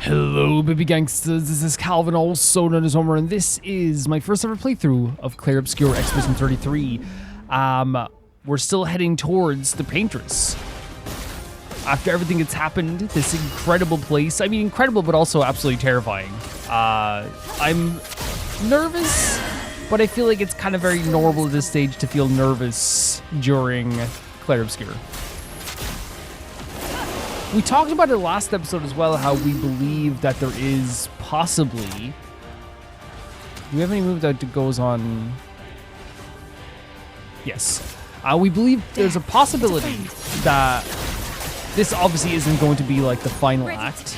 Hello, baby gangsters. This is Calvin, also known as Homer, and this is my first ever playthrough of Clair Obscur Expedition 33. We're still heading towards the Paintress. After everything that's happened, this incredible place. I mean, incredible, but also absolutely terrifying. I'm nervous, but I feel like it's kind of very normal at this stage to feel nervous during Clair Obscur. We talked about it last episode as well, how we believe that there is possibly... Do we have any move that goes on? Yes. We believe there's a possibility that this obviously isn't going to be like the final act.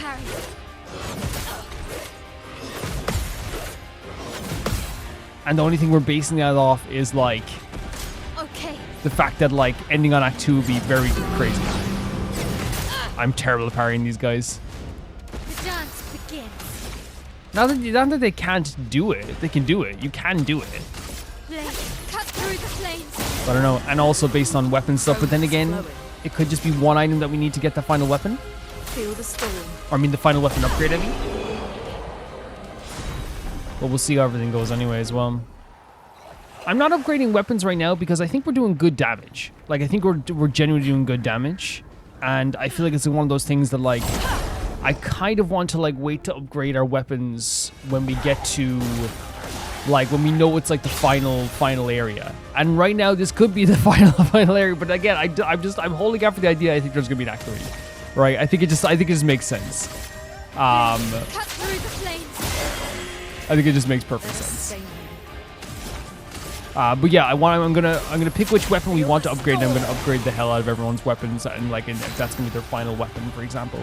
And the only thing we're basing that off is like... the fact that like ending on Act 2 would be very crazy. I'm terrible at parrying these guys. The dance begins. Now that they can't do it, they can do it. You can do it. Cut through the flames. I don't know. And also based on weapon stuff. But then again, it could just be one item that we need to get the final weapon. Feel the storm. Or I mean the final weapon upgrade, I mean. But we'll see how everything goes anyway as well. I'm not upgrading weapons right now because I think we're doing good damage. Like, I think we're genuinely doing good damage. And I feel like it's one of those things that, like, I kind of want to, like, wait to upgrade our weapons when we get to, like, when we know it's, like, the final area. And right now, this could be the final area. But again, I'm holding out for the idea I think there's going to be an Act 3. Right? I think it just makes sense. Cut through the flames. I think it just makes perfect sense. But yeah, I'm gonna pick which weapon we want to upgrade, and I'm gonna upgrade the hell out of everyone's weapons, and like, if that's gonna be their final weapon, for example.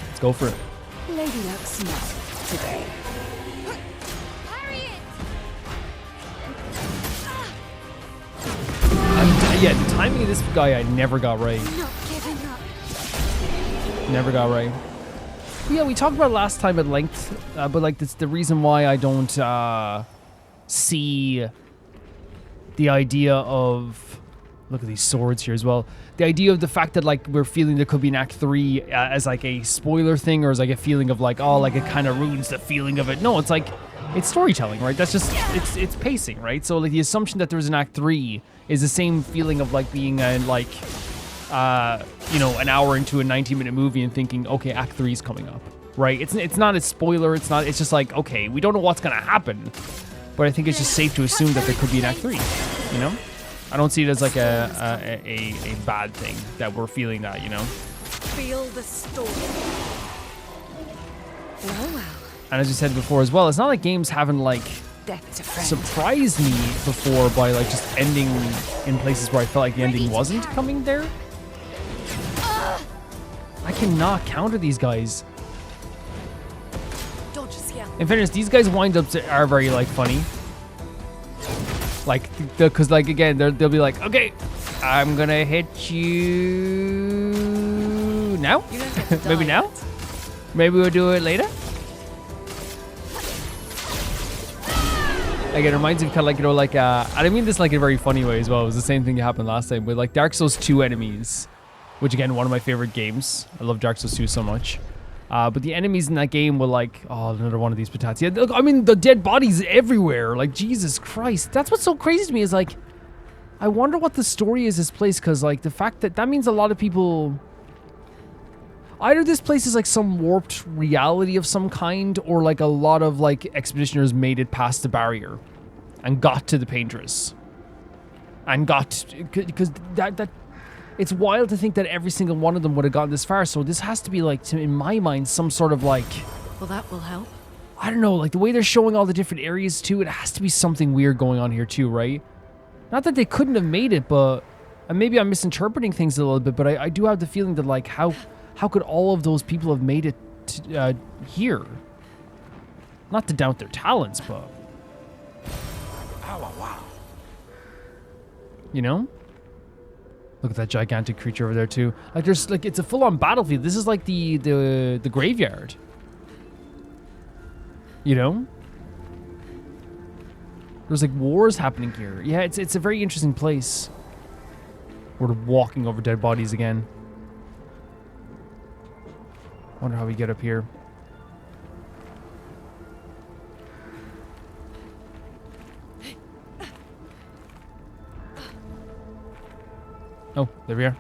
Let's go for it. Lady Luck smart today. Parry it. Yeah, the timing of this guy I never got right. Not giving up. Never got right. Yeah, we talked about it last time at length, but like that's the reason why I don't see the idea of... Look at these swords here as well. The idea of the fact that like we're feeling there could be an Act 3 as like a spoiler thing, or as like a feeling of like, oh, like it kind of ruins the feeling of it. No, it's like, it's storytelling, right? That's just, it's pacing, right? So like the assumption that there's an Act 3 is the same feeling of like being like... you know, an hour into a 90-minute movie and thinking, okay, Act 3 is coming up, right? It's not a spoiler. It's just like, okay, we don't know what's gonna happen, but I think it's just safe to assume that there could be an Act 3. You know, I don't see it as like a bad thing that we're feeling that. You know. Feel the storm. Well. And as you said before as well, it's not like games haven't like surprised me before by like just ending in places where I felt like the ending wasn't coming there. I cannot counter these guys. In fairness, these guys' wind-ups are very, like, funny. Like, because, like, again, they'll be like, okay, I'm gonna hit you now? Maybe now? Maybe we'll do it later? Like, it reminds me of kind of like, you know, like, and I mean this like in a very funny way as well. It was the same thing that happened last time with, like, Dark Souls 2 enemies. Which, again, one of my favorite games. I love Dark Souls 2 so much. But the enemies in that game were like, oh, another one of these potats. Yeah, look, I mean, the dead bodies everywhere. Like, Jesus Christ. That's what's so crazy to me is, like, I wonder what the story is this place. Because, like, the fact that means a lot of people... Either this place is, like, some warped reality of some kind, or, like, a lot of, like, expeditioners made it past the barrier and got to the Paintress. And got... Because that it's wild to think that every single one of them would have gotten this far. So this has to be like, in my mind, some sort of like... Well, that will help. I don't know, like the way they're showing all the different areas too, it has to be something weird going on here too, right? Not that they couldn't have made it, but... And maybe I'm misinterpreting things a little bit, but I do have the feeling that like, how could all of those people have made it here? Not to doubt their talents, but... Wow. You know? Look at that gigantic creature over there too. Like there's like, it's a full-on battlefield. This is like the graveyard. You know? There's like wars happening here. Yeah, it's a very interesting place. We're walking over dead bodies again. Wonder how we get up here. Oh, there we are.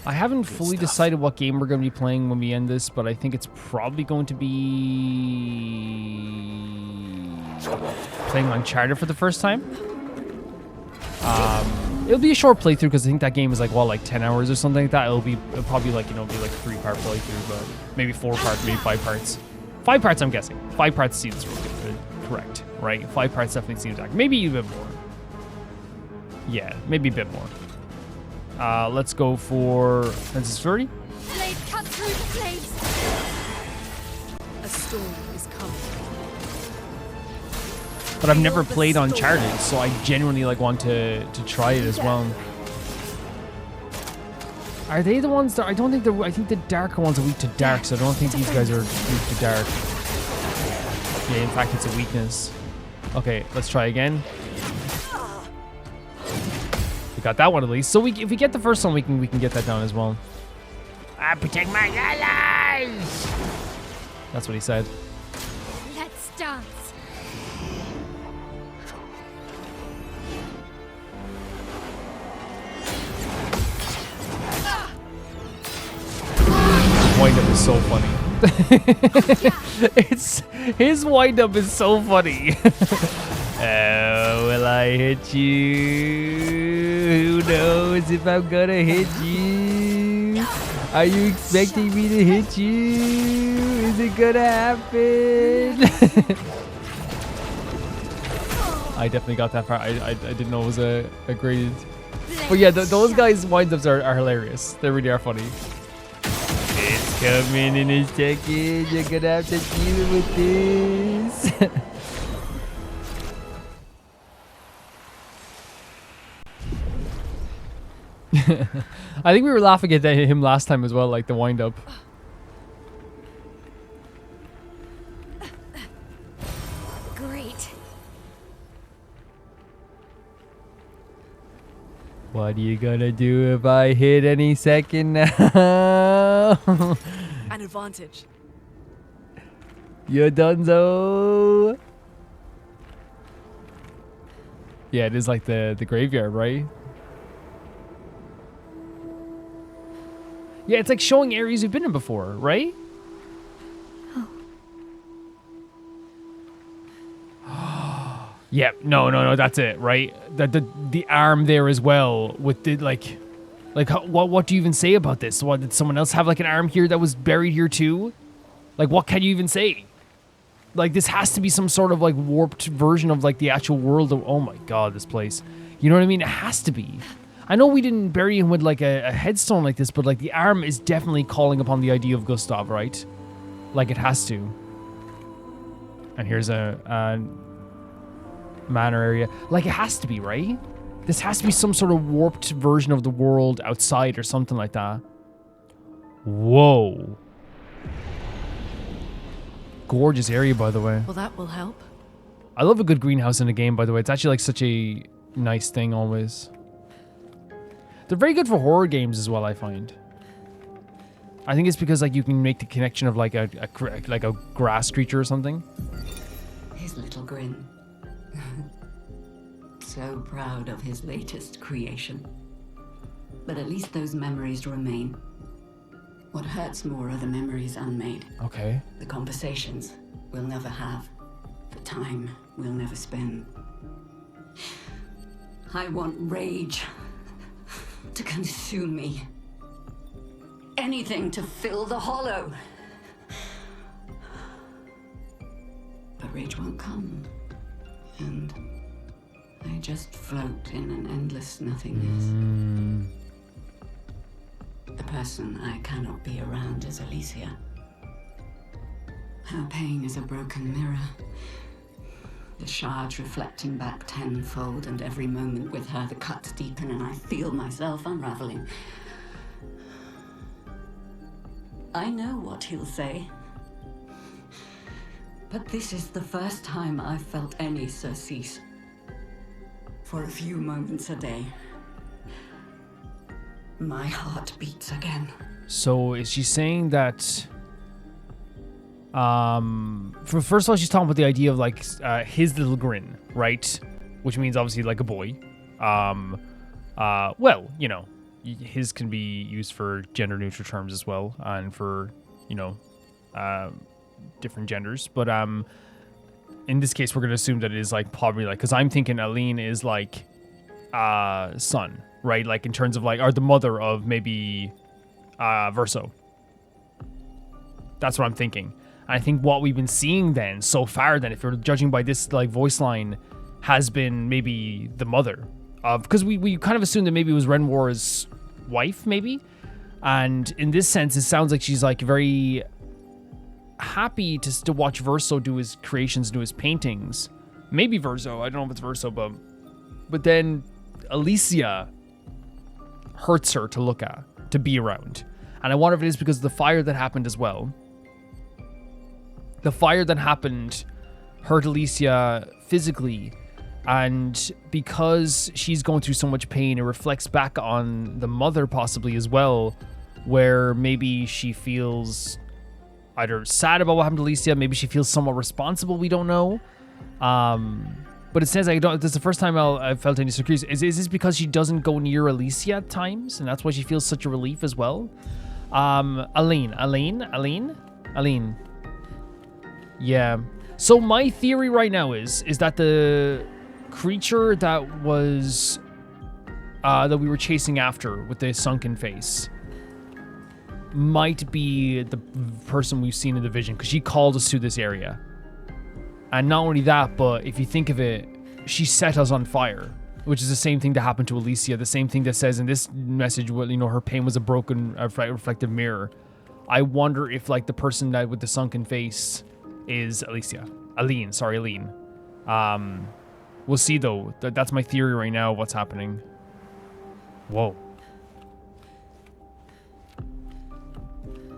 I haven't fully decided what game we're going to be playing when we end this, but I think it's probably going to be playing Uncharted for the first time. It'll be a short playthrough because I think that game is like, what, like 10 hours or something like that. It'll probably like, you know, be like a 3-part playthrough, but maybe 4 parts, maybe 5 parts. 5 parts, I'm guessing. 5 parts seems correct, right? 5 parts definitely seems accurate. Maybe a bit more. Yeah, maybe a bit more. Let's go for Princess Flurry. Blade cut through the flames. A storm is coming. But I've never played Uncharted, so I genuinely like want to try it as well. Are they the ones that I don't think they're? I think the darker ones are weak to dark, so I don't think these guys are weak to dark. Yeah, in fact, it's a weakness. Okay, let's try again. We got that one at least. So if we get the first one, we can get that down as well. I protect my allies. That's what he said. Let's dance. Wind-up is so funny. His wind-up is so funny. Oh, will I hit you? Who knows if I'm gonna hit you? Are you expecting me to hit you? Is it gonna happen? I definitely got that part. I didn't know it was a graded. But yeah, those guys' wind-ups are hilarious. They really are funny. It's coming in a second. You're gonna have to deal with this. I think we were laughing at him last time as well, like the wind up. Great. What are you gonna do if I hit any second now? An advantage. You're donezo. Yeah, it is like the graveyard, right? Yeah, it's like showing areas we've been in before, right? Oh. Yeah, no, that's it, right? The arm there as well with the like what do you even say about this? What, did someone else have like an arm here that was buried here too? Like, what can you even say? Like, this has to be some sort of like warped version of like the actual world of, oh my god, this place. You know what I mean? It has to be. I know we didn't bury him with like a headstone like this, but like the arm is definitely calling upon the idea of Gustav, right? Like, it has to. And here's a manor area. Like, it has to be, right? This has to be some sort of warped version of the world outside or something like that. Whoa. Gorgeous area, by the way. Well, that will help. I love a good greenhouse in a game, by the way. It's actually like such a nice thing always. They're very good for horror games as well, I find. I think it's because like you can make the connection of like a grass creature or something. His little grin. So proud of his latest creation. But at least those memories remain. What hurts more are the memories unmade. Okay. The conversations we'll never have. The time we'll never spend. I want rage to consume me. Anything to fill the hollow. But rage won't come. And I just float in an endless nothingness. The person I cannot be around is Alicia. Her pain is a broken mirror. The shards reflecting back tenfold, and every moment with her the cuts deepen and I feel myself unraveling. I know what he'll say. But this is the first time I've felt any surcease. for a few moments a day, my heart beats again. So is she saying that? First of all, she's talking about the idea of like his little grin, right? Which means obviously like a boy. Well, you know, his can be used for gender neutral terms as well, and for, you know, different genders. But in this case, we're gonna assume that it is like probably like, because I'm thinking Aline is like son, right? Like in terms of like, or the mother of maybe Verso. That's what I'm thinking. And I think what we've been seeing then so far, then if you're judging by this like voice line, has been maybe the mother of, because we kind of assumed that maybe it was Renwar's wife, maybe. And in this sense, it sounds like she's like very happy to watch Verso do his creations, do his paintings. Maybe Verso, I don't know if it's Verso, but then Alicia hurts her to look at, to be around. And I wonder if it is because of the fire that happened as well. The fire that happened hurt Alicia physically, and because she's going through so much pain, it reflects back on the mother possibly as well, where maybe she feels either sad about what happened to Alicia, maybe she feels somewhat responsible, we don't know. But it says, this is the first time I've felt any security. Is this because she doesn't go near Alicia at times, and that's why she feels such a relief as well? Aline. Yeah. So my theory right now is that the creature that was that we were chasing after with the sunken face might be the person we've seen in the vision, because she called us to this area. And not only that, but if you think of it, she set us on fire, which is the same thing that happened to Alicia, the same thing that says in this message, well, you know, her pain was a broken reflective mirror. I wonder if like the person that with the sunken face is Aline. We'll see though. That's my theory right now of what's happening. Whoa.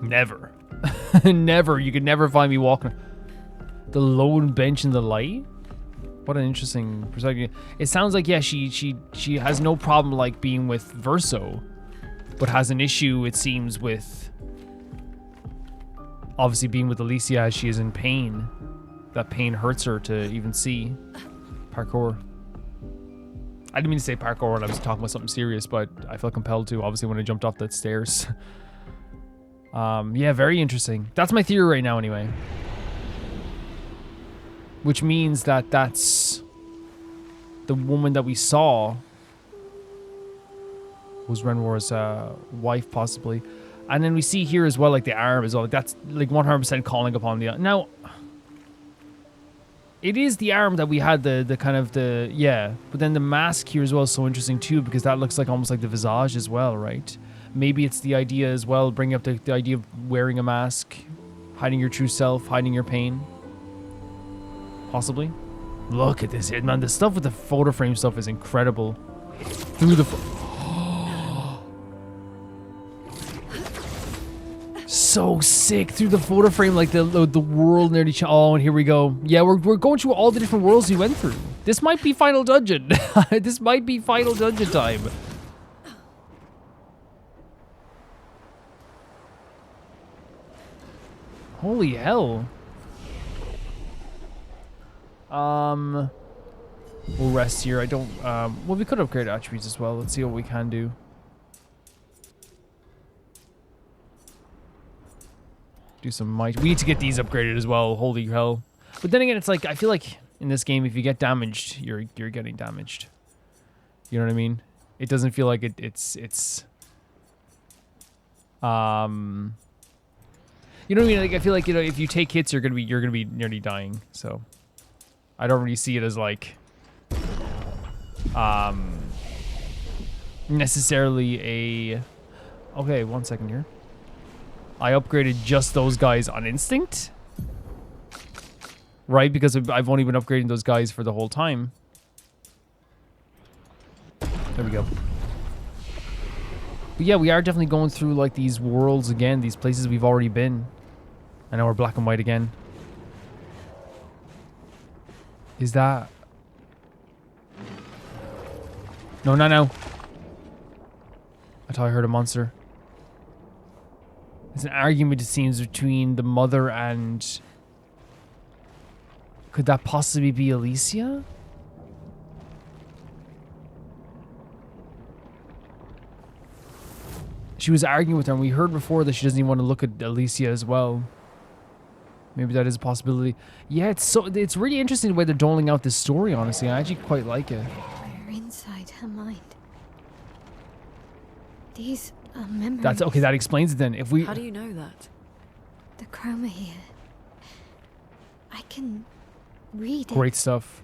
Never. Never. You could never find me walking. The lone bench in the light? What an interesting perspective. It sounds like, yeah, she has no problem like being with Verso, but has an issue, it seems, with obviously being with Alicia as she is in pain. That pain hurts her to even see. Parkour. I didn't mean to say parkour when I was talking about something serious, but I felt compelled to, obviously, when I jumped off that stairs. Yeah, very interesting. That's my theory right now, anyway. Which means that that's the woman that we saw was Renwar's wife, possibly. And then we see here as well, like the arm as well. That's like 100% calling upon the... Now, it is the arm that we had the kind of the... Yeah, but then the mask here as well is so interesting too, because that looks like almost like the visage as well, right? Maybe it's the idea as well, bringing up the idea of wearing a mask, hiding your true self, hiding your pain. Possibly. Look at this, man. The stuff with the photo frame stuff is incredible. Through the... So sick. Through the photo frame, like the world nearly... Oh, and here we go. Yeah, we're going through all the different worlds we went through. This might be Final Dungeon. This might be Final Dungeon time. Holy hell. We'll rest here. I don't, well, we could upgrade attributes as well. Let's see what we can do. Do some might. We need to get these upgraded as well. Holy hell. But then again, it's like, I feel like in this game, if you get damaged, you're getting damaged. You know what I mean? It doesn't feel like it's you know what I mean? Like, I feel like, you know, if you take hits, you're gonna be nearly dying. So I don't really see it as like necessarily a... Okay, 1 second here. I upgraded just those guys on instinct, right? Because I've only been upgrading those guys for the whole time. There we go. But yeah, we are definitely going through like these worlds again, these places we've already been. I know we're black and white again. Is that... No, not now. I thought I heard a monster. There's an argument, it seems, between the mother and... Could that possibly be Alicia? She was arguing with her, and we heard before that she doesn't even want to look at Alicia as well. Maybe that is a possibility. Yeah, it's really interesting the way they're doling out this story, honestly. I actually quite like it. We're inside her mind. These are memories. That's okay, that explains it then. If we How do you know that? The chroma here. I can read it. Great stuff.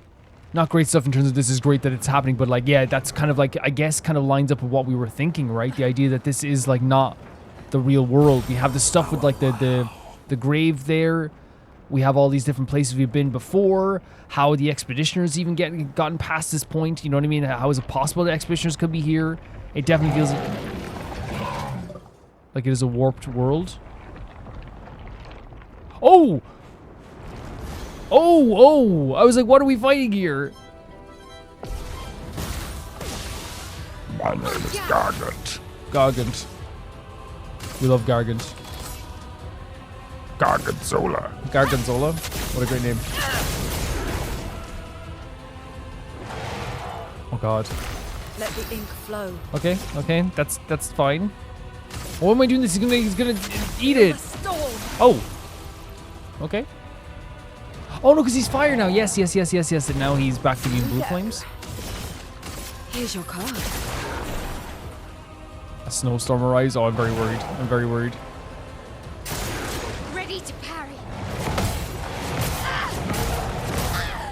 Not great stuff in terms of this is great that it's happening, but like, yeah, that's kind of like, I guess, kind of lines up with what we were thinking, right? The idea that this is like not the real world. We have the stuff with like the grave there. We have all these different places we've been before. How the expeditioners even gotten past this point? You know what I mean? How is it possible that expeditioners could be here? It definitely feels like it is a warped world. Oh! Oh! I was like, what are we fighting here? My name is Gargant. Gargant. We love Gargant. Gargantzola. Gargantzola. What a great name. Oh god. Let the ink flow. Okay, that's fine. What am I doing this? He's gonna eat it. Oh. Okay. Oh no, because he's fire now. Yes. And now he's back to being blue flames. Here's your card. A snowstorm arrives. Oh, I'm very worried. Ready to parry.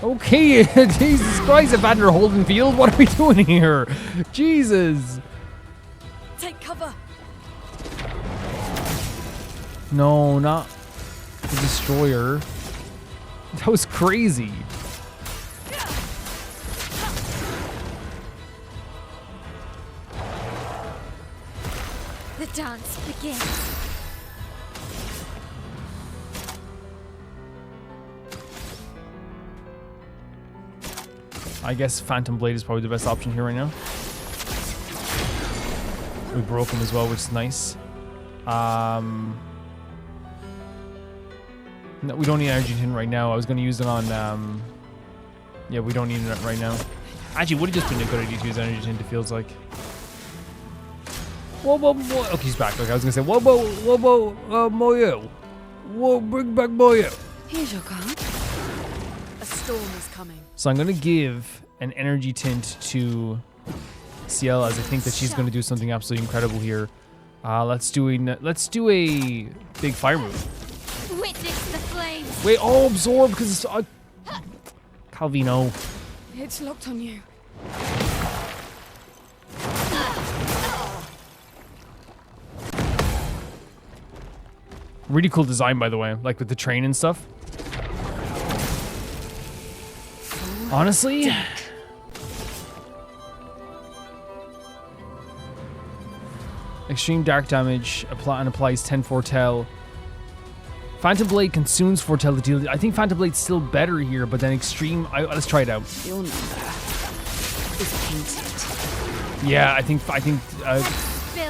Okay, Jesus Christ, Evander Holdenfield, what are we doing here? Jesus. Take cover. No, not the destroyer. That was crazy. The dance begins. I guess Phantom Blade is probably the best option here right now. We broke him as well, which is nice. No, we don't need Energy Tin right now. I was going to use it on... yeah, we don't need it right now. Actually, would have just been a good idea to use Energy Tin, it feels like. Whoa. Okay, he's back. Okay, I was going to say, whoa, Moyo. Whoa, bring back Moyo. Here's your card. A storm is coming. So I'm going to give an Energy Tint to Ciel, as I think that she's going to do something absolutely incredible here. Let's do a big fire move. Witness the flames. Wait, oh, absorb, because it's... Calvino. It's locked on you. Really cool design, by the way, like with the train and stuff. Honestly... Extreme dark damage, applies 10 foretell. Phantom Blade consumes foretell to deal. I think Phantom Blade's still better here, but then extreme... let's try it out. Your number is painted. Yeah, I think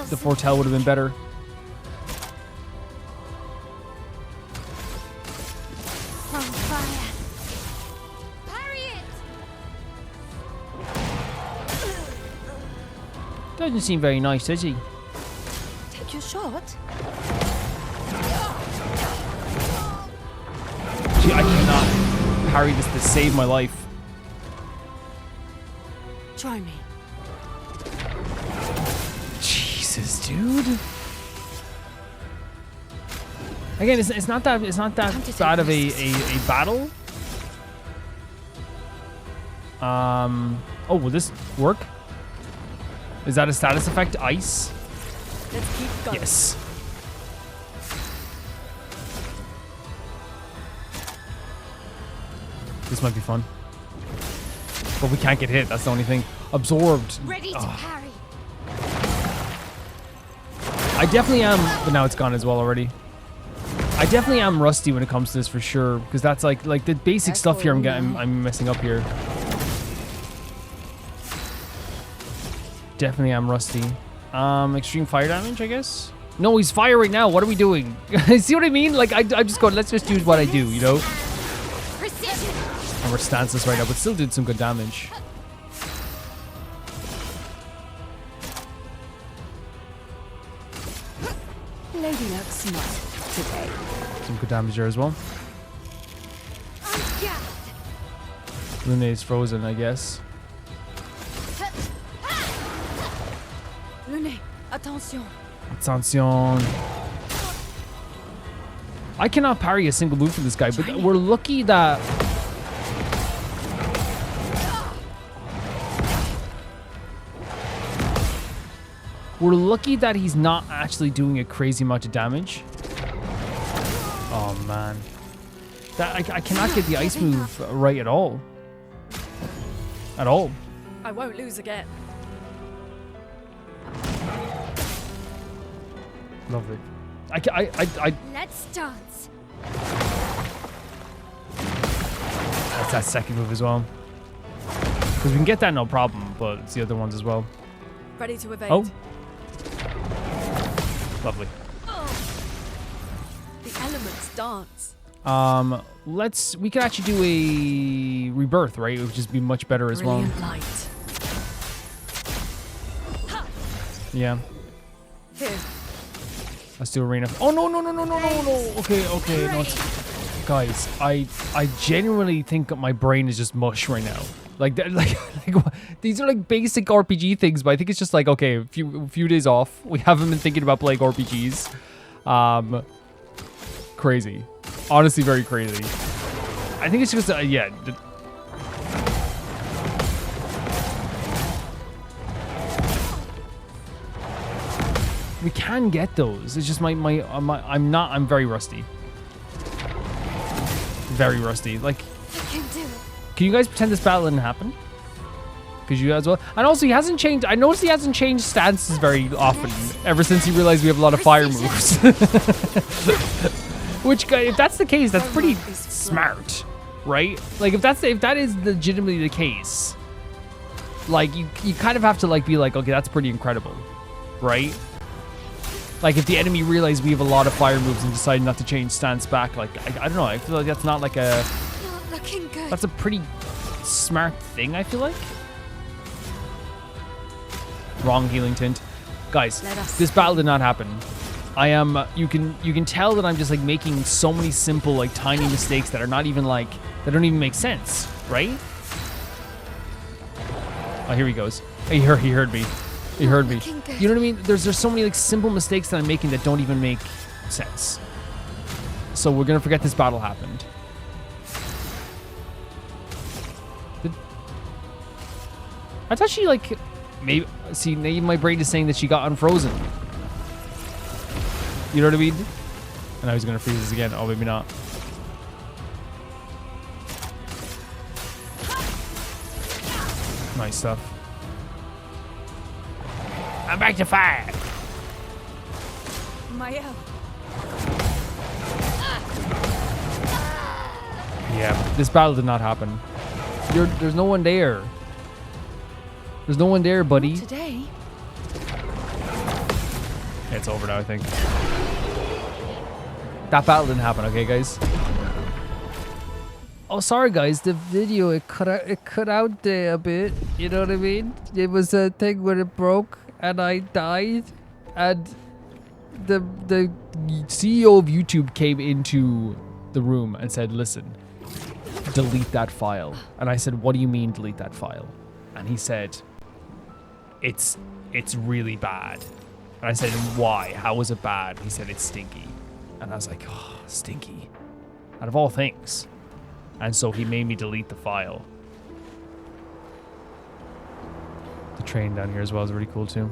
the foretell would have been better. On fire. Parry it. Doesn't seem very nice, does he? Take your shot. Gee, I cannot parry this to save my life. Try me. Jesus, dude. Again, it's not that bad of a battle. Oh, will this work? Is that a status effect? Ice? Let's keep going. Yes. This might be fun. But we can't get hit, that's the only thing. Absorbed. Ready to parry. I definitely am, but now it's gone as well already. I definitely am rusty when it comes to this for sure, because that's like the basic stuff here I'm messing up here. Definitely am rusty. Extreme fire damage, I guess? No, he's fire right now. What are we doing? See what I mean? Like, I just go, let's just do what I do, you know? Precision. And we're stances right now, but still did some good damage. Lady looks smart today. Some good damage there as well. I'm gassed. Lune is frozen, I guess. Lune, attention. Attention. I cannot parry a single move from this guy, but we're lucky that... We're lucky that he's not actually doing a crazy amount of damage. Oh, man. That I cannot get the ice move right at all. At all. I won't lose again. Lovely. I Let's dance. That's that second move as well. Because we can get that no problem, but it's the other ones as well. Ready to evade. Oh. Lovely. The elements dance. We could actually do a rebirth, right? It would just be much better as well. Brilliant light. Yeah. Here. Let's do arena. Oh no. Okay. No, guys, I genuinely think my brain is just mush right now. Like these are like basic RPG things, but I think it's just like, okay, a few days off. We haven't been thinking about playing RPGs. Crazy. Honestly, very crazy. I think it's just yeah. We can get those. It's just I'm very rusty. Very rusty. Like, I can do it. can you guys pretend this battle didn't happen? Because you as well. And also, he hasn't changed. I noticed he hasn't changed stances very often ever since he realized we have a lot of fire moves. Which, if that's the case, that's pretty smart, right? Like, if that is legitimately the case, like you kind of have to like be like, okay, that's pretty incredible, right? Like, if the enemy realized we have a lot of fire moves and decide not to change stance back, like, I don't know. I feel like that's not like a... Not looking good. That's a pretty smart thing, I feel like. Wrong healing tint. Guys, this battle did not happen. I am... you can tell that I'm just, like, making so many simple, like, tiny mistakes that are not even, like... that don't even make sense, right? Oh, here he goes. He heard me. He heard me. You know what I mean? There's so many like simple mistakes that I'm making that don't even make sense. So we're gonna forget this battle happened. I thought she like maybe maybe my brain is saying that she got unfrozen. You know what I mean? And I was gonna freeze this again. Oh, maybe not. Nice stuff. I'm back to fire. Mael. Yeah, this battle did not happen. There's no one there. There's no one there, buddy. Today. It's over now, I think. That battle didn't happen, okay, guys? Oh, sorry, guys. The video, it cut out there a bit. You know what I mean? It was a thing where it broke. And I died, and the CEO of YouTube came into the room and said, listen, delete that file. And I said, what do you mean delete that file? And he said, it's really bad. And I said, why? How was it bad? He said, it's stinky. And I was like, oh, stinky. Out of all things. And so he made me delete the file. The train down here as well is really cool too.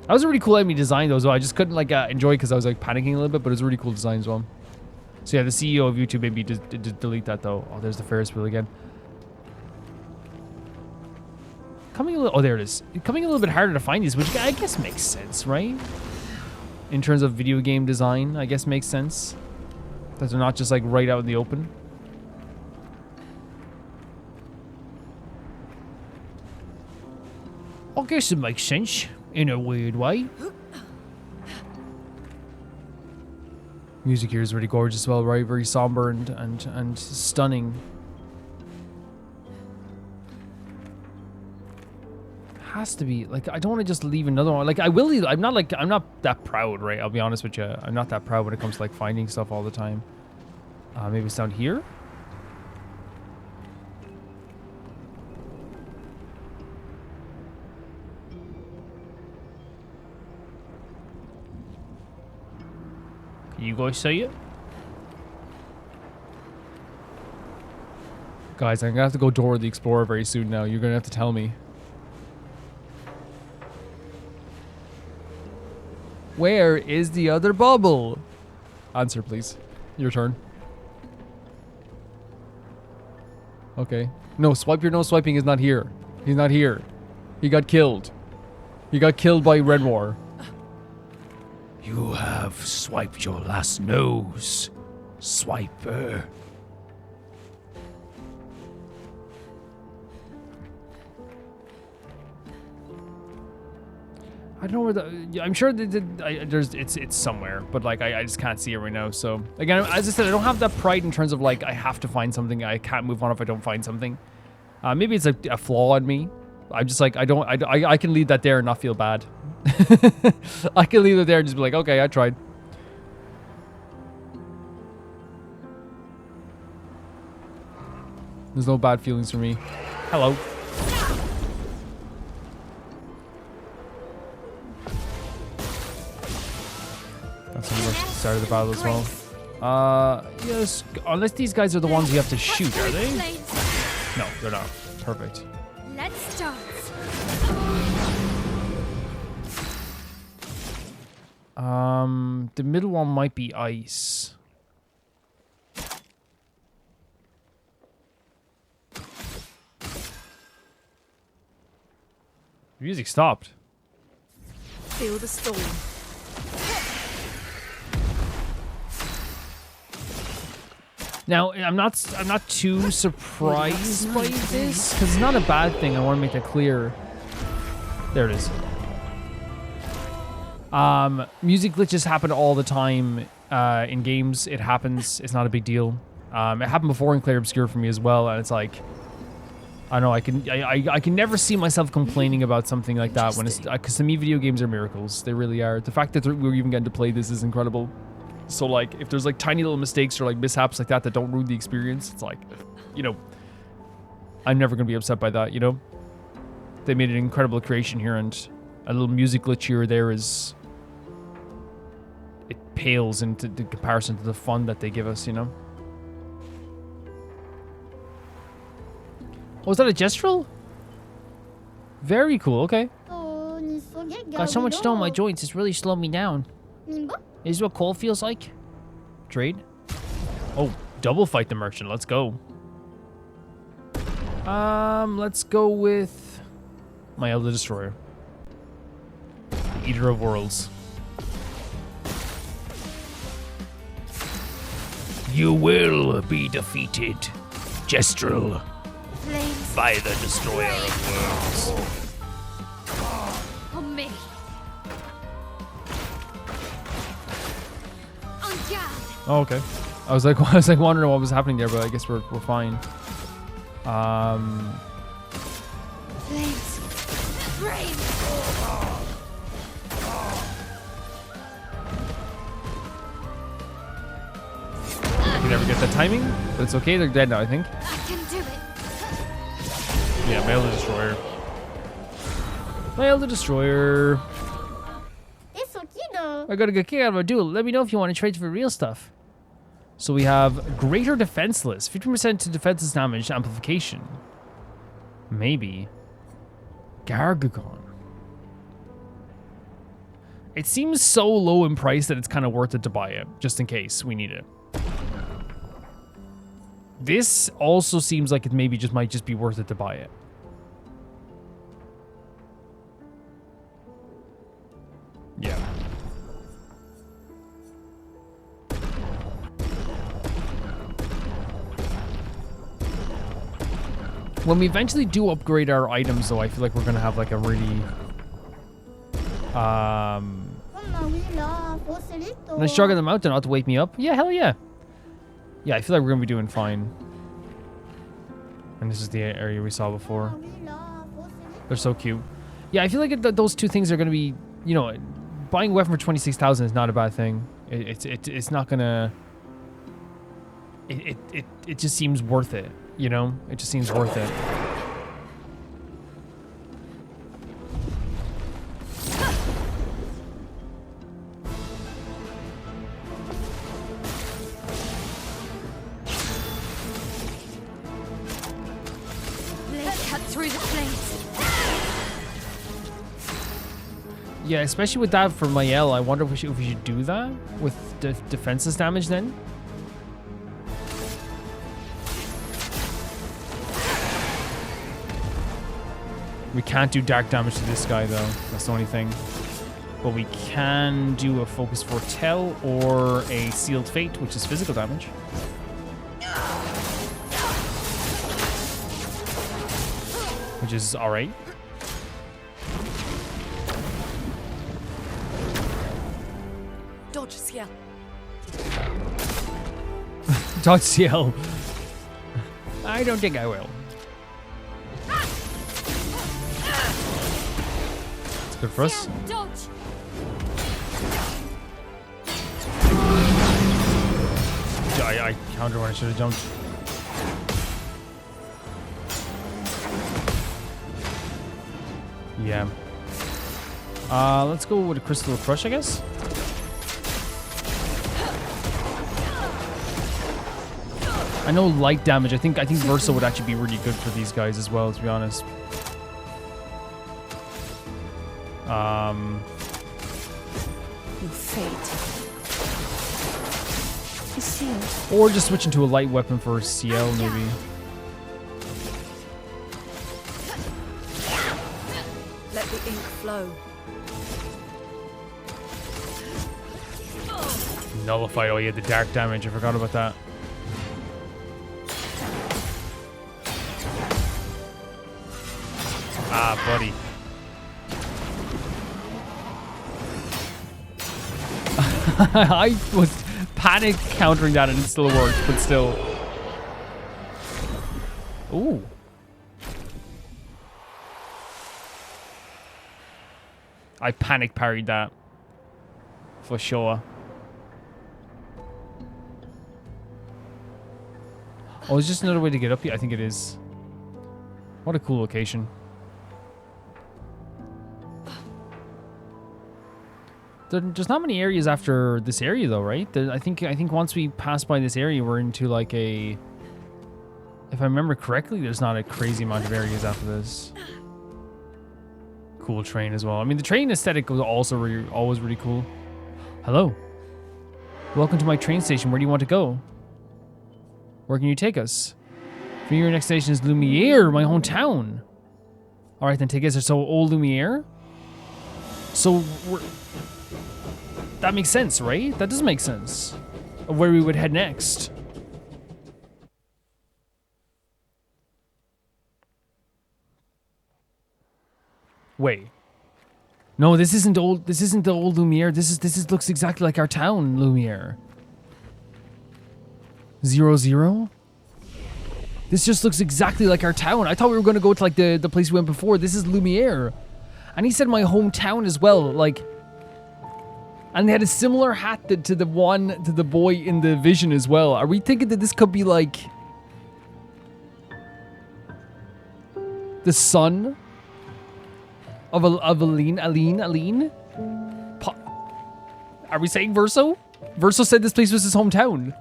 That was a really cool enemy design though as well. I just couldn't like enjoy it because I was like panicking a little bit, but it was a really cool design as well. So yeah, the CEO of YouTube maybe did delete that though. Oh, there's the Ferris wheel again. Coming a little, oh there it is. Coming a little bit harder to find these, which I guess makes sense, right? In terms of video game design, I guess makes sense. That they're not just like right out in the open. I guess it makes sense in a weird way. Music here is really gorgeous as well, right? Very somber and stunning. Has to be like, I don't want to just leave another one. Like I will leave, I'm not that proud, right? I'll be honest with you. I'm not that proud when it comes to like finding stuff all the time. Maybe it's down here. Can you guys see it? Guys, I'm gonna have to go Dora the Explorer very soon now. You're gonna have to tell me. Where is the other bubble? Answer, please. Your turn. Okay. No, swipe your nose swiping is not here. He's not here. He got killed. He got killed by Renoir. You have swiped your last nose, swiper. I don't know where the. I'm sure there's. It's somewhere, but like I just can't see it right now. So again, as I said, I don't have that pride in terms of like I have to find something. I can't move on if I don't find something. Maybe it's a flaw in me. I'm just like I can leave that there and not feel bad. I can leave it there and just be like, okay, I tried. There's no bad feelings for me. Hello. That's the start of the battle as well. Yes, unless these guys are the ones you have to shoot, are they? No, they're not. Perfect. Let's start. The middle one might be ice. The music stopped. Feel the storm. Now, I'm not too surprised by this, because it's not a bad thing. I want to make that clear. There it is. Music glitches happen all the time in games. It happens. It's not a big deal. It happened before in Clair Obscur for me as well, and it's like, I don't know. I can never see myself complaining about something like that when it's because to me video games are miracles. They really are. The fact that we're even getting to play this is incredible. So like, if there's like tiny little mistakes or like mishaps like that that don't ruin the experience, it's like, you know, I'm never gonna be upset by that. You know, they made an incredible creation here, and a little music glitch here or there is. It pales into the comparison to the fun that they give us, you know. Oh, is that a gestural? Very cool, okay. Got so much stone in my joints, it's really slowed me down. Is this what coal feels like? Trade? Oh, double fight the merchant, let's go. Let's go with my Elder Destroyer. The Eater of Worlds. You will be defeated, Gestrel, by the Destroyer of Worlds. On me. On guard. Oh, okay. I was like wondering what was happening there, but I guess we're fine. Flames. Brave. You never get that timing, but it's okay. They're dead now, I think. I can do it. Yeah, my Elder Destroyer. My Elder Destroyer. I got a good kick out of a duel. Let me know if you want to trade for real stuff. So we have greater defenseless, 50% to defenseless damage amplification. Maybe. Gargagon. It seems so low in price that it's kind of worth it to buy it, just in case we need it. This also seems like it maybe might just be worth it to buy it. Yeah. When we eventually do upgrade our items, though, I feel like we're gonna have like a really nice jog on the mountain. Not to wake me up. Yeah, hell yeah. Yeah, I feel like we're gonna be doing fine. And this is the area we saw before. They're so cute. Yeah, I feel like those two things are gonna be, you know, buying a weapon for 26,000 is not a bad thing. It's not gonna. It just seems worth it. You know, it just seems worth it. Cut through the flames. Yeah, especially with that for Mael, I wonder if we should do that with defenseless damage then. We can't do dark damage to this guy though. That's the only thing. But we can do a focus foretell or a sealed fate, which is physical damage. Which is alright. Dodge Ciel. Dodge CL. I don't think I will. It's good for us. Dodge. I counter when I should have jumped. Yeah. Let's go with a Crystal Crush, I guess. I know light damage. I think Versa would actually be really good for these guys as well, to be honest. Your fate is sealed. Or just switch into a light weapon for CL, maybe. Let the ink flow. Nullify. Oh yeah, the dark damage. I forgot about that. Ah, buddy. I was panic countering that and it still worked, but still. Ooh. I panic parried that. For sure. Oh, is just another way to get up here? I think it is. What a cool location. There's not many areas after this area though, right? I think once we pass by this area, we're into like a... If I remember correctly, there's not a crazy amount of areas after this. Cool train as well. I mean, the train aesthetic was also always really cool. Hello. Welcome to my train station. Where do you want to go? Where can you take us? For your next station is Lumiere, my hometown. All right, then take us. So old Lumiere. So that makes sense, right? That does make sense. Of where we would head next. Wait. No, this isn't old. This isn't the old Lumiere. This looks exactly like our town, Lumiere. 00? This just looks exactly like our town. I thought we were going to go to like the place we went before. This is Lumiere. And he said my hometown as well. Like, and they had a similar hat to the boy in the vision as well. Are we thinking that this could be like the son of Aline? Are we saying Verso? Verso said this place was his hometown.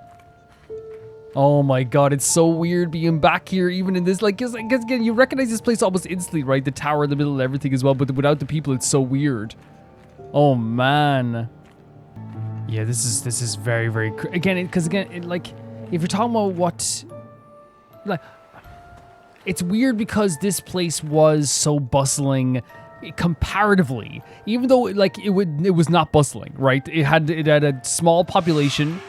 Oh my god, it's so weird being back here, even in this, like, cause again, you recognize this place almost instantly, right? The tower in the middle and everything as well, but without the people, it's so weird. Oh man. Yeah, this is very, very, again, because like, if you're talking about what, like, it's weird because this place was so bustling comparatively, even though like it was not bustling, right? It had a small population.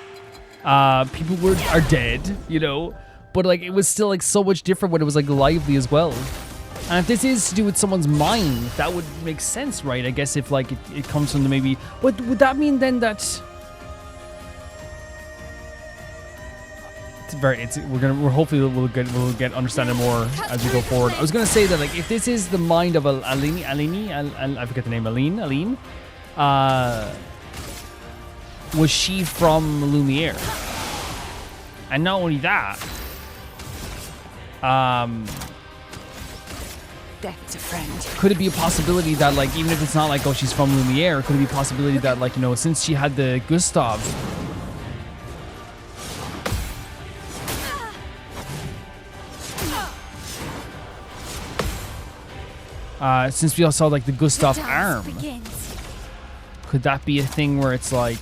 People are dead, you know, but like it was still like so much different when it was like lively as well. And if this is to do with someone's mind, that would make sense, right? I guess if like it comes from the maybe, but would that mean then that we're hopefully we'll get understanding more as we go forward. I was gonna say that like if this is the mind of Aline, I forget the name, Aline, was she from Lumiere? And not only that, Death's a friend. could it be a possibility that like even if it's not like, oh, she's from Lumiere, could it be a possibility that like, you know, since she had the Gustav, since we all saw like the Gustav arm, could that be a thing where it's like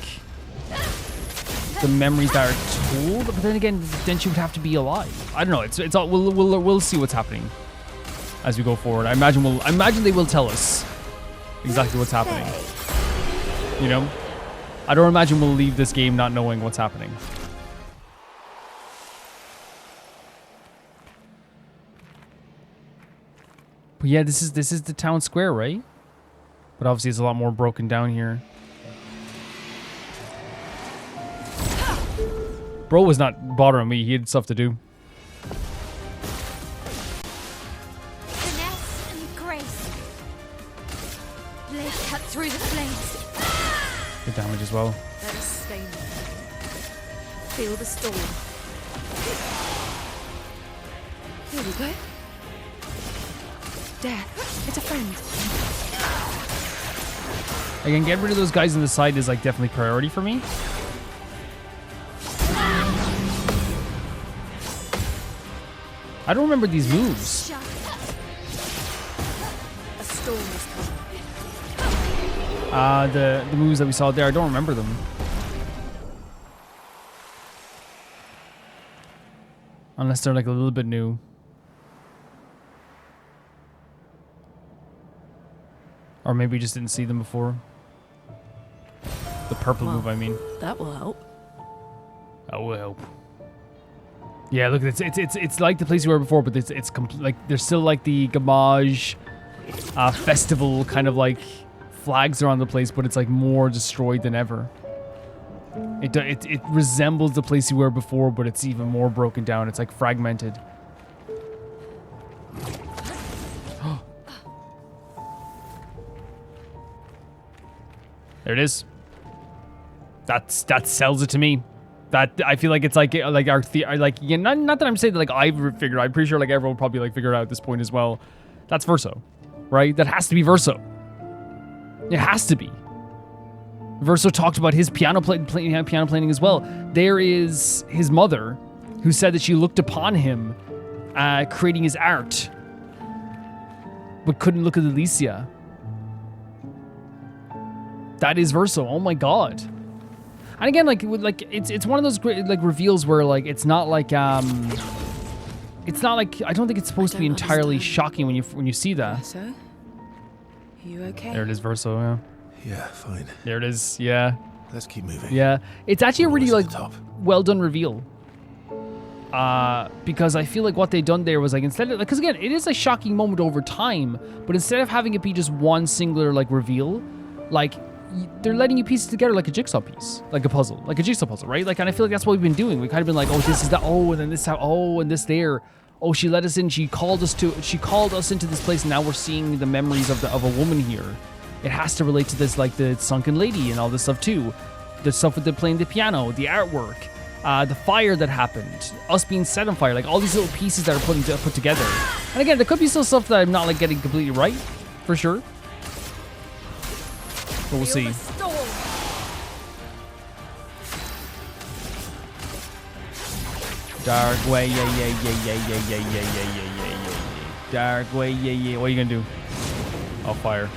the memories that are told? But then again, then she would have to be alive. I don't know. It's all we'll see what's happening as we go forward. I imagine they will tell us exactly what's happening. You know, I don't imagine we'll leave this game not knowing what's happening. But yeah, this is the town square, right? But obviously it's a lot more broken down here. Bro was not bothering me. He had stuff to do. Finesse and grace. Blade cut through the flames. Good damage as well. Let us stay there. Feel the storm. Here we go. Death, it's a friend. Again, getting rid of those guys on the side is like definitely priority for me. I don't remember these moves. Shut. A storm is coming. The moves that we saw there, I don't remember them. Unless they're like a little bit new. Or maybe we just didn't see them before. The purple move, I mean. That will help. That will help. Yeah, look, it's like the place we were before, but it's like there's still like the Gamage festival kind of like flags around the place, but it's like more destroyed than ever. It resembles the place we were before, but it's even more broken down. It's like fragmented. There it is. That sells it to me. That I feel like it's like our like yeah, not that I'm saying that like I've figured. I'm pretty sure like everyone will probably like figure it out at this point as well. That's Verso, right? That has to be Verso. It has to be. Verso talked about his piano playing as well. There is his mother, who said that she looked upon him creating his art, but couldn't look at Alicia. That is Verso. Oh my god. And again, like it's one of those great like reveals where like it's not like I don't think it's supposed to be entirely shocking when you see that. So, are you okay? There it is, Verso. Yeah. Yeah, fine. There it is. Yeah. Let's keep moving. Yeah. It's actually a really Almost like at the top. well done reveal. Because I feel like what they done there was like instead of like, because again, it is a shocking moment over time, but instead of having it be just one singular like reveal, like they're letting you piece it together like a jigsaw piece, like a puzzle, like a jigsaw puzzle, right? Like, and I feel like that's what we've been doing. We kind of been like, oh, this is that, oh, and then this, oh, and this there. Oh, she let us in. She called us into this place, and now we're seeing the memories of a woman here. It has to relate to this, like the sunken lady and all this stuff too. The stuff with the playing the piano, the artwork, the fire that happened, us being set on fire, like all these little pieces that are put together. And again, there could be still stuff that I'm not like getting completely right, for sure. But we'll see. Dark way, yeah. Dark way, yeah. What are you gonna do? I'll fire.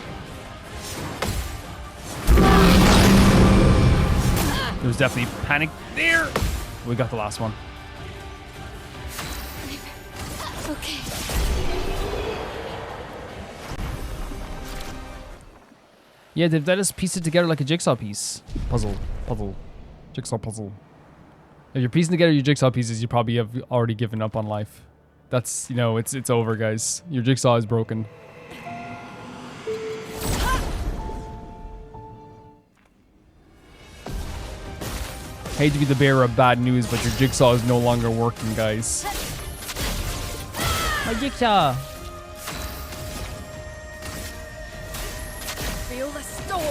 There was definitely panic there. We got the last one. Okay. Yeah, they've let us piece it together like a jigsaw piece. Jigsaw puzzle. If you're piecing together your jigsaw pieces, you probably have already given up on life. That's, you know, it's over, guys. Your jigsaw is broken. Hate to be the bearer of bad news, but your jigsaw is no longer working, guys. My jigsaw! Feel the storm.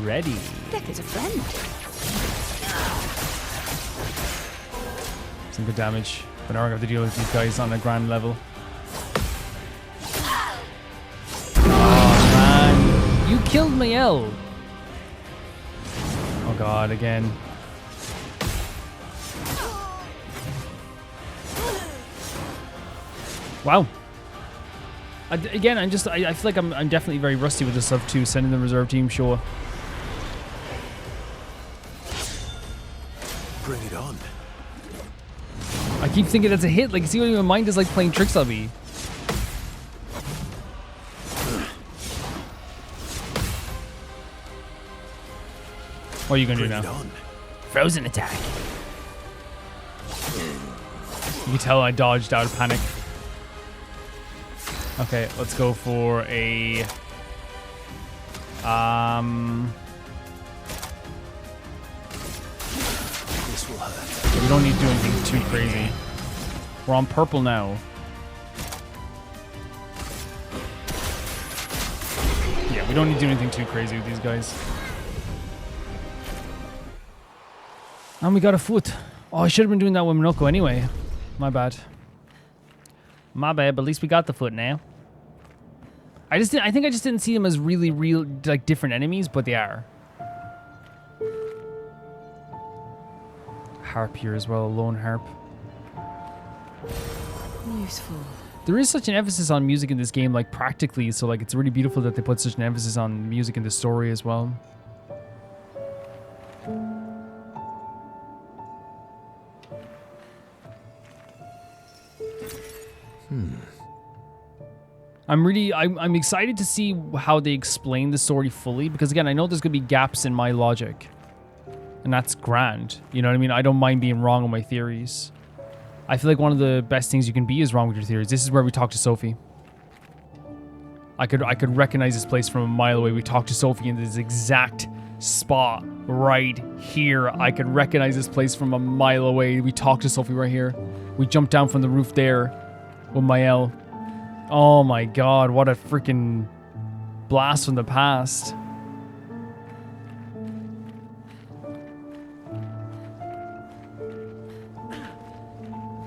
Ready. Deck is a friend. Some good damage. But now we're going to have to deal with these guys on a grand level. Oh, man. You killed my L. Oh, God, again. Wow. Again, I feel like I'm definitely very rusty with this stuff too. Sending the reserve team, sure. Bring it on. I keep thinking it's a hit. Like, see what my mind is like playing tricks on me. What are you gonna do now? Frozen attack. You can tell I dodged out of panic. Okay, let's go for a This will hurt. we don't need to do anything too crazy. We're on purple now. Yeah, we don't need to do anything too crazy with these guys. And we got a foot. Oh, I should have been doing that with Minoko anyway. My bad. My bad, but at least we got the foot now. I think I just didn't see them as really real, like, different enemies, but they are. Harp here as well, a lone harp. Useful. There is such an emphasis on music in this game, like, practically, so, like, it's really beautiful that they put such an emphasis on music in the story as well. I'm excited to see how they explain the story fully, because again, I know there's gonna be gaps in my logic, and that's grand. You know what I mean? I don't mind being wrong on my theories. I feel like one of the best things you can be is wrong with your theories. This is where we talk to Sophie. I could recognize this place from a mile away. We talked to Sophie in this exact spot right here. I could recognize this place from a mile away. We talked to Sophie right here. We jumped down from the roof there with Mael. Oh my god, what a freaking blast from the past.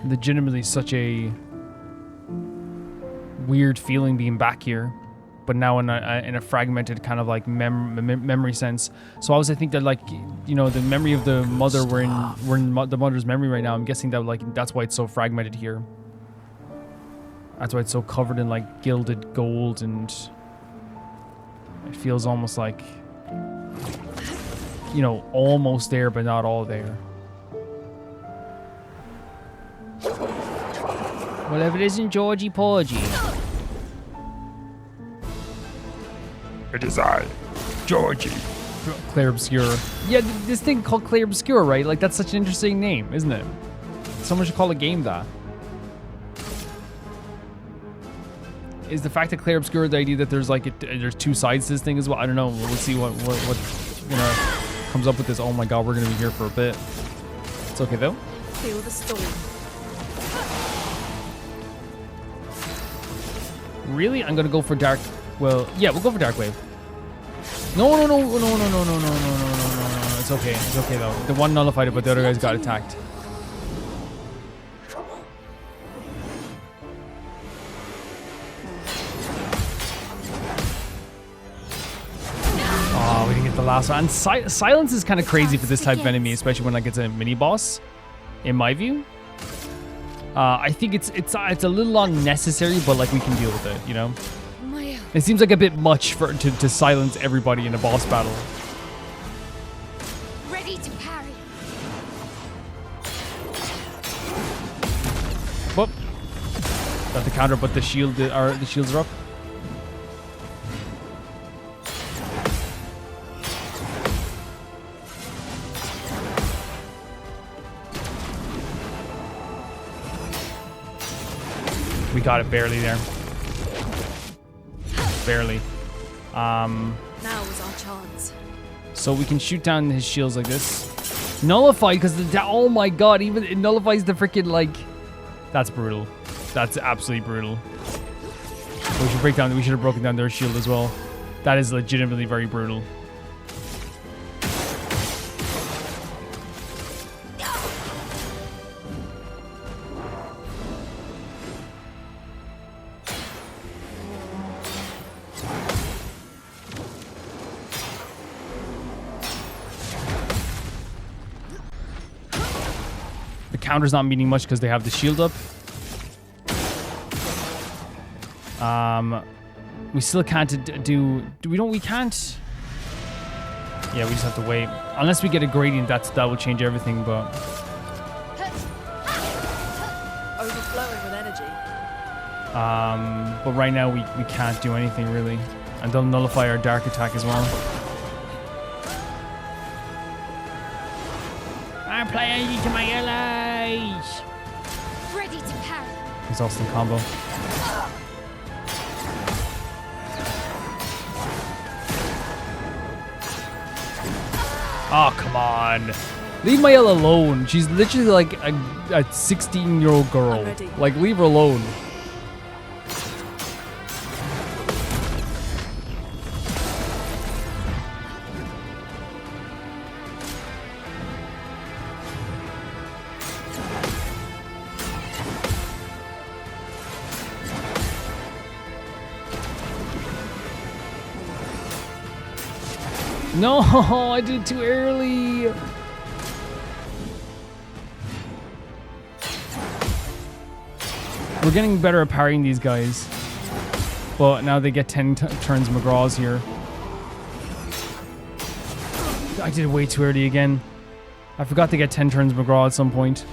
Legitimately such a weird feeling being back here, but now in a fragmented kind of like memory sense. So obviously I think that, like, you know, the memory of the mother, we're in the mother's memory right now. I'm guessing that, like, that's why it's so fragmented here. That's why it's so covered in, like, gilded gold, and it feels almost like, you know, almost there, but not all there. Well, if it isn't Georgie Porgy. It is I, Georgie. Clair Obscur. Yeah, this thing called Clair Obscur, right? Like, that's such an interesting name, isn't it? Someone should call a game that. Is the fact that Clair Obscur the idea that there's like there's two sides to this thing as well? I don't know. We'll see what you know comes up with this. Oh my god, we're gonna be here for a bit. It's okay though. Feel the storm. Really? I'm gonna go for dark. Well, yeah, we'll go for dark wave. No. It's okay. It's okay though. The one nullified it, but the other guys got attacked. Oh, we didn't get the last one. And silence is kind of crazy for this type of enemy, especially when, like, it's a mini boss, in my view. I think it's a little unnecessary, but, like, we can deal with it, you know? It seems like a bit much to silence everybody in a boss battle. Ready to parry. Whoop. Got the counter, but the shields are up. we got it barely there. Barely. Now is our chance. So we can shoot down his shields like this. Nullify, because oh my god, even it nullifies the freaking like. That's brutal. That's absolutely brutal. We should break down. We should have broken down their shield as well. That is legitimately very brutal. The counter's not meaning much because they have the shield up. We still can't do we can't. Yeah, we just have to wait. Unless we get a gradient, that will change everything, but Overflowing with energy. but right now we can't do anything really. And they'll nullify our dark attack as well. I'm playing you to my allies. Ready to parry. Exhausting combo. Oh, come on. Leave Mayel alone. She's literally like a 16-year-old girl. I'm ready. Like, leave her alone. No, I did it too early. We're getting better at parrying these guys. But now they get 10 turns McGraw's here. I did it way too early again. I forgot to get 10 turns McGraw at some point.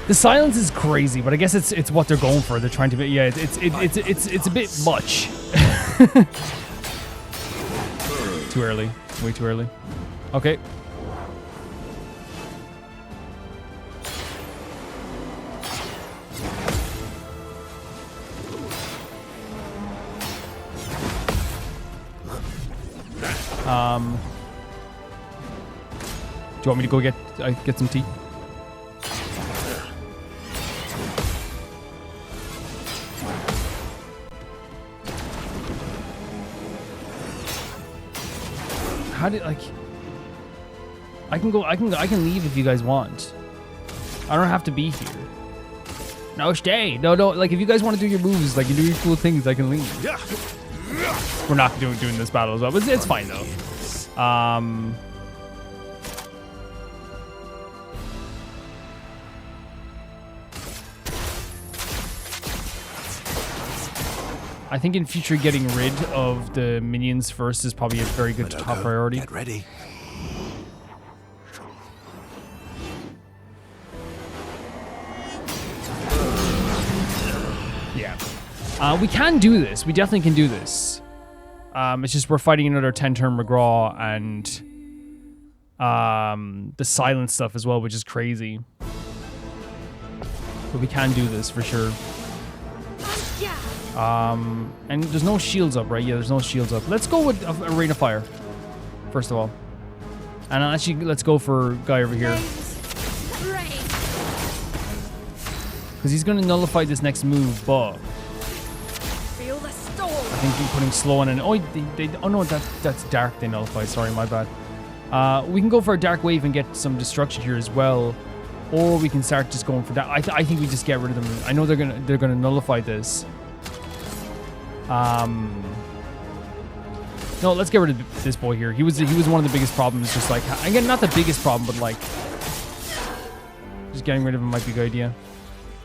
The silence is crazy, but I guess it's what they're going for. They're trying to be, yeah, it's a bit much. Too early. Way too early. Okay. Do you want me to go get some tea? How did like? I can leave if you guys want. I don't have to be here. No, stay. No. Like if you guys want to do your moves, like you do your cool things, I can leave. We're not doing this battle as well, but it's fine though. I think in future getting rid of the minions first is probably a very good top priority. Get ready. Yeah. We can do this. We definitely can do this. It's just we're fighting another 10-turn McGraw and the silent stuff as well, which is crazy. But we can do this for sure. And there's no shields up, right? Yeah, there's no shields up. Let's go with a Rain of Fire, first of all. And actually, let's go for guy over here. Because he's going to nullify this next move, but Feel the storm. I think he's putting slow on it. Oh, oh no, that's dark they nullify. Sorry, my bad. We can go for a dark wave and get some destruction here as well. Or we can start just going for that. I think we just get rid of them. I know they're gonna nullify this. No, let's get rid of this boy here. He was one of the biggest problems. Just like, again, not the biggest problem, but like, just getting rid of him might be a good idea.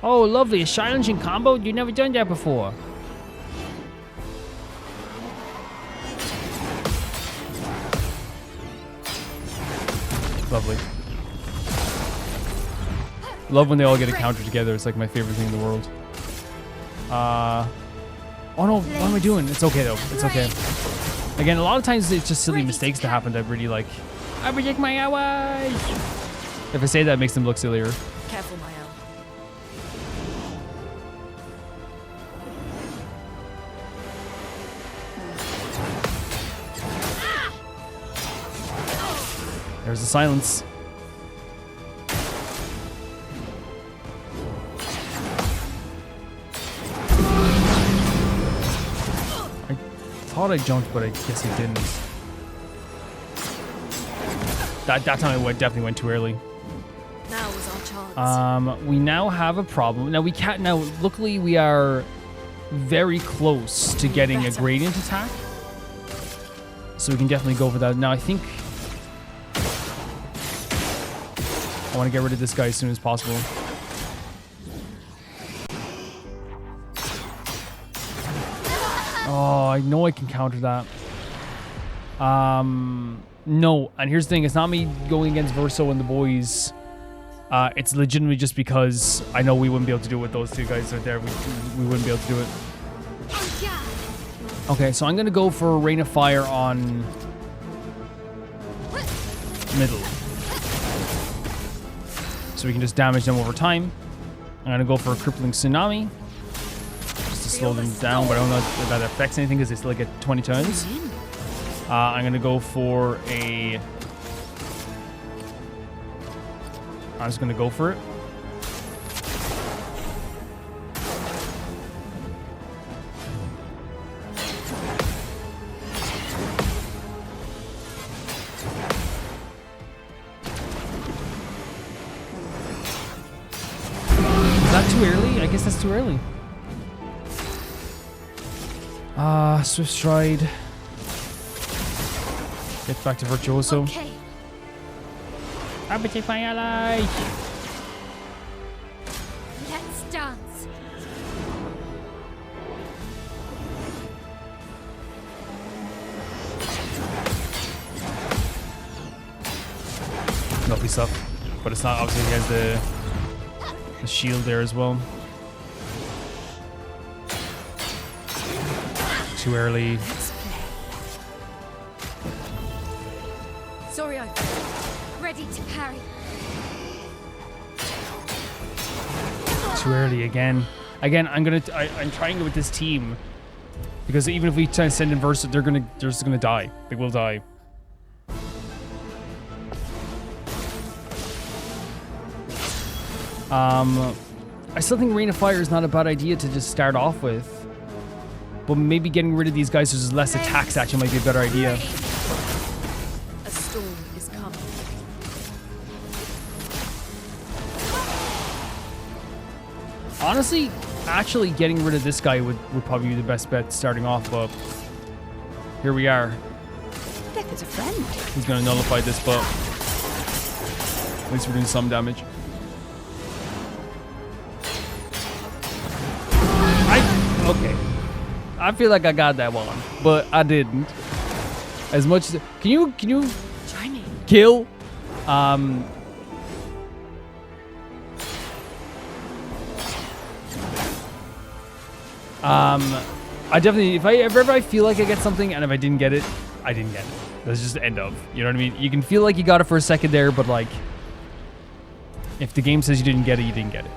Oh, lovely, a silencing combo. You've never done that before. Lovely. Love when they all get a counter together. It's like my favorite thing in the world. Oh no, what am I doing? It's okay though. It's okay. Again, a lot of times it's just silly mistakes that happen that really like, I protect my allies. If I say that, it makes them look sillier. Careful, Mael. There's the silence. I thought I jumped, but I guess I didn't. That time I definitely went too early. Now was our chance. We now have a problem. Now we can't. Now, luckily, we are very close to getting a gradient attack, so we can definitely go for that. Now, I think I want to get rid of this guy as soon as possible. Oh, I know I can counter that. No, and here's the thing. It's not me going against Verso and the boys. It's legitimately just because I know we wouldn't be able to do it with those two guys right there. We wouldn't be able to do it. Okay, so I'm going to go for Rain of Fire on middle. So we can just damage them over time. I'm going to go for a Crippling Tsunami. Just to slow them down, but I don't know if that affects anything because they still get 20 turns. I'm going to go for a... I'm just going to go for it. Is that too early? I guess that's too early. Swift Stride. Get back to Virtuoso. Okay. Let's Let's dance. Lovely stuff. But it's not, obviously he has the shield there as well. Too early. Let's play. Sorry, I'm ready to parry. Too early again. Again, I'm trying it with this team because even if we try to send in Versa, they're just gonna die. They will die. I still think Rain of Fire is not a bad idea to just start off with. But maybe getting rid of these guys so there's less attacks actually might be a better idea. A storm is coming. Honestly, actually getting rid of this guy would probably be the best bet starting off, but here we are. Death is a friend. He's gonna nullify this, but at least we're doing some damage. Okay. I feel like I got that one, but I didn't. As much as can you Try me. kill I definitely if ever I feel like I get something and if I didn't get it, I didn't get it. That's just the end of. You know what I mean? You can feel like you got it for a second there, but like if the game says you didn't get it, you didn't get it.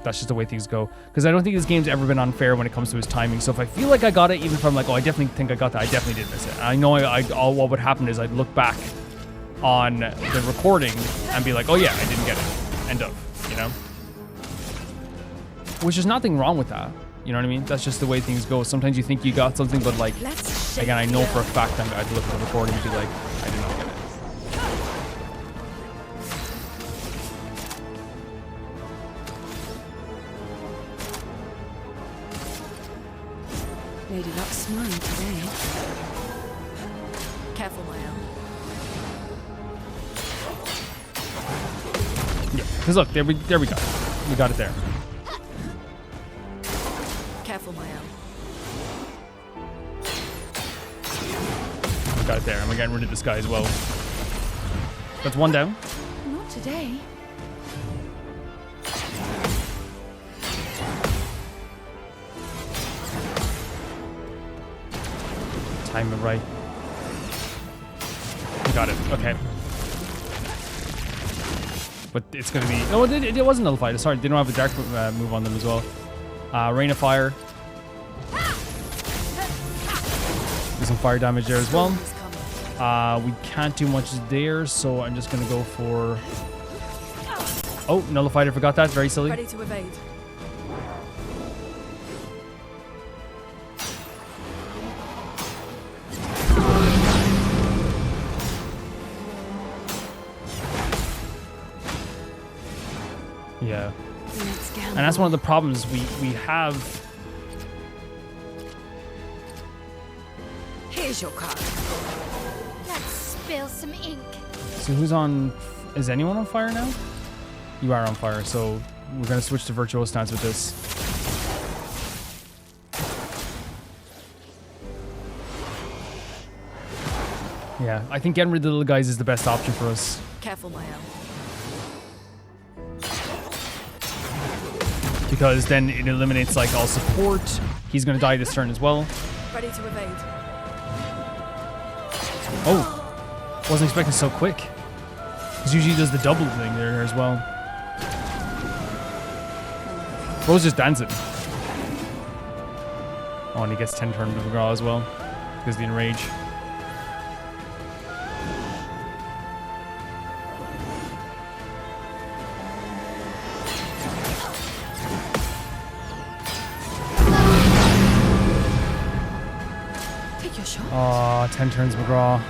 That's just the way things go. Because I don't think this game's ever been unfair when it comes to its timing. So if I feel like I got it, even if I'm like, oh, I definitely think I got that, I definitely did miss it. And I know what would happen is I'd look back on the recording and be like, oh yeah, I didn't get it. End of, you know? Which is nothing wrong with that. You know what I mean? That's just the way things go. Sometimes you think you got something, but like, again, I know for a fact I'd look at the recording and be like, I did not get it. Lady Luck's smiling today. Careful, my own. Yeah, because look, there we go. We got it there. Careful, my own. We got it there. And we're getting rid of this guy as well. That's one down. Not today. Time it right. We got it. Okay. But it's going to be... No, it wasn't nullified. Sorry, they don't have a dark move on them as well. Rain of Fire. Do some fire damage there as well. Storm is coming. We can't do much there, so I'm just gonna go for... Oh, nullified, I forgot that. Very silly. Ready to evade. Yeah. Let's gamble. And that's one of the problems we have. Here's your card. Let's spill some ink. So who's on... Is anyone on fire now? You are on fire, so we're going to switch to virtual stance with this. Yeah, I think getting rid of the little guys is the best option for us. Careful, Mael. Because then it eliminates like all support. He's going to die this turn as well. Ready to evade. Oh, wasn't expecting so quick. Because usually he does the double thing there as well. Bro's just dancing. Oh, and he gets 10 turn to the draw as well. Because of the enrage. Take your shot. Oh, 10 turns McGraw.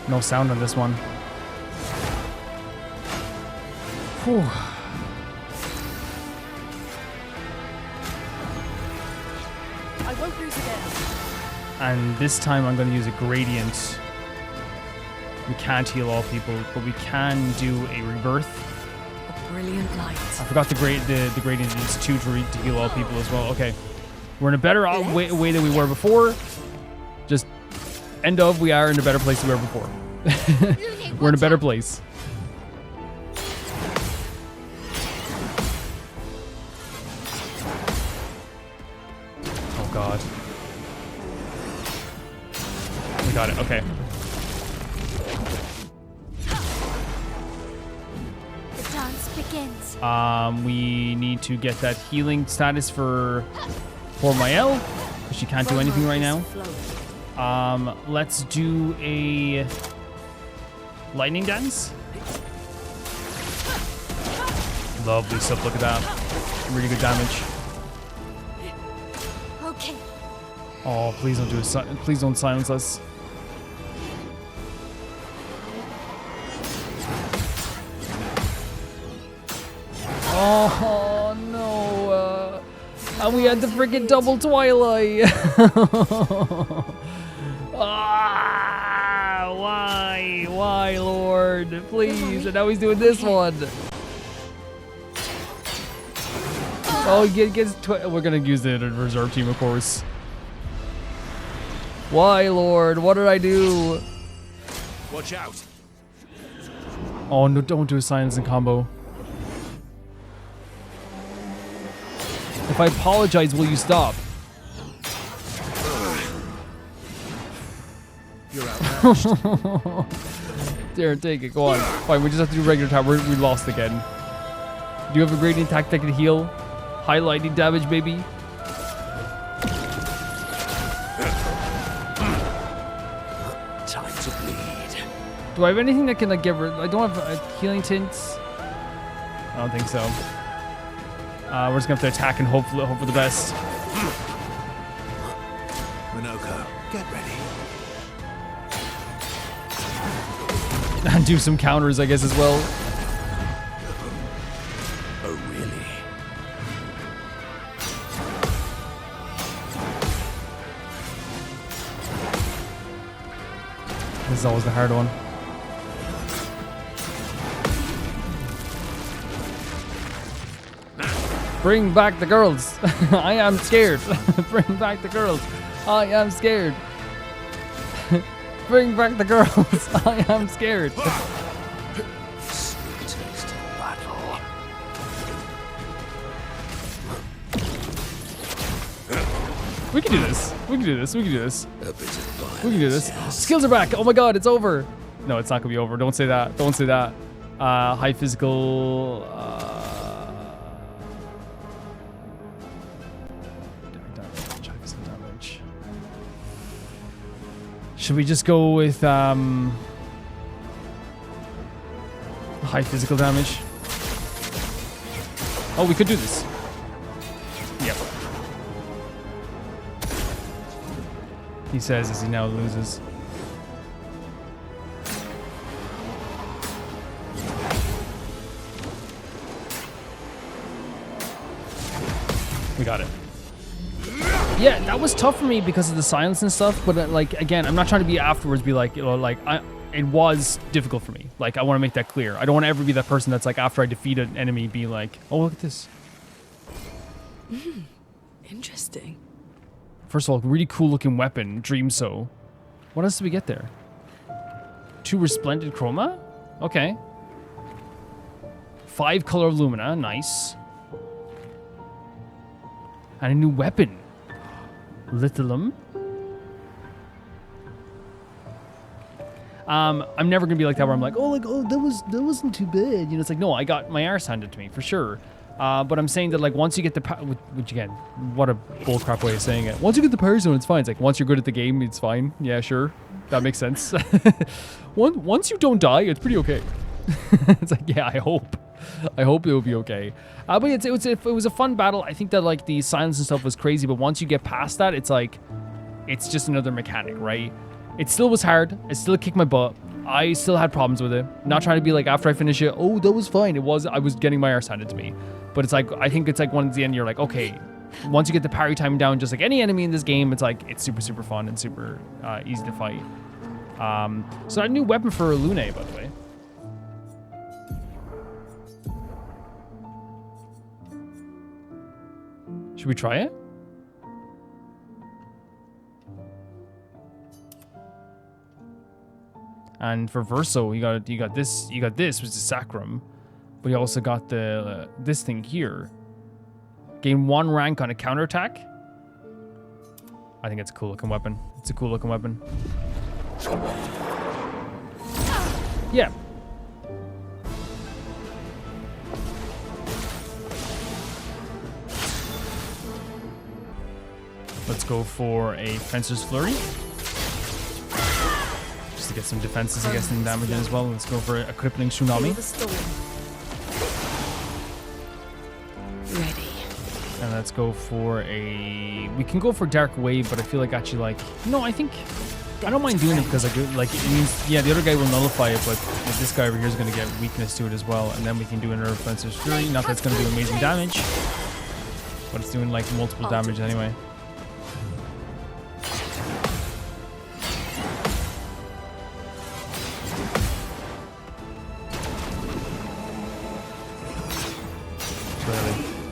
No sound on this one. Whew. I won't lose again. And this time I'm going to use a gradient. We can't heal all people, but we can do a rebirth. A brilliant light. I forgot the gradient is 2 to heal all people as well. Okay. We're in a better way than we were before. Just end of, we are in a better place than we were before. We're in a better place. Oh god. We got it, okay. The dance begins. We need to get that healing status for Mael, because she can't do anything right now. Let's do a lightning dance. Lovely stuff, look at that. Really good damage. Okay. Oh, please don't do it. Please don't silence us. Oh no. And we had the freaking double twilight. Ah, why, Lord? Please. And now he's doing this one. Oh, he gets. We're gonna use the reserve team, of course. Why, Lord? What did I do? Watch out. Oh no! Don't do a silence and combo. If I apologize, will you stop? You're outmatched. There, take it. Go on. Fine, we just have to do regular time. We lost again. Do you have a gradient attack that can heal? High lightning damage, baby. Time to bleed. Do I have anything that can like get rid? I don't have healing tints. I don't think so. We're just gonna have to attack and hope for the best. Minoko, get ready. And do some counters, I guess, as well. Oh, really? This is always the hard one. Bring back the girls. I am scared. Bring back the girls. I am scared. Bring back the girls. I am scared. Sweet taste of battle. We can do this. We can do this. We can do this. A bit of violence. We can do this. Skills are back. Oh my god, it's over. No, it's not gonna be over. Don't say that. Don't say that. High physical. Should we just go with high physical damage? Oh, we could do this. Yep. He says as he now loses. We got it. Yeah, that was tough for me because of the silence and stuff. But like, again, I'm not trying to be afterwards be like, you know, like it was difficult for me. Like, I want to make that clear. I don't want to ever be that person that's like, after I defeat an enemy, be like, oh, look at this. Interesting. First of all, really cool looking weapon, Dream So. What else did we get there? 2 resplendent chroma? Okay. 5 color lumina, nice. And a new weapon. Lithium. I'm never gonna be like that where I'm like, oh, that wasn't too bad. You know, it's like, no, I got my arse handed to me for sure. But I'm saying that like once you get the which again, what a bullcrap way of saying it. Once you get the power zone, it's fine. It's like once you're good at the game, it's fine. Yeah, sure, that makes sense. Once you don't die, it's pretty okay. It's like, yeah, I hope it will be okay. But it was a fun battle. I think that like the silence and stuff was crazy, but once you get past that, it's like, it's just another mechanic, right? It still was hard. It still kicked my butt. I still had problems with it. Not trying to be like after I finish it, oh, that was fine. I was getting my arse handed to me. But it's like, I think it's like once at the end, you're like, okay, once you get the parry time down, just like any enemy in this game, it's like, it's super, super fun and super easy to fight. So that new weapon for Lune, by the way. Should we try it? And for Verso, you got this, which is Sacrum, but you also got the this thing here. Gain 1 rank on a counterattack. I think it's a cool looking weapon. It's a cool looking weapon. Yeah. Let's go for a Fencer's Flurry. Just to get some defenses, I guess, and damage in as well. Let's go for a Crippling Tsunami. Ready. And let's go for a... We can go for Dark Wave, but I feel like actually like... No, I think... I don't mind doing it because like it means... Yeah, the other guy will nullify it, but this guy over here is going to get weakness to it as well. And then we can do another Fencer's Fury. Not that it's going to do amazing damage, but it's doing like multiple damage anyway.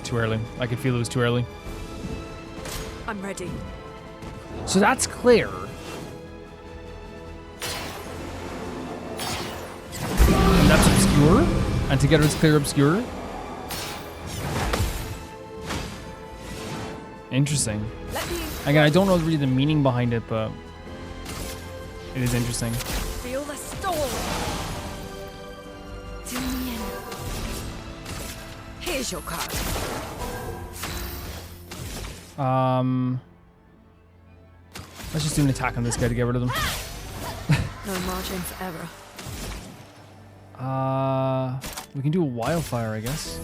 Too early. I could feel it was too early. I'm ready. So that's Clair. And that's Obscure. And together it's Clair Obscur. Interesting. Again, I don't know really the meaning behind it, but it is interesting. Feel the storm. Here's your card. Let's just do an attack on this guy to get rid of them. No margin for error. We can do a Wildfire, I guess.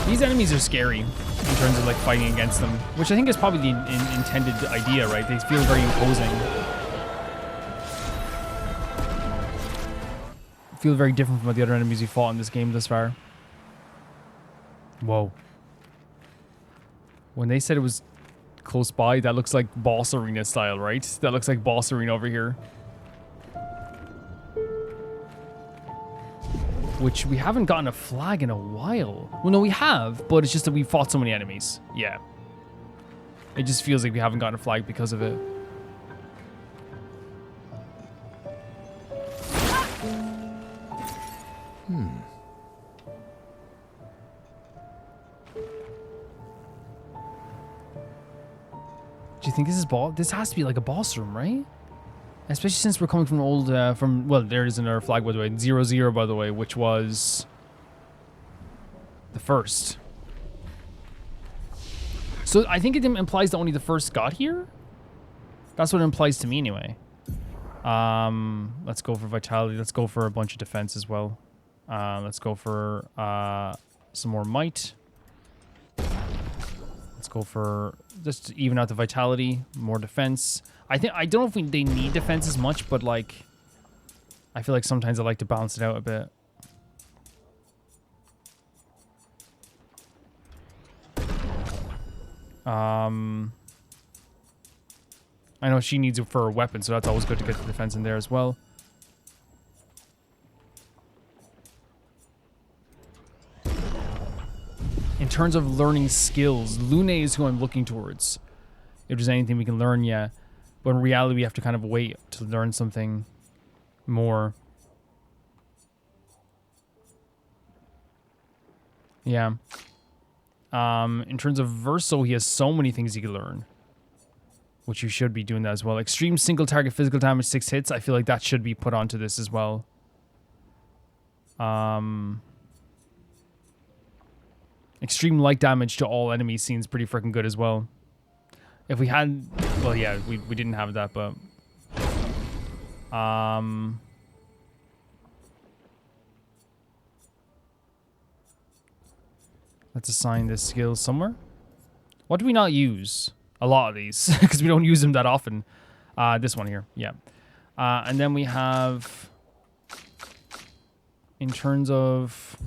These enemies are scary in terms of like fighting against them, which I think is probably the intended idea, right? They feel very imposing. Feel very different from what the other enemies you fought in this game thus far. Whoa. When they said it was close by, that looks like Boss Arena style, right? That looks like Boss Arena over here. Which we haven't gotten a flag in a while. Well, no, we have, but it's just that we fought so many enemies. Yeah. It just feels like we haven't gotten a flag because of it. Do you think this is this has to be like a boss room, right? Especially since we're coming from old, well, there is another flag, by the way. 0-0, by the way, which was the first. So I think it implies that only the first got here. That's what it implies to me anyway. Let's go for vitality. Let's go for a bunch of defense as well. Let's go for some more might. Let's go for just to even out the vitality, more defense. I don't know if they need defense as much, but like I feel like sometimes I like to balance it out a bit. I know she needs it for a weapon, so that's always good to get the defense in there as well. In terms of learning skills, Lune is who I'm looking towards. If there's anything we can learn, yeah. But in reality, we have to kind of wait to learn something more. Yeah. In terms of Verso, he has so many things he can learn. Which you should be doing that as well. Extreme single target physical damage, 6 hits. I feel like that should be put onto this as well. Extreme light damage to all enemies seems pretty freaking good as well. If we had... Well, yeah, we didn't have that, but... Let's assign this skill somewhere. What do we not use? A lot of these, because we don't use them that often. This one here, yeah. And then we have... In terms of...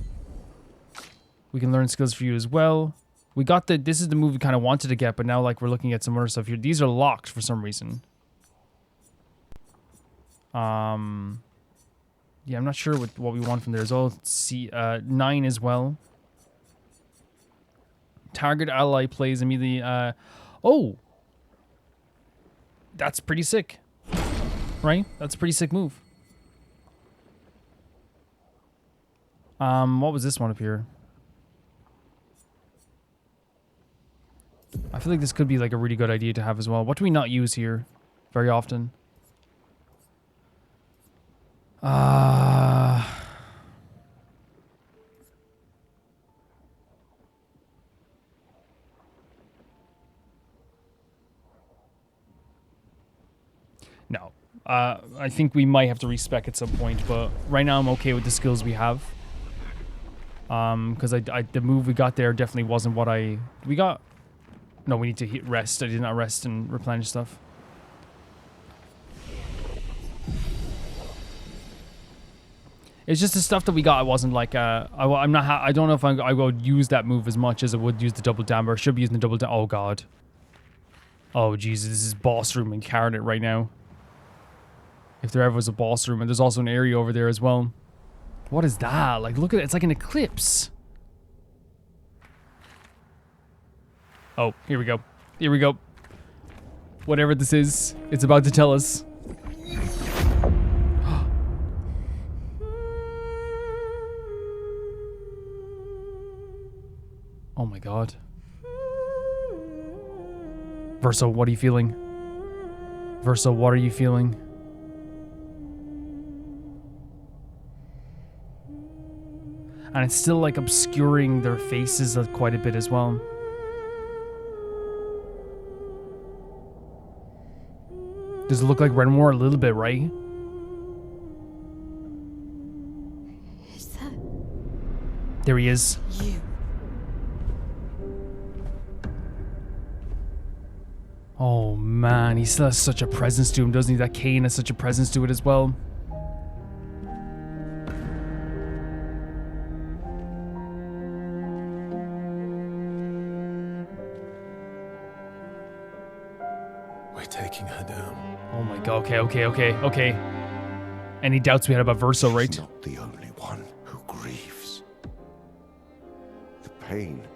We can learn skills for you as well. We got the... This is the move we kind of wanted to get, but now like we're looking at some other stuff here. These are locked for some reason. Yeah, I'm not sure what we want from there as well. See, 9 as well. Target ally plays immediately. Oh! That's pretty sick. Right? That's a pretty sick move. What was this one up here? I feel like this could be like a really good idea to have as well. What do we not use here very often? No. I think we might have to respec at some point, but right now I'm okay with the skills we have. Because the move we got there definitely wasn't what we got. No, we need to hit rest. I did not rest and replenish stuff. It's just the stuff that we got. I wasn't like I'm not. I don't know if I would use that move as much as I would use the double damper. I should be using the double damper. Oh god. Oh Jesus, this is boss room incarnate right now. If there ever was a boss room, and there's also an area over there as well. What is that? Like, look at it. It's like an eclipse. Oh, here we go. Here we go. Whatever this is, it's about to tell us. Oh my god. Verso, what are you feeling? Verso, what are you feeling? And it's still like obscuring their faces quite a bit as well. Does it look like Renmore a little bit, right? Is that There he is. you? Oh man, he still has such a presence to him, doesn't he? That cane has such a presence to it as well. We're taking her down. Oh my god, okay. Any doubts we had about Verso, She's right? not the only one who grieves. The pain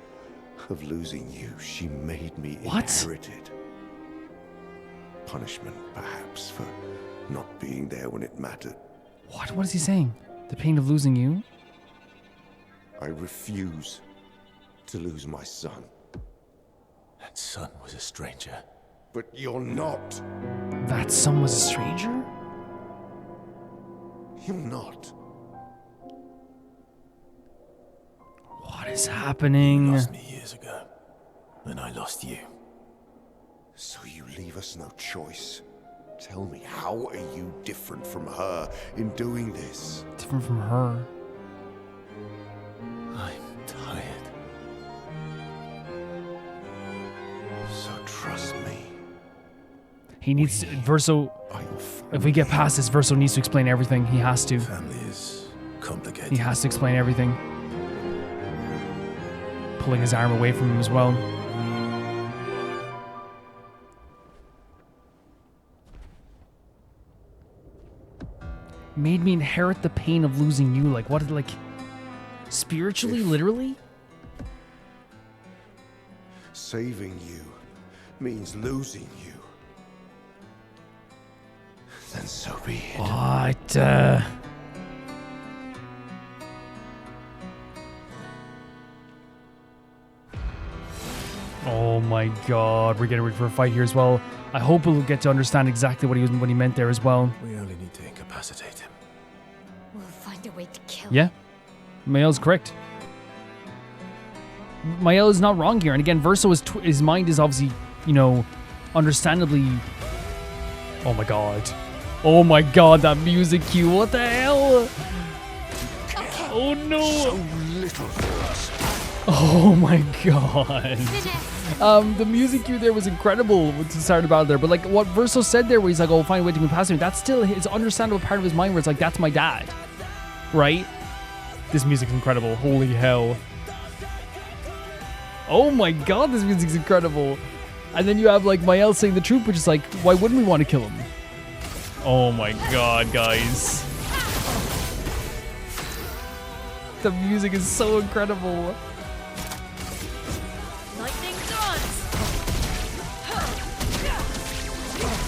of losing you, she made me What? inherited. Punishment, perhaps, for not being there when it mattered. What? What is he saying? The pain of losing you? I refuse to lose my son. That son was a stranger. But you're not. That son was a stranger? You're not. What What is You happening? lost me years ago, and I lost you. So you leave us no choice. Tell me, how are you different from her in doing this? Different from her. I'm tired. So trust me. He needs to, Verso. I will If we get past this, Verso needs to explain everything. He has to. Family is complicated. He has to explain everything. Pulling his arm away from him as well. Made me inherit the pain of losing you. Like, what, like, spiritually, literally? Saving you means losing you. Then so be it. What? Oh my god, we're getting ready for a fight here as well. I hope we'll get to understand exactly what he meant there as well. We only need to incapacitate him. We'll find a way to kill Yeah, Mael's correct. Mael is not wrong here, and again, Verso is his mind is obviously, you know, understandably. Oh my god, that music cue! What the hell? Oh no! So little for us. Oh my god. The music cue there was incredible to start the battle there, but like what Verso said there, where he's like, "Oh, find a way to pass him," that's still his understandable part of his mind, where it's like, "That's my dad," right? This music's incredible. Holy hell! Oh my god, this music's incredible. And then you have like Mael saying the truth, which is like, why wouldn't we want to kill him? Oh my god, guys. The music is so incredible. lightning dance.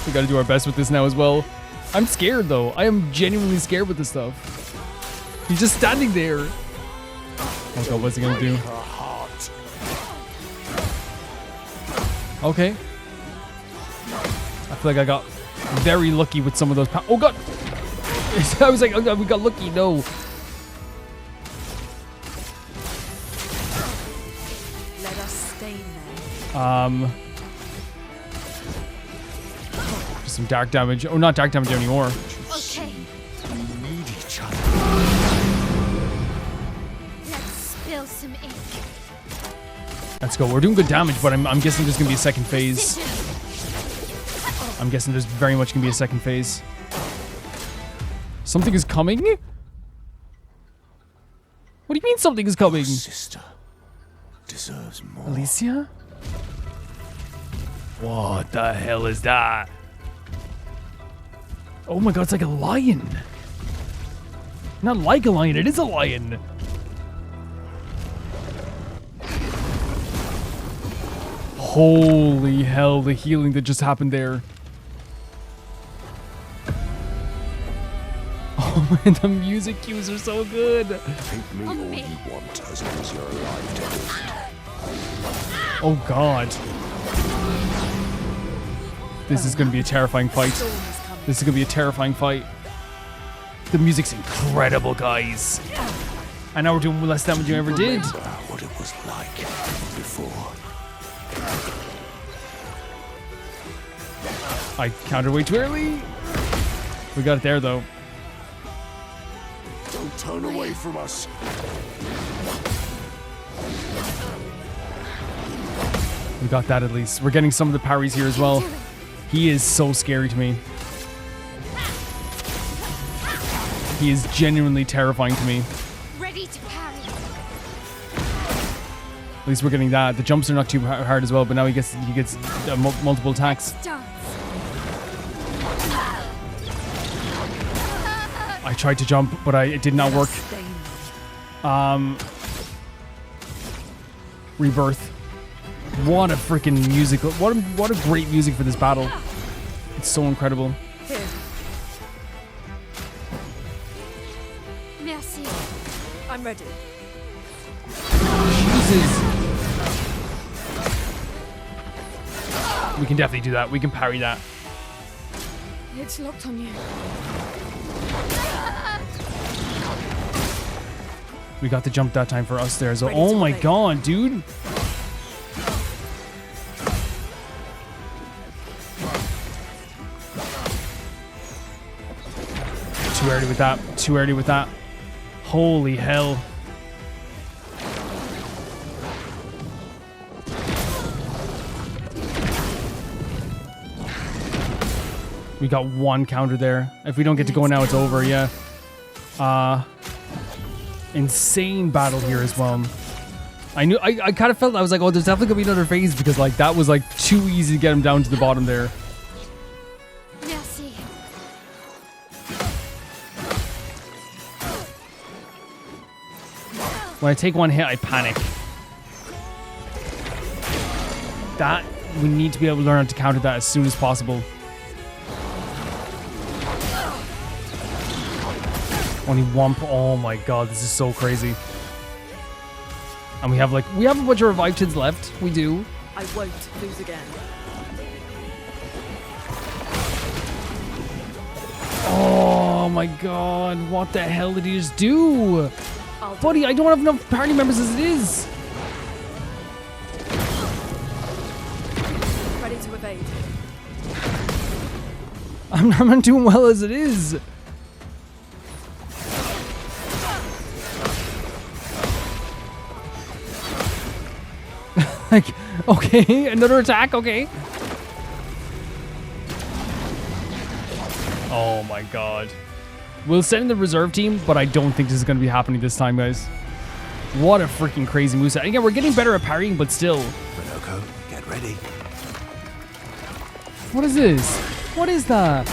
We gotta do our best with this now as well. I'm scared though. I am genuinely scared with this stuff. He's just standing there. Oh god, what's he gonna do? Okay. I feel like I got very lucky with some of those. Oh god! I was like, oh god, we got lucky. No. Let us stay there. Just some dark damage. Oh, not dark damage anymore. Okay. We need each other. Let's spill some ink. Let's go. We're doing good damage, but I'm guessing there's gonna be a second phase. I'm guessing there's very much gonna be a second phase. Something is coming? What do you mean something is coming? Sister deserves more. Alicia? What the hell is that? Oh my god, it's like a lion. Not like a lion, it is a lion. Holy hell, the healing that just happened there. Oh man, the music cues are so good. Take me all you want as long as you're alive to live. Oh god. This is gonna be a terrifying fight. This is gonna be a terrifying fight. The music's incredible, guys. And now we're doing less damage than you ever did. Remember what it was like before. I countered way too early. We got it there though. Don't turn away from us. We got that at least. We're getting some of the parries here as well. He is so scary to me. He is genuinely terrifying to me. Ready to parry. At least we're getting that. The jumps are not too hard as well, but now he gets multiple attacks. Dance. I tried to jump, but it did not work. Stay there. Rebirth. What a freaking musical! What a great music for this battle. It's so incredible. Here. Merci. I'm ready. Jesus. We can definitely do that. We can parry that. It's locked on you. We got the jump that time for us there. So, Ready oh to my evade. god, dude. Too early with that. Too early with that. Holy hell. We got one counter there. If we don't get to go now, it's over, yeah. Insane battle here as well. I kind of felt, I was like, oh, there's definitely gonna be another phase because like that was like too easy to get him down to the bottom there. Merci. When I take one hit, I panic. That, we need to be able to learn how to counter that as soon as possible. Only one, oh my god, this is so crazy. And we have a bunch of revive tins left. We do. I won't lose again. Oh my god, what the hell did he just do? Buddy, I don't have enough party members as it is. Ready to evade. I'm not doing well as it is. Like, okay, another attack, okay. Oh my god. We'll send in the reserve team, but I don't think this is going to be happening this time, guys. What a freaking crazy moveset. Again, we're getting better at parrying, but still. Minoko, get ready. What is this? What is that?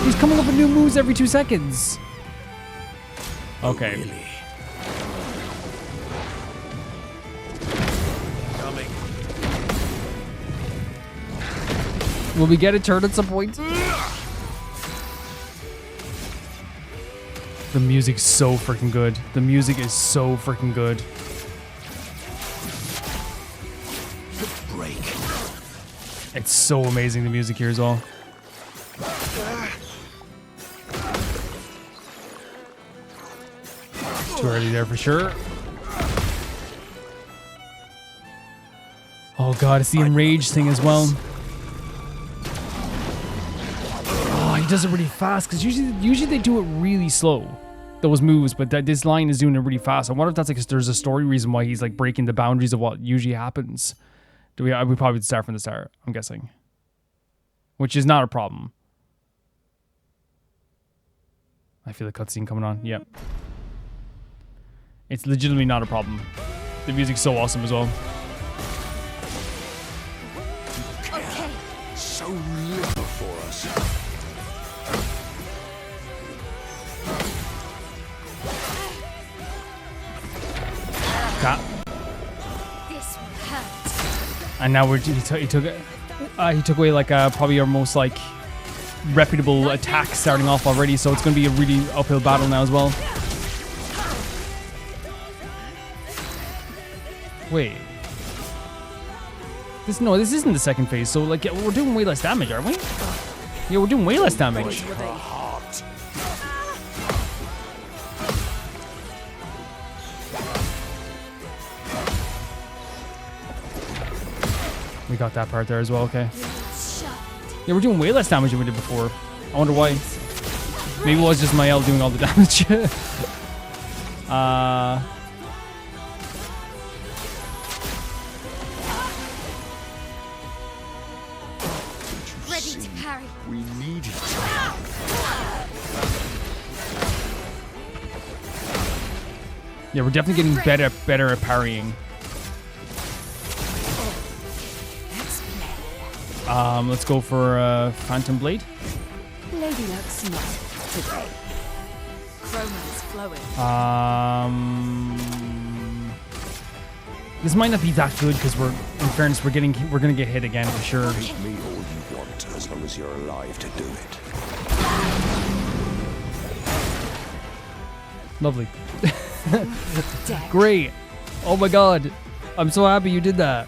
He's coming up with new moves every 2 seconds. Okay. Really? Coming. Will we get a turn at some point? The music's so freaking good. The music is so freaking good. Break. It's so amazing, the music here as well. Too early there for sure. Oh god, it's the enraged thing as well. Oh, he does it really fast because usually they do it really slow, those moves, but this line is doing it really fast. I wonder if that's like there's a story reason why he's like breaking the boundaries of what usually happens. We probably would start from the start, I'm guessing, which is not a problem. I feel the cutscene coming on. Yep. It's legitimately not a problem. The music's so awesome as well. Okay. So little for us. That. This will hurt. And now he took away like probably our most like reputable attack starting off already, so it's going to be a really uphill battle now as well. Wait. This isn't the second phase, so like we're doing way less damage, aren't we? Yeah, we're doing way less damage. We got that part there as well, okay. Yeah, we're doing way less damage than we did before. I wonder why. Maybe it was just my L doing all the damage. Ready to parry. We need it. Yeah, we're definitely getting better at parrying. Let's go for Phantom Blade. Lady Luck's not today. Chroma's flowing. This might not be that good because in fairness, we're gonna get hit again for sure. Make me all you want as long as you're alive to do it. Lovely. Great. Oh my god. I'm so happy you did that.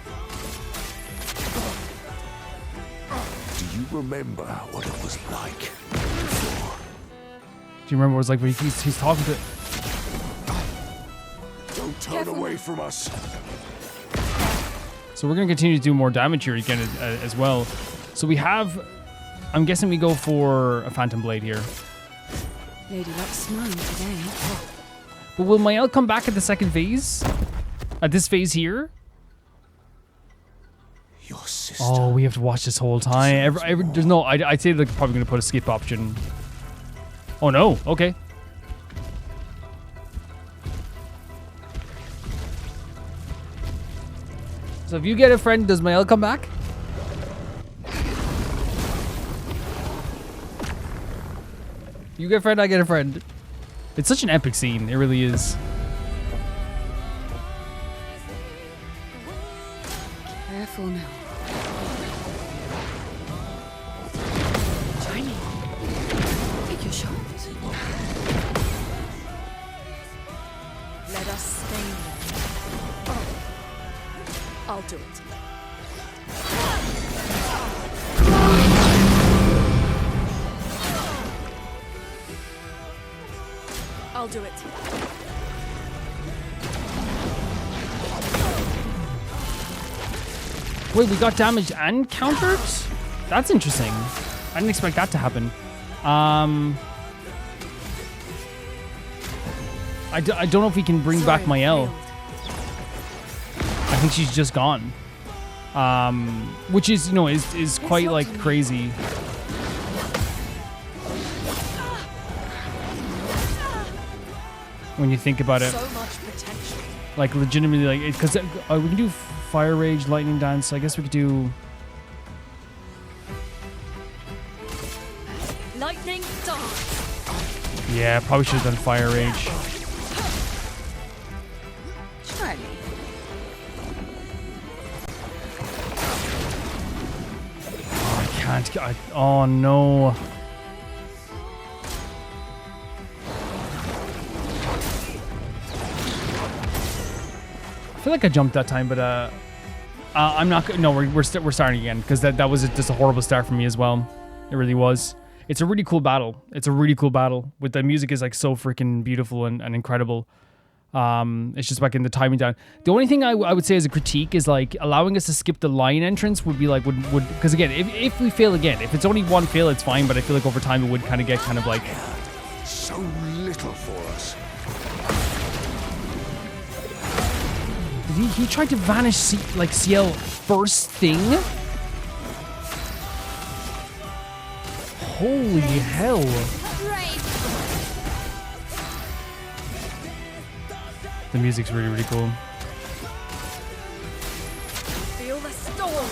Do you remember what it was like? Do you remember what it was like when he's talking to... Turn away from us. So we're going to continue to do more damage here again as well. So we have... I'm guessing we go for a Phantom Blade here. Lady Luck's smiling today. But will Mael come back at the second phase? At this phase here? Your sister. Oh, we have to watch this whole time. There's no... I'd say they're probably going to put a skip option. Oh, no. Okay. So if you get a friend, does Mael come back? You get a friend, I get a friend. It's such an epic scene. It really is. Careful now. Tiny. Take your shot. Let us stay there. Oh. I'll do it. I'll do it. Wait, we got damaged and countered? That's interesting. I didn't expect that to happen. I don't know if we can bring back Mael. I think she's just gone. Which is, you know, is quite like crazy. When you think about it. So much potential. Like legitimately, like, because we can do Fire Rage, Lightning Dance. I guess we could do... Lightning dance. Yeah, probably should have done Fire Rage. Try me. Oh, I can't. Oh no. I feel like I jumped that time, but I'm not. No, we're starting again because that was just a horrible start for me as well. It really was. It's a really cool battle. It's a really cool battle. With the music is like so freaking beautiful and incredible. It's just like in the timing down. The only thing I would say as a critique is like allowing us to skip the line entrance would be like would because again if we fail again, if it's only one fail it's fine, but I feel like over time it would kind of get kind of like So little for us. He tried to vanish CL first thing. Holy hell. The music's really, really cool. Feel the storm.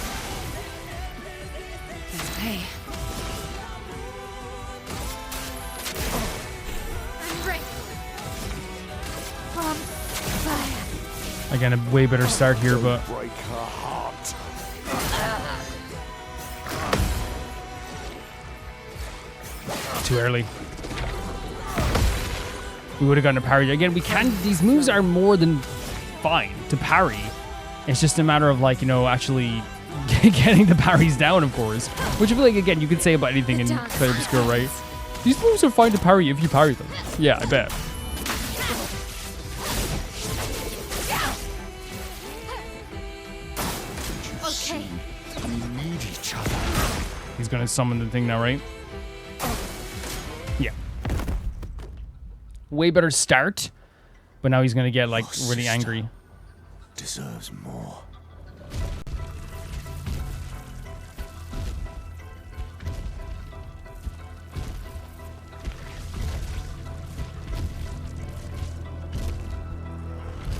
Let's pay. I'm ready. Fire. Again, a way better start here, but Break her heart. too early. We would have gotten a parry. Again, we can. These moves are more than fine to parry. It's just a matter of like, you know, actually getting the parries down, of course. Which I feel like, again, you could say about anything in Clair Obscur, right? These moves are fine to parry if you parry them. Yeah, I bet. Okay. We need each other. He's gonna summon the thing now, right? Yeah. Way better start, but now he's gonna get like really angry. Deserves more.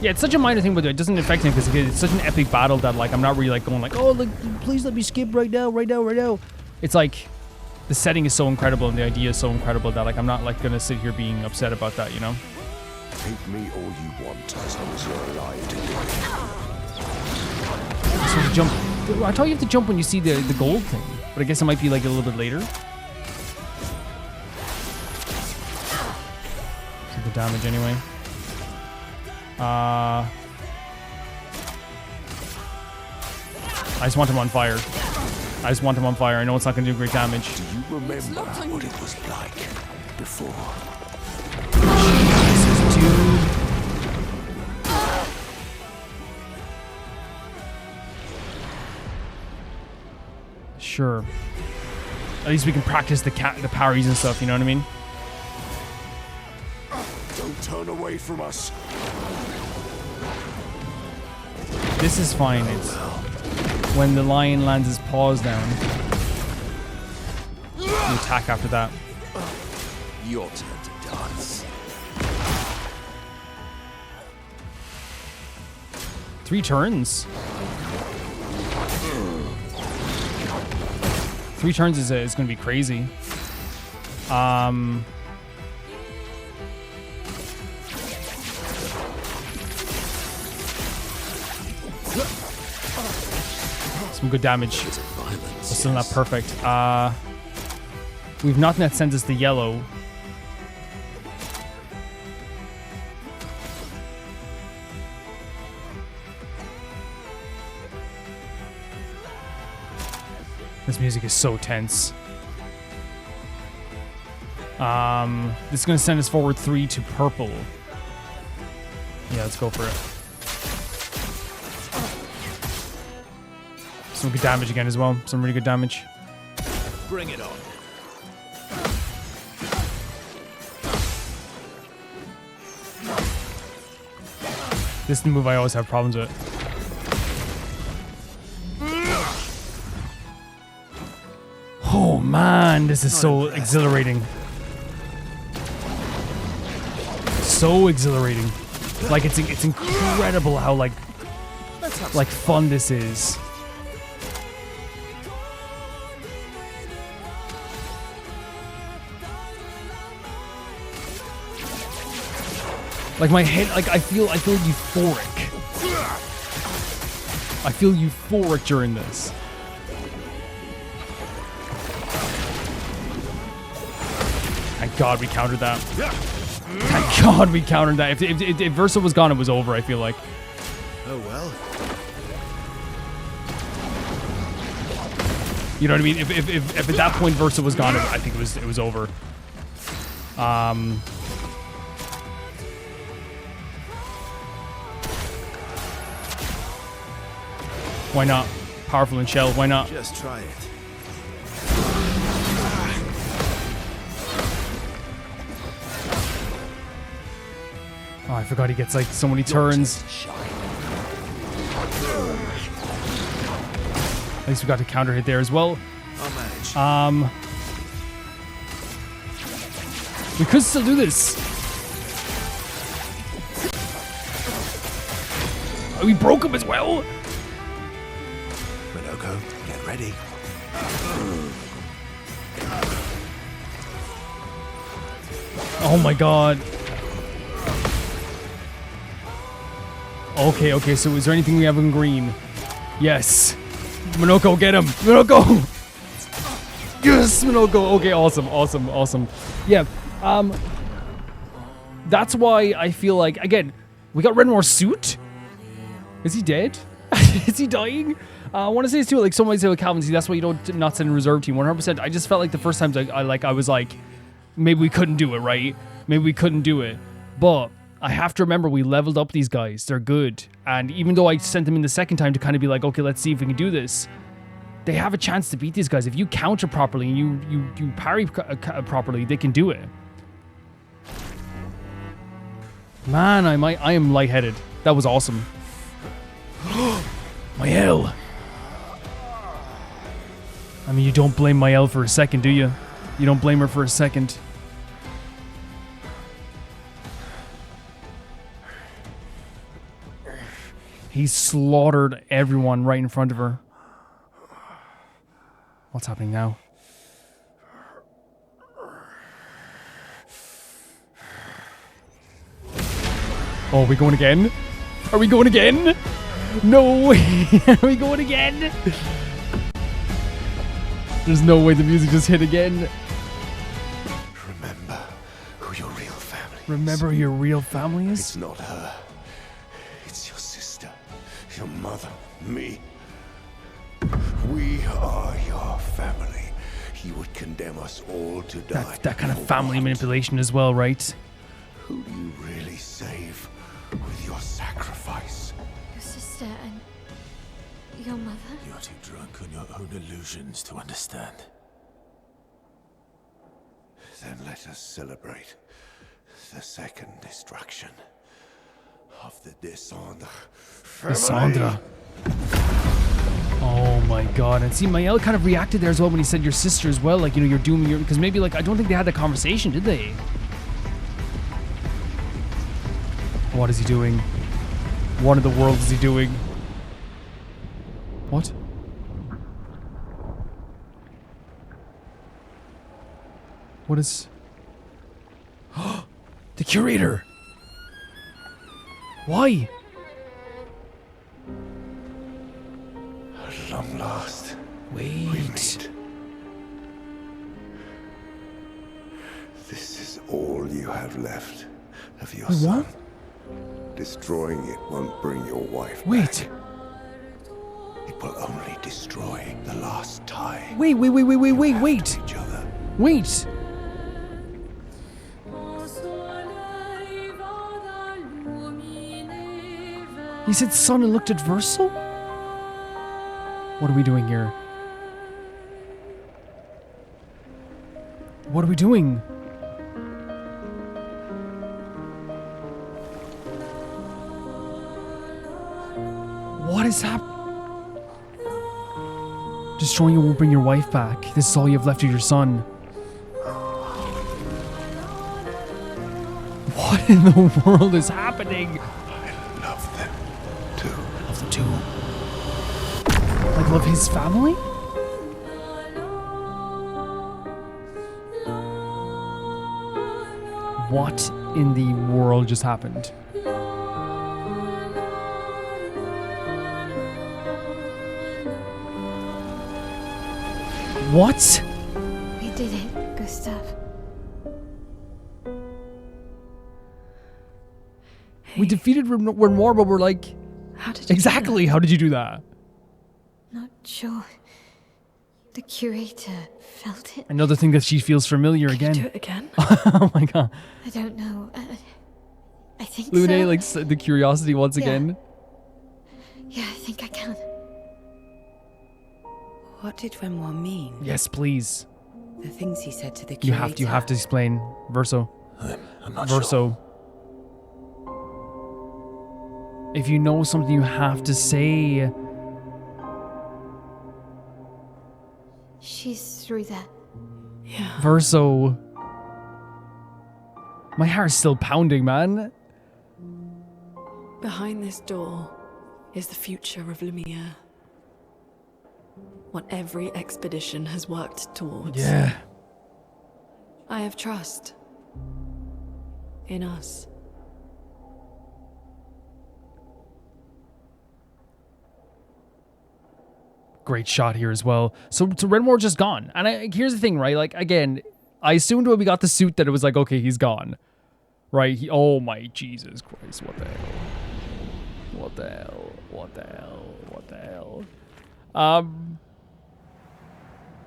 Yeah, it's such a minor thing, but it doesn't affect him because it's such an epic battle that like I'm not really like going like, oh, like please let me skip right now. It's like the setting is so incredible and the idea is so incredible that like I'm not like gonna sit here being upset about that, you know. Take me all you want as long as you're alive to do it. So to jump, I thought you have to jump when you see the gold thing, but I guess it might be like a little bit later. See the damage anyway. I just want him on fire. I know it's not going to do great damage. Do you remember what it was like before? Jesus, dude. Sure. At least we can practice the parries and stuff, you know what I mean? Don't turn away from us. This is fine. It's when the lion lands his paws down. You attack after that. Your turn to dance. 3 turns. 3 turns is going to be crazy. Some good damage. But still not perfect. We've nothing that sends us to yellow. This music is so tense. This is going to send us forward 3 to purple. Yeah, let's go for it. Some good damage again as well. Some really good damage. Bring it on. This is the move I always have problems with. Oh man, this is so exhilarating. So exhilarating. Like it's incredible how like fun this is. Like my head, like I feel euphoric. I feel euphoric during this. Thank God we countered that. Thank God we countered that. If Versa was gone, it was over, I feel like. Oh well. You know what I mean? If at that point Versa was gone, I think it was over. Why not? Powerful in shell, why not? Just try it. Oh, I forgot he gets like so many turns. At least we got to counter hit there as well. I'll manage. We could still do this. Oh, we broke him as well. Minoko, get ready. Oh my God. Okay, so is there anything we have in green? Yes. Minoko, get him. Minoko. Yes, Minoko. Okay, awesome. Yeah. That's why I feel like, again, we got Renwar's suit. Is he dead? Is he dying? I want to say this too, like somebody said with Calvin, see, that's why you don't not send a reserve team. 100%. I just felt like the first times I was like, maybe we couldn't do it, right? Maybe we couldn't do it. But I have to remember we leveled up these guys. They're good. And even though I sent them in the second time to kind of be like, okay, let's see if we can do this, they have a chance to beat these guys. If you counter properly and you parry properly, they can do it. Man, I am lightheaded. That was awesome. Mael. I mean, you don't blame Mael for a second, do you? You don't blame her for a second. He slaughtered everyone right in front of her. What's happening now? Oh, are we going again? Are we going again? No way! Are we going again? There's no way the music just hit again. Remember who your real family is. Remember who your real family is? It's not her. It's your sister, your mother, me. We are your family. You would condemn us all to die. That kind of for family what? manipulation as well, right? Who do you really save with your sacrifice? Your sister and Your mother? You're too drunk on your own illusions to understand. Then let us celebrate the second destruction of the Descendre family. Cassandra. Oh my god. And see, Mael kind of reacted there as well when he said your sister as well. Like, you know, you're dooming your... Because maybe, like, I don't think they had that conversation, did they? What is he doing? What in the world is he doing? What? What is... The curator! Why? At long last, Wait. we meet. This is all you have left of your son. What? Destroying it won't bring your wife Wait. back. It will only destroy the last tie. Wait. you have Wait. to each other. Wait. He said son and looked at Verso? What are we doing here? What are we doing? What is happening? Destroying it won't bring your wife back. This is all you have left of your son. What in the world is happening? I love them too. Love them too. Like, love his family? What in the world just happened? What? We did it, Gustav. We defeated Renoir, but we're like... How did you Exactly, how did you do that? Not sure. The curator felt it. Another thing that she feels familiar Do again. it again? Oh my god. I don't know. I think Lune, so. like, the curiosity once Yeah. again. Yeah, I think I can. What did Renoir mean? Yes, please. The things he said to the You curator. have to explain. Verso. I'm not sure. Verso. If you know something, you have to say. She's through there. Yeah. Verso. My heart's still pounding, man. Behind this door is the future of Lumiere. What every expedition has worked towards. Yeah. I have trust in us. Great shot here as well. So Renoir just gone. And here's the thing, right? Like, again, I assumed when we got the suit that it was like, okay, he's gone. Right? Oh my Jesus Christ. What the hell? What the hell? What the hell? What the hell?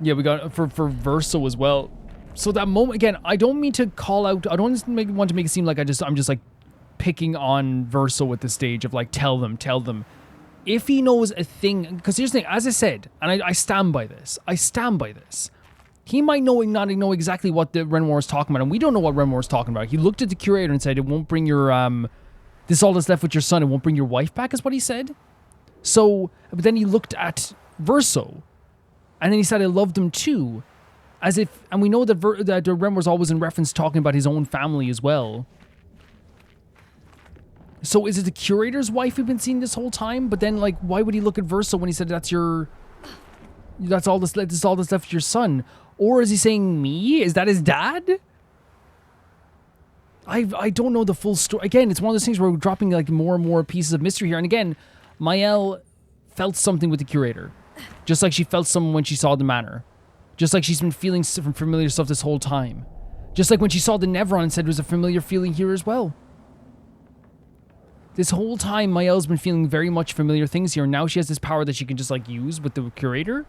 Yeah, we got for Verso as well. So that moment, again, I don't mean to call out, I don't want to make it seem like I'm just like picking on Verso at this stage of like, tell them. If he knows a thing, because here's the thing, as I said, and I stand by this, he might not know exactly what the Renoir is talking about, and we don't know what Renoir is talking about. He looked at the curator and said, it won't bring your, this is all that's left with your son, it won't bring your wife back, is what he said. So, but then he looked at Verso, and then he said, I loved him too, as if, and we know that, that Renoir's always in reference talking about his own family as well. So is it the curator's wife we've been seeing this whole time? But then, like, why would he look at Verso when he said that's all that's left with your son? Or is he saying me? Is that his dad? I don't know the full story. Again, it's one of those things where we're dropping like more and more pieces of mystery here. And again, Mael felt something with the curator, just like she felt something when she saw the manor, just like she's been feeling some familiar stuff this whole time, just like when she saw the Nevron and said there was a familiar feeling here as well. This whole time, Mael's been feeling very much familiar things here. And now she has this power that she can just like use with the curator.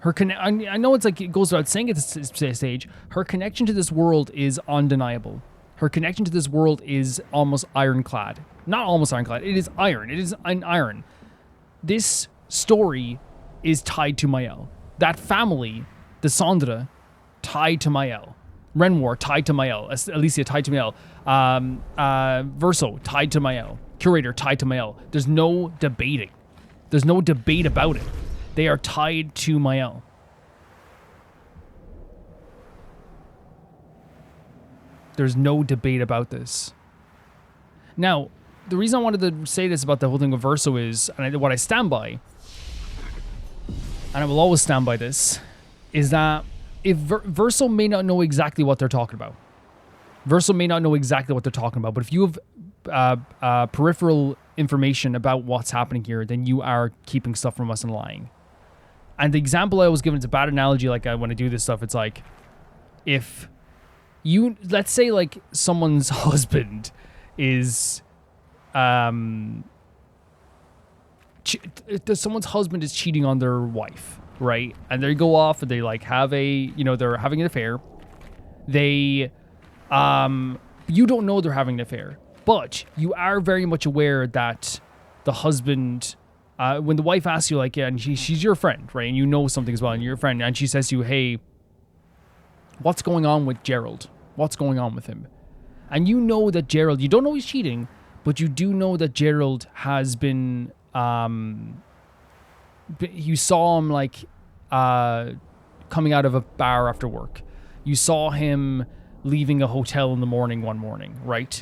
I know it's like it goes without saying at this stage. Her connection to this world is undeniable. Her connection to this world is almost ironclad. Not almost ironclad. It is iron. It is an iron. this story is tied to Mael. That family, the Sandra, tied to Mael. Renoir tied to Mael. Alicia tied to Mael. Verso tied to Mael. Curator tied to Mael. There's no debating. There's no debate about it. They are tied to Mael. There's no debate about this. Now, the reason I wanted to say this about the whole thing with Verso is, and what I stand by, and I will always stand by this, is that if Verso may not know exactly what they're talking about. Verso may not know exactly what they're talking about, but if you have peripheral information about what's happening here, then you are keeping stuff from us and lying. And the example I was given, it's a bad analogy, like when I do this stuff, it's like, if you, let's say like someone's husband is, someone's husband is cheating on their wife, right? And they go off and they like have they're having an affair. They, you don't know they're having an affair, but you are very much aware that the husband, when the wife asks you like, yeah, and she's your friend, right? And you know something as well, and you're a friend, and she says to you, hey, what's going on with Gerald? What's going on with him? And you know that Gerald, you don't know he's cheating, but you do know that Gerald has been, you saw him like coming out of a bar after work. You saw him leaving a hotel in the morning one morning, right?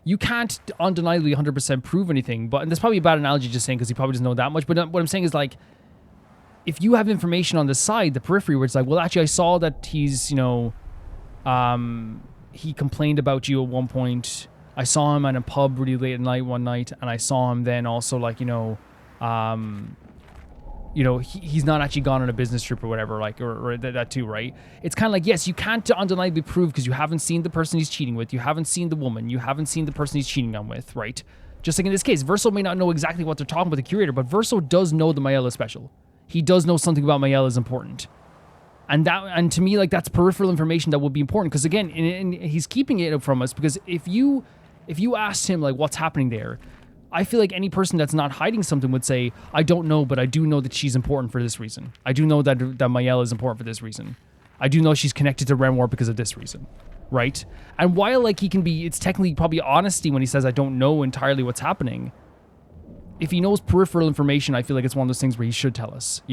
You can't undeniably 100% prove anything, but, and that's probably a bad analogy just saying because he probably doesn't know that much, but what I'm saying is like, if you have information on the side, the periphery, where it's like, well, actually I saw that he's, he complained about you at one point. I saw him at a pub really late at night one night, and I saw him then also like, he's not actually gone on a business trip or whatever, like, or that too, right? It's kind of like, yes, you can't undeniably prove because you haven't seen the person he's cheating with, you haven't seen the woman, you haven't seen the person he's cheating on with, right? Just like in this case, Verso may not know exactly what they're talking about the curator, but Verso does know the Mael is special. He does know something about Mael is important. And to me, like, that's peripheral information that would be important, because again, and he's keeping it from us, because if you asked him like what's happening there, I feel like any person that's not hiding something would say, I don't know, but I do know that she's important for this reason. I do know that Mael is important for this reason. I do know she's connected to Renoir because of this reason, right? And while like he can be, it's technically probably honesty when he says I don't know entirely what's happening, if he knows peripheral information, I feel like it's one of those things where he should tell us,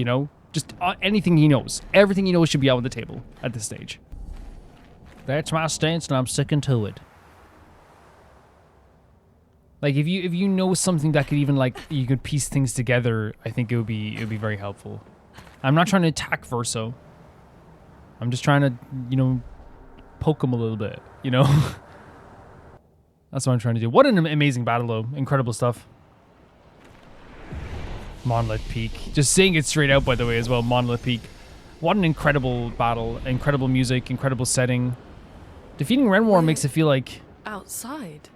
just anything he knows. Everything he knows should be out on the table at this stage. That's my stance, and I'm sticking to it. Like, if you know something that could even, like, you could piece things together, I think it would be very helpful. I'm not trying to attack Verso. I'm just trying to, poke him a little bit, That's what I'm trying to do. What an amazing battle, though. Incredible stuff. Monolith Peak. Just saying it straight out, by the way, as well. Monolith Peak. What an incredible battle. Incredible music. Incredible setting. Defeating Renoir makes it feel like... Outside?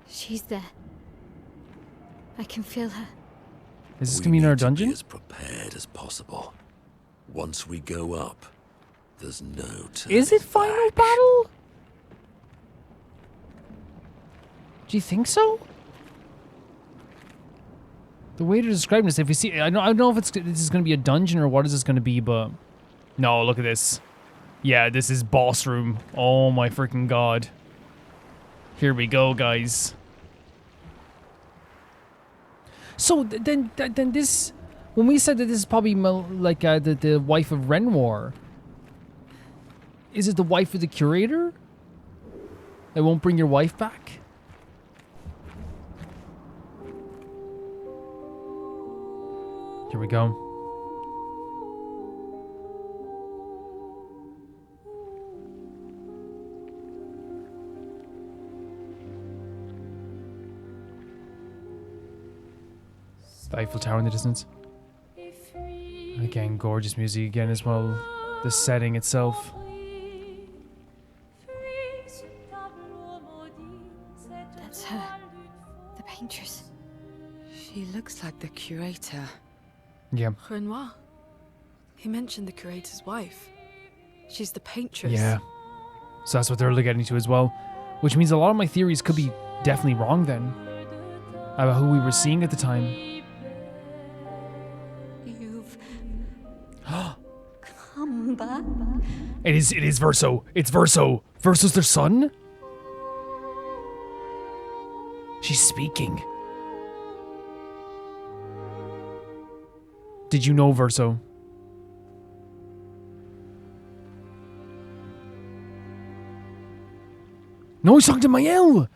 She's there. I can feel her. Is this going to be in our dungeon? Be as prepared as possible. Once we go up, there's no turning Is it final back. battle? Do you think so? The way to describe this, if you see, I don't know if this is going to be a dungeon or what is this going to be, but no, look at this. Yeah, this is boss room. Oh my freaking god. Here we go, guys. So then this, when we said that this is probably like the wife of Renoir, is it the wife of the curator? They won't bring your wife back? Here we go. The Eiffel Tower in the distance. Again, gorgeous music again as well. The setting itself. That's her. The paintress. She looks like the curator. Yeah. Renoir. He mentioned the curator's wife. She's the paintress. Yeah. So that's what they're getting to as well. Which means a lot of my theories could be definitely wrong then. About who we were seeing at the time. back? It is Verso. It's Verso. Verso's their son? She's speaking. Did you know Verso? No, he's talking to Mael.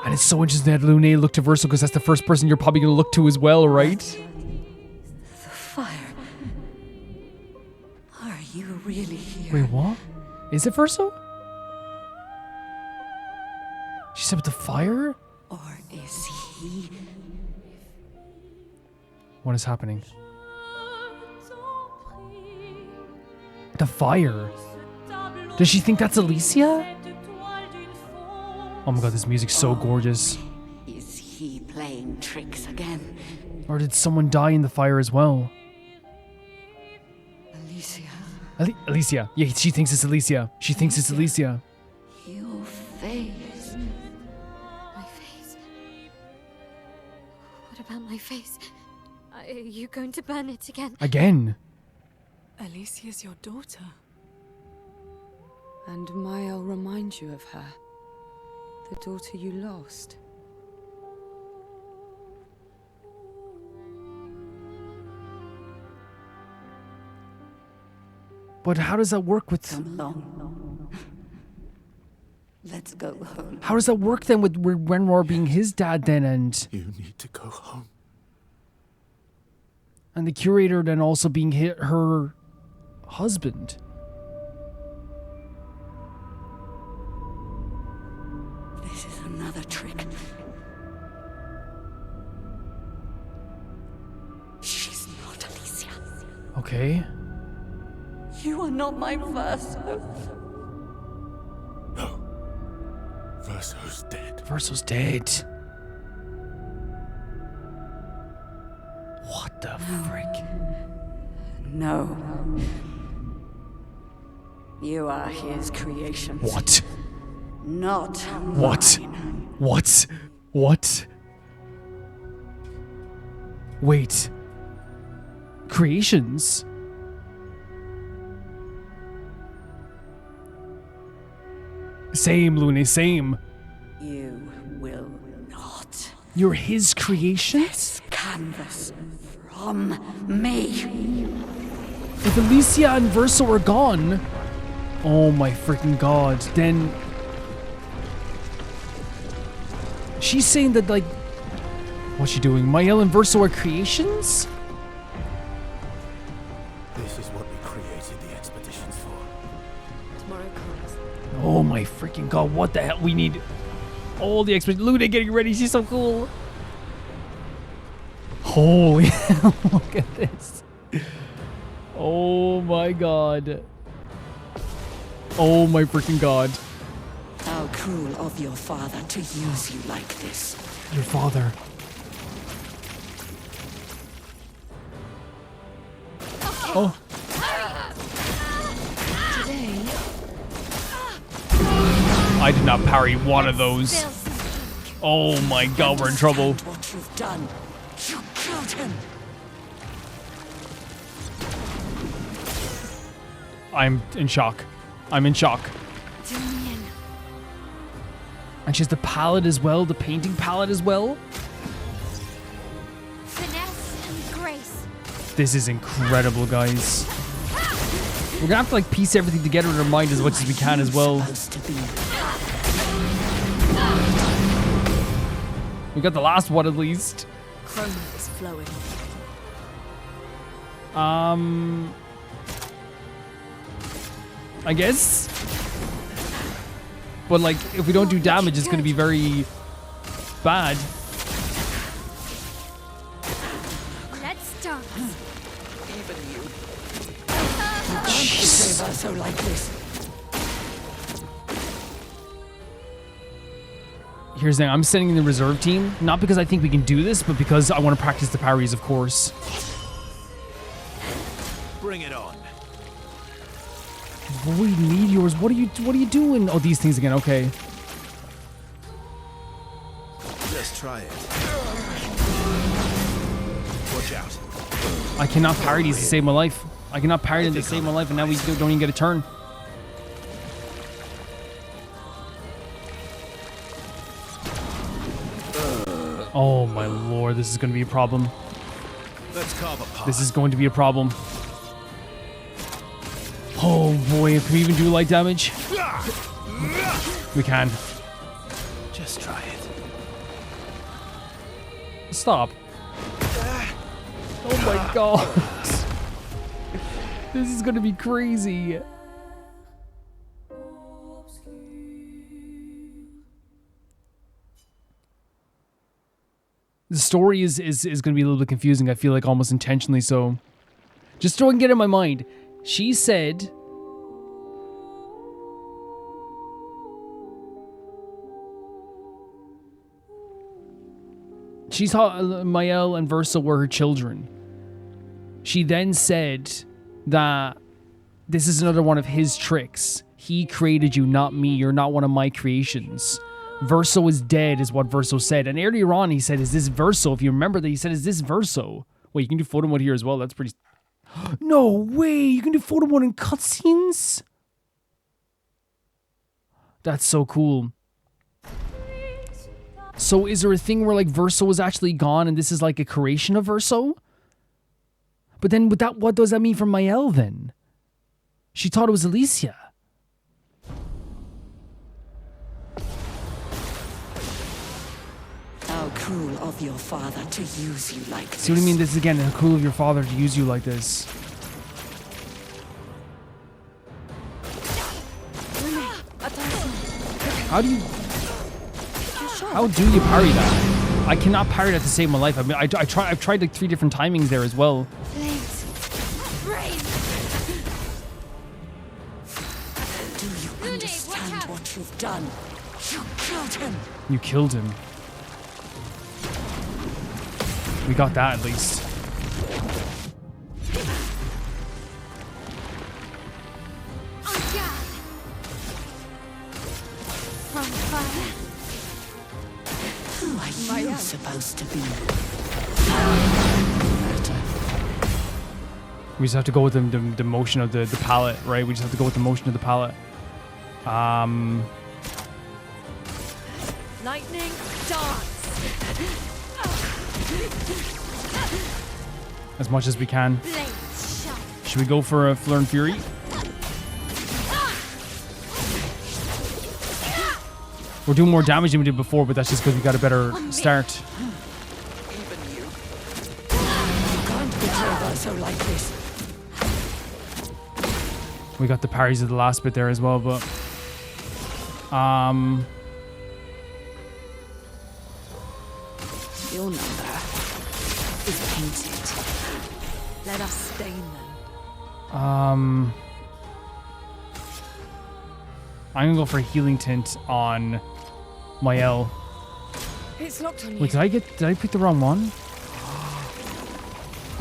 And it's so interesting that Lune looked to Verso because that's the first person you're probably going to look to as well, right? The fire. Are you really here? Wait, what? Is it Verso? She said with the fire? Or is he? What is happening? The fire. Does she think that's Alicia? Oh my god, this music's so gorgeous. Is he playing tricks again? Or did someone die in the fire as well? Alicia, Alicia. Yeah, she thinks it's Alicia. She thinks it's Alicia. your face. My face. What about my face? Are you going to burn it again? Again. Alicia's your daughter. And Mael reminds you of her. The daughter you lost. But how does that work with... Come along. Let's go home. How does that work then with Renroar being his dad then and... You need to go home. And the curator then also being her husband? This is another trick. She's not Alicia. Okay. You are not my Verso. No. Verso's dead. Verso's dead. What the frick? No. You are his creation. What? Not What? mine. What? What? Wait. Creations? Same, Lune, same. You will not. You're his creations? This canvas from me. If Alicia and Verso are gone, oh my freaking god, then she's saying that, like, what's she doing? Mael and Verso are creations? This is what we created the expeditions for. Tomorrow comes. Oh my freaking god, what the hell? We need all the expeditions. Luna getting ready, she's so cool. Holy hell, look at this. Oh my god. Oh my freaking god. How cruel of your father to use you like this. Your father. Oh. Today, I did not parry one of those. still some Oh my god, we're in trouble. Understand what you've done. You killed him. I'm in shock. I'm in shock. dominion. And she has the palette as well, the painting palette as well. Finesse and grace. This is incredible, guys. We're gonna have to like piece everything together in our mind as much as we can as well. Supposed to be. We got the last one at least. Chroma is flowing. I guess. But like, if we don't do damage, it's gonna be very bad. Let's dance. Save us so like this. Here's the thing, I'm sending in the reserve team, not because I think we can do this, but because I want to practice the parries, of course. Bring it on. Void meteors, what are you doing? Oh, these things again, okay. Just try it. Watch out. I cannot parry these to save my life. I cannot parry them to save my life, and now we don't even get a turn. Oh my lord, this is going to be a problem. Let's carve a path. This is going to be a problem. Oh boy, can we even do light damage? We can. Just try it. Stop. Oh my god. This is gonna be crazy. The story is gonna be a little bit confusing, I feel like almost intentionally so. Just so I can get it in my mind. She said she thought Mael and Versa were her children. She then said that this is another one of his tricks. He created you, not me. You're not one of my creations. Verso is dead, is what Verso said. And earlier on, he said, is this Verso? If you remember that, he said, is this Verso? Wait, you can do photo mode here as well. That's pretty... No way! You can do photo mode in cutscenes? That's so cool. So is there a thing where, like, Verso was actually gone and this is like a creation of Verso? But then with that, what does that mean for Mael then? She thought it was Alicia. How cruel of your father to use you like this. See what I mean? This is again, how cruel of your father to use you like this. How do you... How do you parry that? I cannot parry that to save my life. I mean, I've tried like 3 different timings there as well. Do you understand what you've done? You killed him. You killed him. We got that at least. Who are you supposed to be? We just have to go with the motion of the palette, right? We just have to go with the motion of the palette. Lightning dance. As much as we can. Should we go for a Fleur and Fury? We're doing more damage than we did before, but that's just because we got a better start. Even you. You can't betray Verso like this. We got the parries at the last bit there as well, but... Your number is painted. Let us stain them. I'm gonna go for a healing tint on Mael. It's locked on you. Wait, did I pick the wrong one?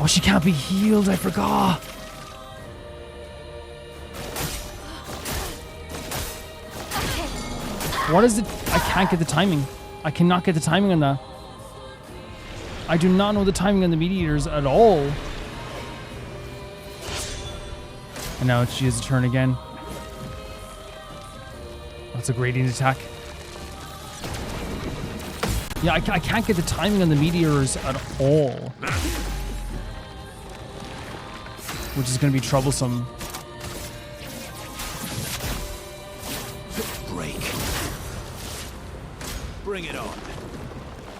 Oh, she can't be healed, I forgot. What is it? I can't get the timing. I cannot get the timing on that. I do not know the timing on the Meteors at all. And now she has a turn again. That's a gradient attack. Yeah, I can't get the timing on the Meteors at all. Which is going to be troublesome. Break. Bring it on.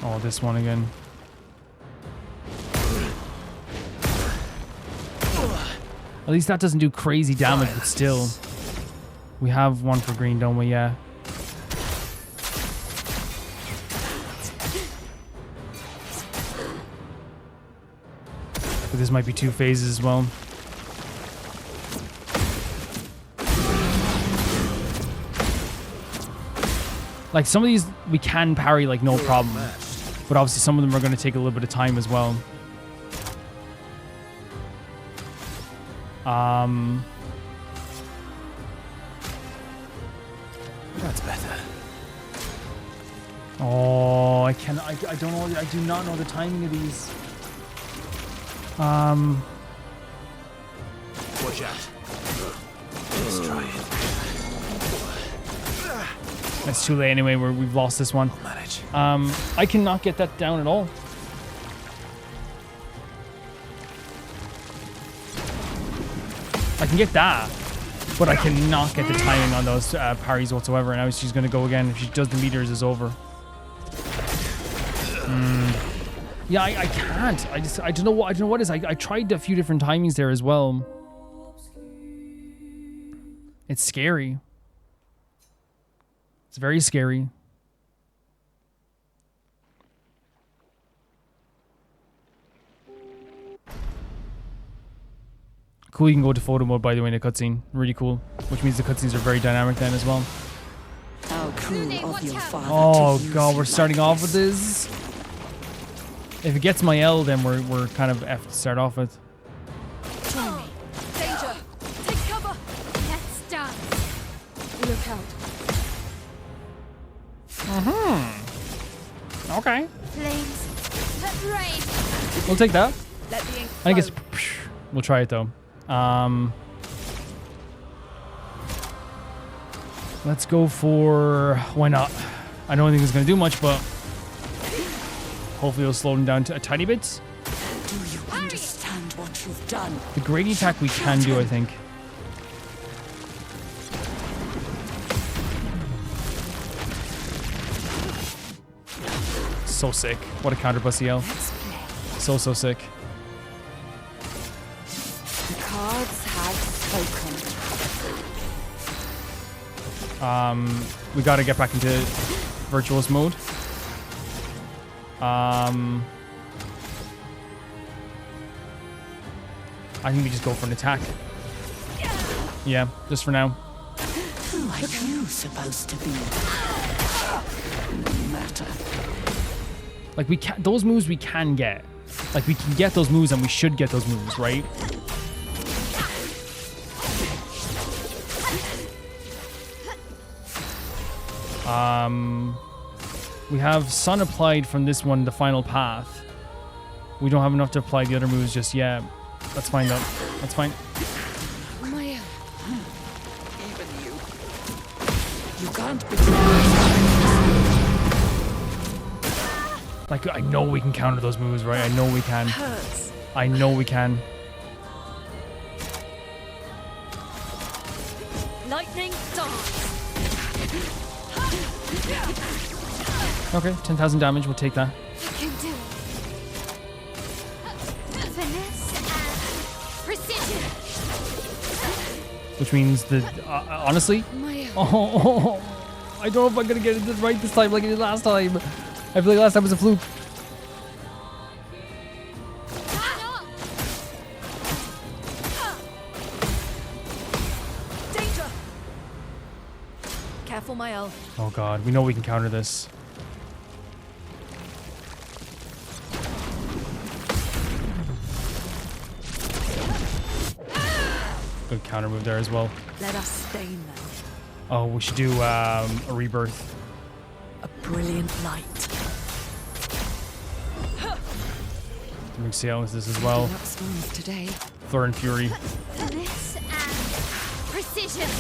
Oh, this one again. At least that doesn't do crazy damage, but still. We have one for green, don't we? Yeah. But this might be 2 phases as well. Like, some of these we can parry, like, no problem. But obviously some of them are going to take a little bit of time as well. That's better. Oh, I don't know. I do not know the timing of these. Watch out. Let's try it. It's too late anyway. We've lost this one. Manage. I cannot get that down at all. I can get that, but I cannot get the timing on those parries whatsoever. And now she's going to go again. If she does the meters, it's over. Yeah, I can't. I don't know what it is. I tried a few different timings there as well. It's scary. It's very scary. Cool, you can go to photo mode, by the way, in a cutscene. Really cool. Which means the cutscenes are very dynamic then as well. How cruel of your father. Oh to use god, you we're starting like off with this. If it gets my L, then we're kind of F to start off with. Join me. Danger. Take cover. Let's dance. Look out. Okay. Flames. Rain. We'll take that. Let the ink I guess flow. we'll try it though. Let's go for why not? I don't think it's gonna do much, but hopefully it'll slow them down to a tiny bit. Do you understand what you've done? The grading attack we can do, I think. So sick. What a counter plus EL. Let's play. So sick. The cards have spoken. We gotta get back into virtuous mode. I think we just go for an attack. Yeah, just for now. Who are you supposed to be? No matter. Like, we can, those moves we can get. Like, we can get those moves and we should get those moves, right? We have Sun applied from this one, the final path. We don't have enough to apply the other moves just yet. That's fine though. That's fine. Maya. Even you. You can't betray. Like, I know we can counter those moves, right? I know we can. Hurts. I know we can. Lightning dance. Okay, 10,000 damage. We'll take that. I can do it. Finesse and precision. Which means that, honestly, Maya. oh, I don't know if I'm gonna get it right this time like I did last time. I feel like last time was a fluke. Danger. Careful, Mael. Oh god, we know we can counter this. Good counter move there as well. Let us stain them. Oh, we should do a rebirth. A brilliant light. We can see how this as well. Not smooth today. Fleur and Fury. Finesse and precision.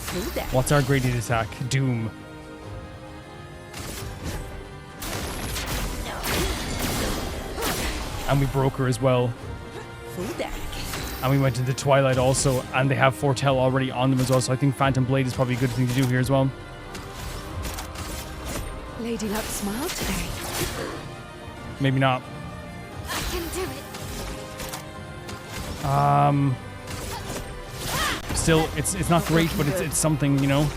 Who there? What's our graded attack? Doom. And we broke her as well. Who there? And we went into Twilight also, and they have Foretell already on them as well, so I think Phantom Blade is probably a good thing to do here as well. Lady Luck smiled today. Maybe not. I can do it. Still, it's not great, but it's something, you know.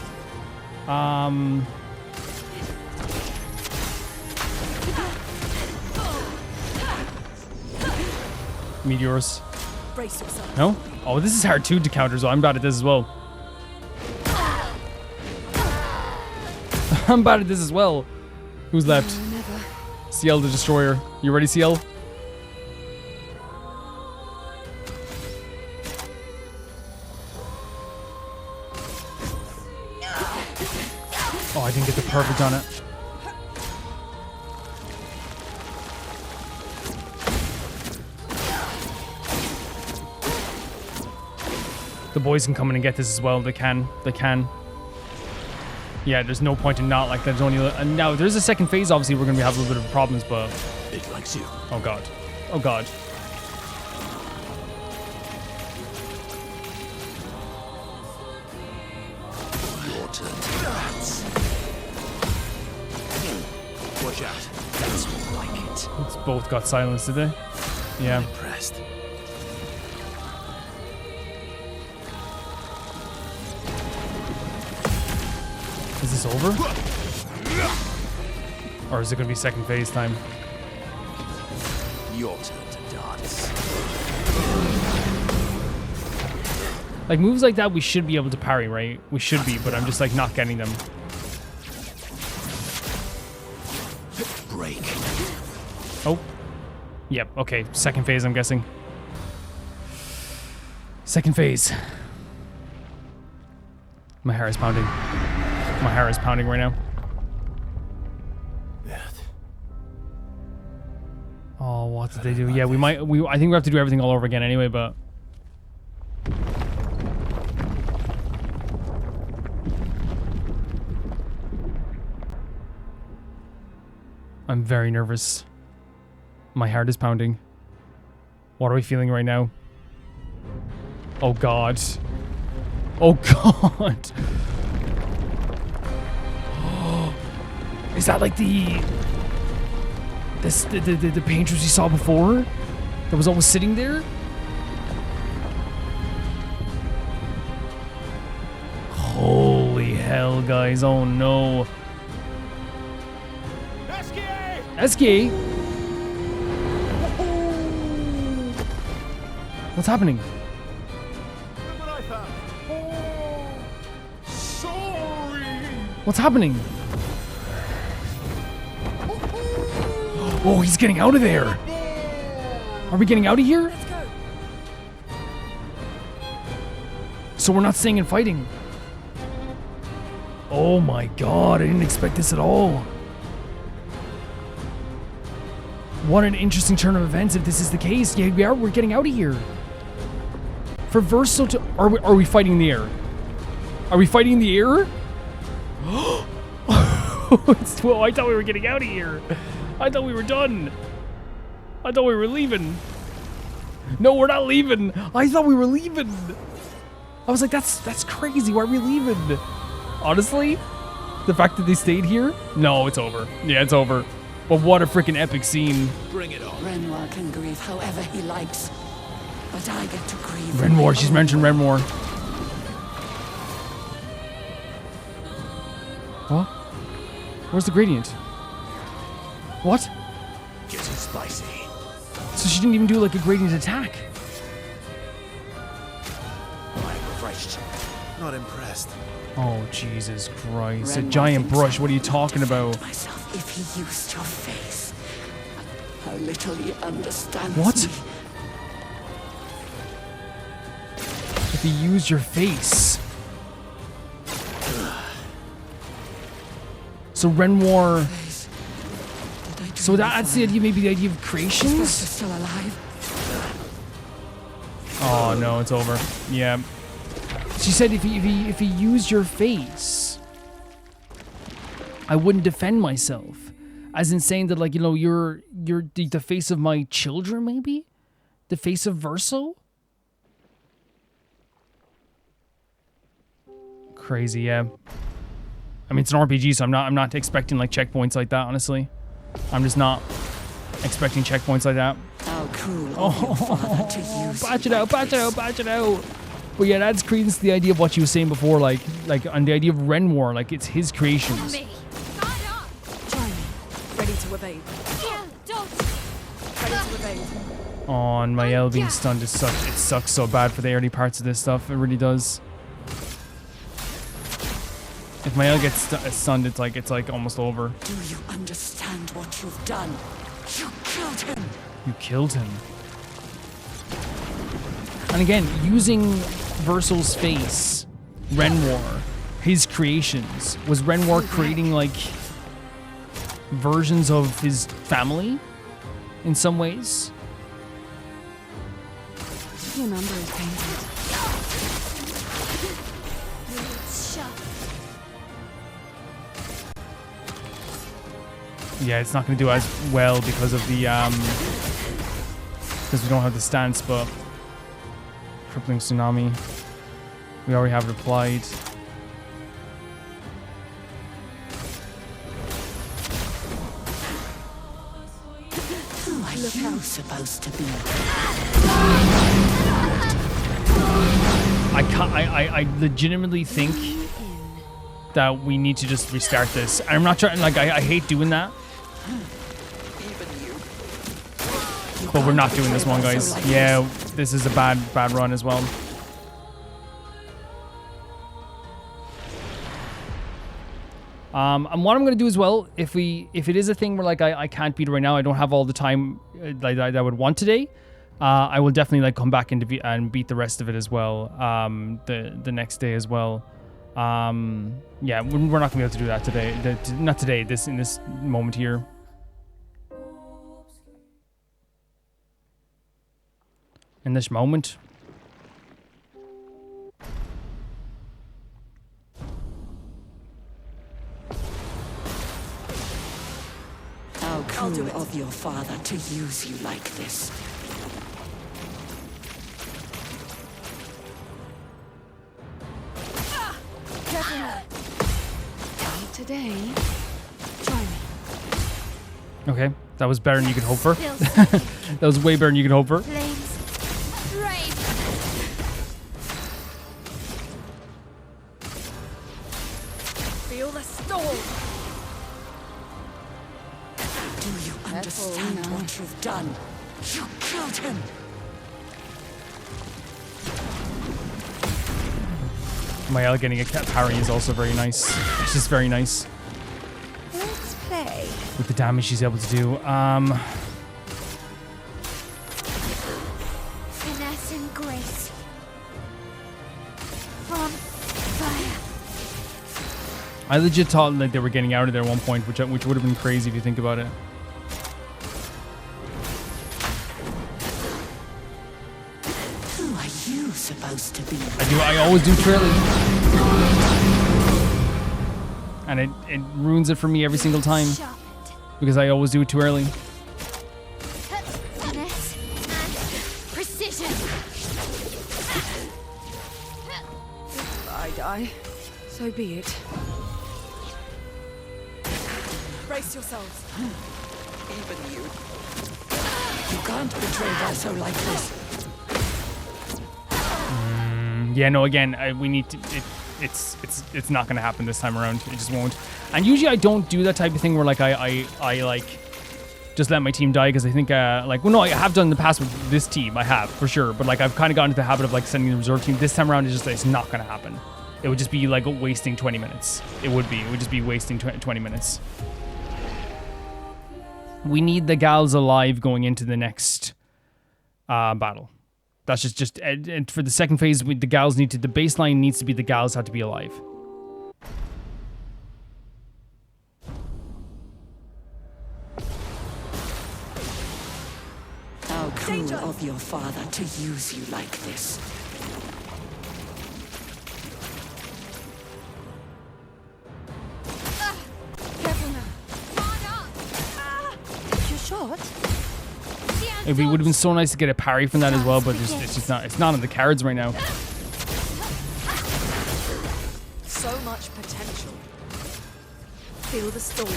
Meteors. Brace yourself. No? Oh, this is hard too to counter, so I'm bad at this as well. I'm bad at this as well. Who's left? Never. CL the Destroyer. You ready, CL? Oh, I didn't get the perfect on it. The boys can come in and get this as well. They can. They can. Yeah, there's no point in not like there's only now there's a second phase. Obviously, we're gonna have a little bit of problems, but It likes you. oh god, oh god. Your turn to dance. Watch out. That's more like it. It's both got silenced, did they? Yeah. Impressed. Is this over? Or is it gonna be second phase time? Your turn to dance. Like moves like that, we should be able to parry, right? We should be, but I'm just like not getting them. Break. Oh. Yep, okay. Second phase, I'm guessing. Second phase. My hair is pounding. My hair is pounding right now. Oh, what did they do? Yeah, I think we have to do everything all over again anyway, but... I'm very nervous. My heart is pounding. What are we feeling right now? Oh god. Oh god. Is that like the painters we saw before? That was always sitting there? Holy hell, guys. Oh no. Esky! What's happening? What's happening? Oh, he's getting out of there. Are we getting out of here? Let's go. So we're not staying and fighting. Oh my god, I didn't expect this at all. What an interesting turn of events if this is the case. Yeah, we are. We're getting out of here. For Verso to... Are we fighting in the air? Are we fighting in the air? Well, I thought we were getting out of here. I thought we were done. I thought we were leaving. No, we're not leaving. I thought we were leaving. I was like, that's crazy. Why are we leaving? Honestly, the fact that they stayed here? No, it's over. Yeah, it's over. But what a freaking epic scene. Bring it on. Renoir can grieve however he likes, but I get to grieve. Renoir, she's mentioned Renoir. What? Where's the gradient? What? Getting spicy. So she didn't even do like a gradient attack. I'm refreshed. Not impressed. Oh, Jesus Christ. A Renoir giant thinks brush. I What are you would talking defend about? myself if he used your face. How little he understands What? me. If he used your face. So Renoir... So that's the idea, maybe the idea of Is creations? still alive? Oh no, it's over. Yeah. She said if he used your face, I wouldn't defend myself. As in saying that, like, you know, you're the face of my children, maybe? The face of Verso? Crazy, yeah. I mean, it's an RPG, so I'm not expecting like checkpoints like that, honestly. I'm just not expecting checkpoints like that. How cruel of your father to use Batch you it out, like batch it out, batch it out. But yeah, that's credence to the idea of what you were saying before, like on the idea of Renoir, like it's his creations. Me. Sign up. Join me. Ready to evade. Yeah, don't. Ready to evade. Oh, and my L being stunned is it sucks so bad for the early parts of this stuff. It really does. If my L gets stunned, it's like almost over. Do you understand what you've done? You killed him. You killed him. And again, using Verso's face, Renoir, his creations. Was Renoir creating like versions of his family in some ways? Your number is painted. Yeah, it's not going to do as well because of the because we don't have the stance, but crippling tsunami. We already have it applied. Who are you supposed to be? I legitimately think that we need to just restart this. And I'm not trying, like, I hate doing that. But we're not doing this one, guys. Yeah, this is a bad run as well. And what I'm gonna do as well, if it is a thing where like I can't beat it right now, I don't have all the time like I would want today. I will definitely like come back and beat the rest of it as well. The next day as well. Yeah, we're not gonna be able to do that today. Not today. In this moment here. In this moment. How cruel of your father to use you like this. Today, try me. Okay, that was better than you could hope for. That was way better than you could hope for. Flames, brave. Feel the storm. Do you understand what you've done? You killed him. Mael getting a cat parry is also very nice. It's just very nice. Let's play. With the damage she's able to do. Finesse and grace. From fire. I legit thought like they were getting out of there at one point, which would have been crazy if you think about it. Who are you supposed to be? I always do too early. And it ruins it for me every single time. Sharpened. Because I always do it too early. Finesse and precision. If I die, so be it. Brace yourselves. Even you. You can't betray Vaso like this. Yeah, no, again, we need to... It's not going to happen this time around. It just won't. And usually I don't do that type of thing where, like, I like, just let my team die because I think, like, well, no, I have done in the past with this team. I have, for sure. But, like, I've kind of gotten into the habit of, like, sending the reserve team. This time around, it's not going to happen. It would just be, like, wasting 20 minutes. It would just be wasting 20 minutes. We need the gals alive going into the next battle. That's just and for the second phase, the gals the baseline needs to be the gals have to be alive. How cruel of your father to use you like this. Careful now. You're short. It would have been so nice to get a parry from that as well, but it's not on the cards right now. So much potential. Feel the storm.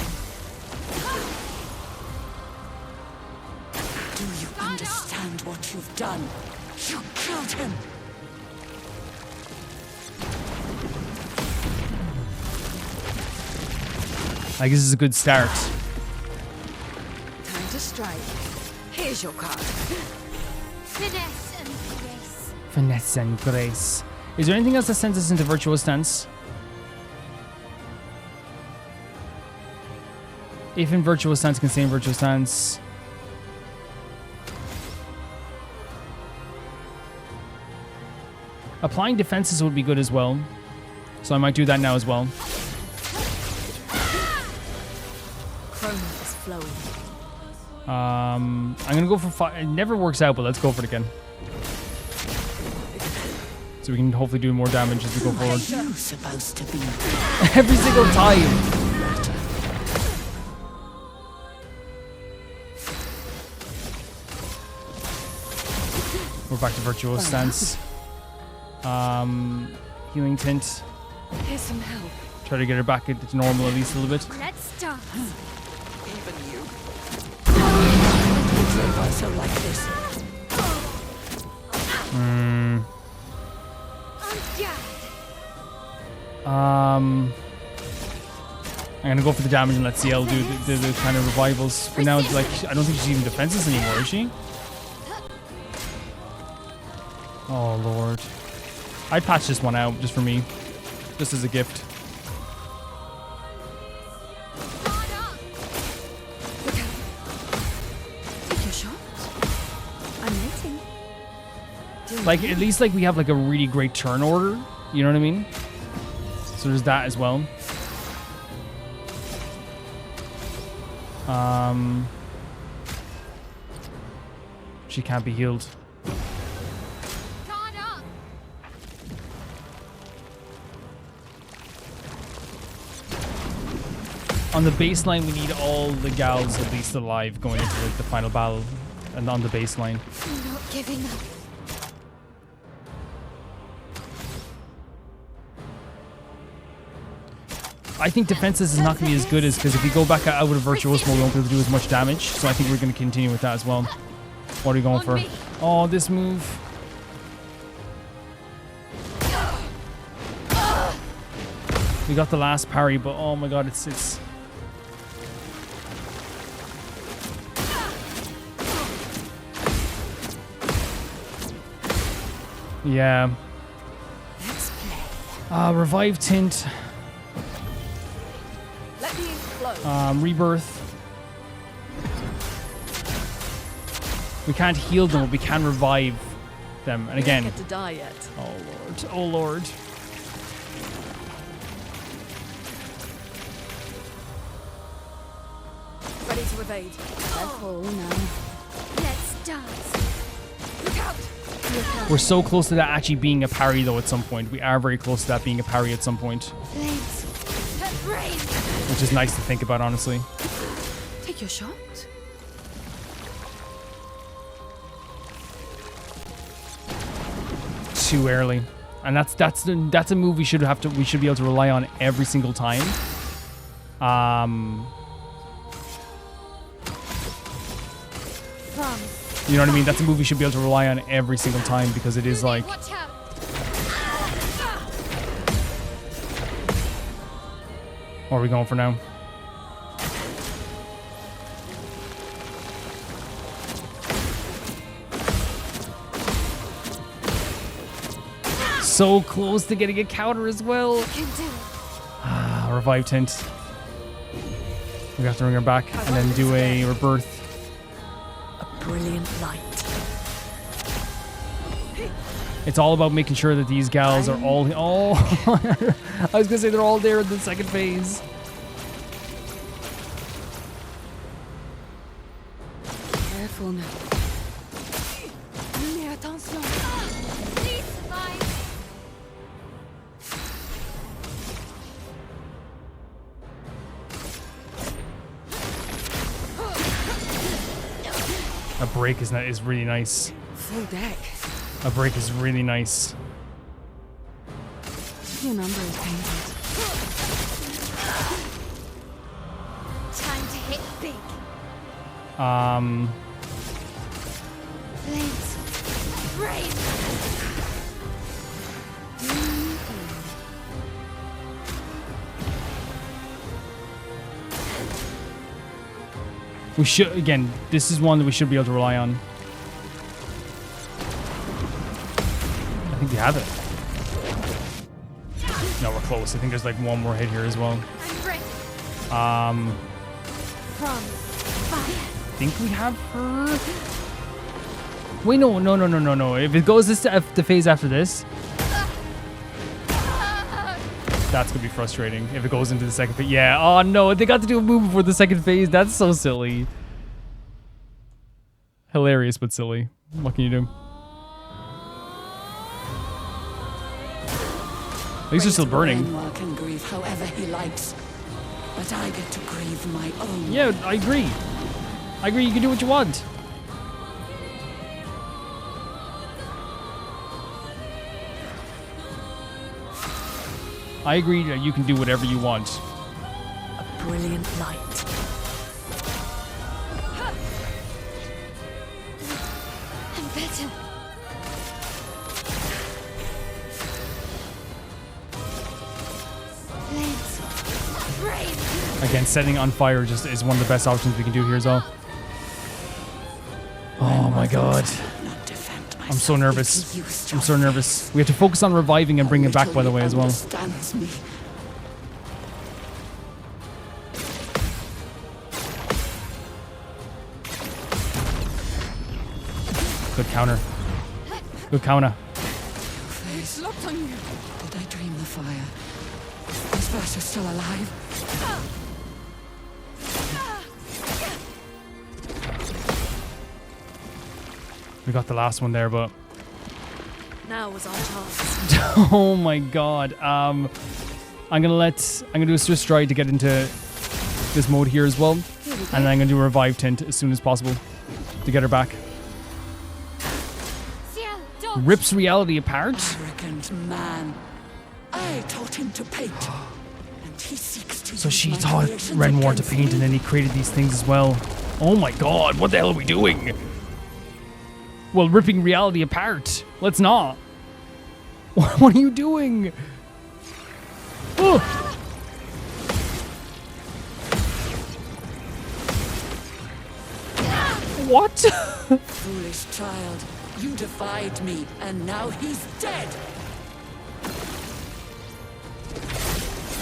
Do you understand what you've done? You killed him. I guess this is a good start. Time to strike. Here's your card. Finesse and grace. Finesse and grace. Is there anything else that sends us into virtual stance? If in virtual stance, can stay in virtual stance. Applying defenses would be good as well. So I might do that now as well. Chroma is flowing. I'm gonna go for 5. It never works out, but let's go for it again. So we can hopefully do more damage as we go forward. What are you supposed to be? Every single time. We're back to virtuoso stance. Healing tint. Here's some help. Try to get her back into normal at least a little bit. Let's dance. Even you. If I so like this. I'm dead. I'm gonna go for the damage and let CL do the kind of revivals. But now, like, I don't think she's even defenseless anymore, is she? Oh lord. I'd patch this one out just for me. Just as a gift. Take your shot. I'm waiting. Like, at least, like, we have, like, a really great turn order. You know what I mean? So there's that as well. She can't be healed. Guard up. On the baseline, we need all the gals at least alive going into like, the final battle. And on the baseline. I'm not giving up. I think defenses is not going to be as good as because if we go back out of virtuoso mode, we won't be able to do as much damage. So I think we're going to continue with that as well. What are we going for? Oh, this move. We got the last parry, but oh my god, it's yeah. Let's play. Revive tint. Let me in close. Rebirth. We can't heal them, but we can revive them. And You don't again. get to die yet. Oh lord. Oh lord. Ready to evade. Careful now. Let's dance. Look out! We're so close to that actually being a parry though at some point. We are very close to that being a parry at some point. Blades. Brave. Which is nice to think about, honestly. Take your shot. Too early. And that's a move we should be able to rely on every single time. You know what I mean? That's a move we should be able to rely on every single time because it is like Watch out. what are we going for now? So close to getting a counter as well. Can do it. Revive tint. We have to bring her back and then do a rebirth. A brilliant light. It's all about making sure that these gals are all. Oh, I was gonna say they're all there in the second phase. Careful now. Mais attention. Please survive. A break is really nice. Full deck. A break is really nice. Your number is painted. Time to hit big. Blades. Brave. We should, again, this is one that we should be able to rely on. I think we have it. No, we're close. I think there's like one more hit here as well. I'm brave. From fire. I think we have her. Wait, no. If it goes the phase after this, that's gonna be frustrating. If it goes into the second phase, yeah. Oh no, they got to do a move before the second phase. That's so silly. Hilarious, but silly. What can you do? At least they're still burning. Renoir can grieve however he likes, but I get to grieve my own. Yeah, I agree. I agree. You can do what you want. I agree that you can do whatever you want. A brilliant night. I'm better. Flames. Brave. Again, setting on fire just is one of the best options we can do here as well. Oh my god. I'm so nervous. I'm so nervous. We have to focus on reviving and bringing it back, by the way, as well. Good counter. Good counter. It's locked on you. Did I dream the fire? Is Versa still alive? We got the last one there, but Now was our chance. oh my god. I'm gonna do a Swiss stride to get into this mode here as well, and then I'm gonna do a revive tint as soon as possible to get her back. Ciel, don't. Rips reality apart. Arrogant man. I taught him to paint. And he seeks to So use she my taught creations Renoir to against paint, me. and then he created these things as well. Oh my god, what the hell are we doing? Well, ripping reality apart. Let's not. What are you doing? Oh. What? Foolish child, you defied me, and now he's dead.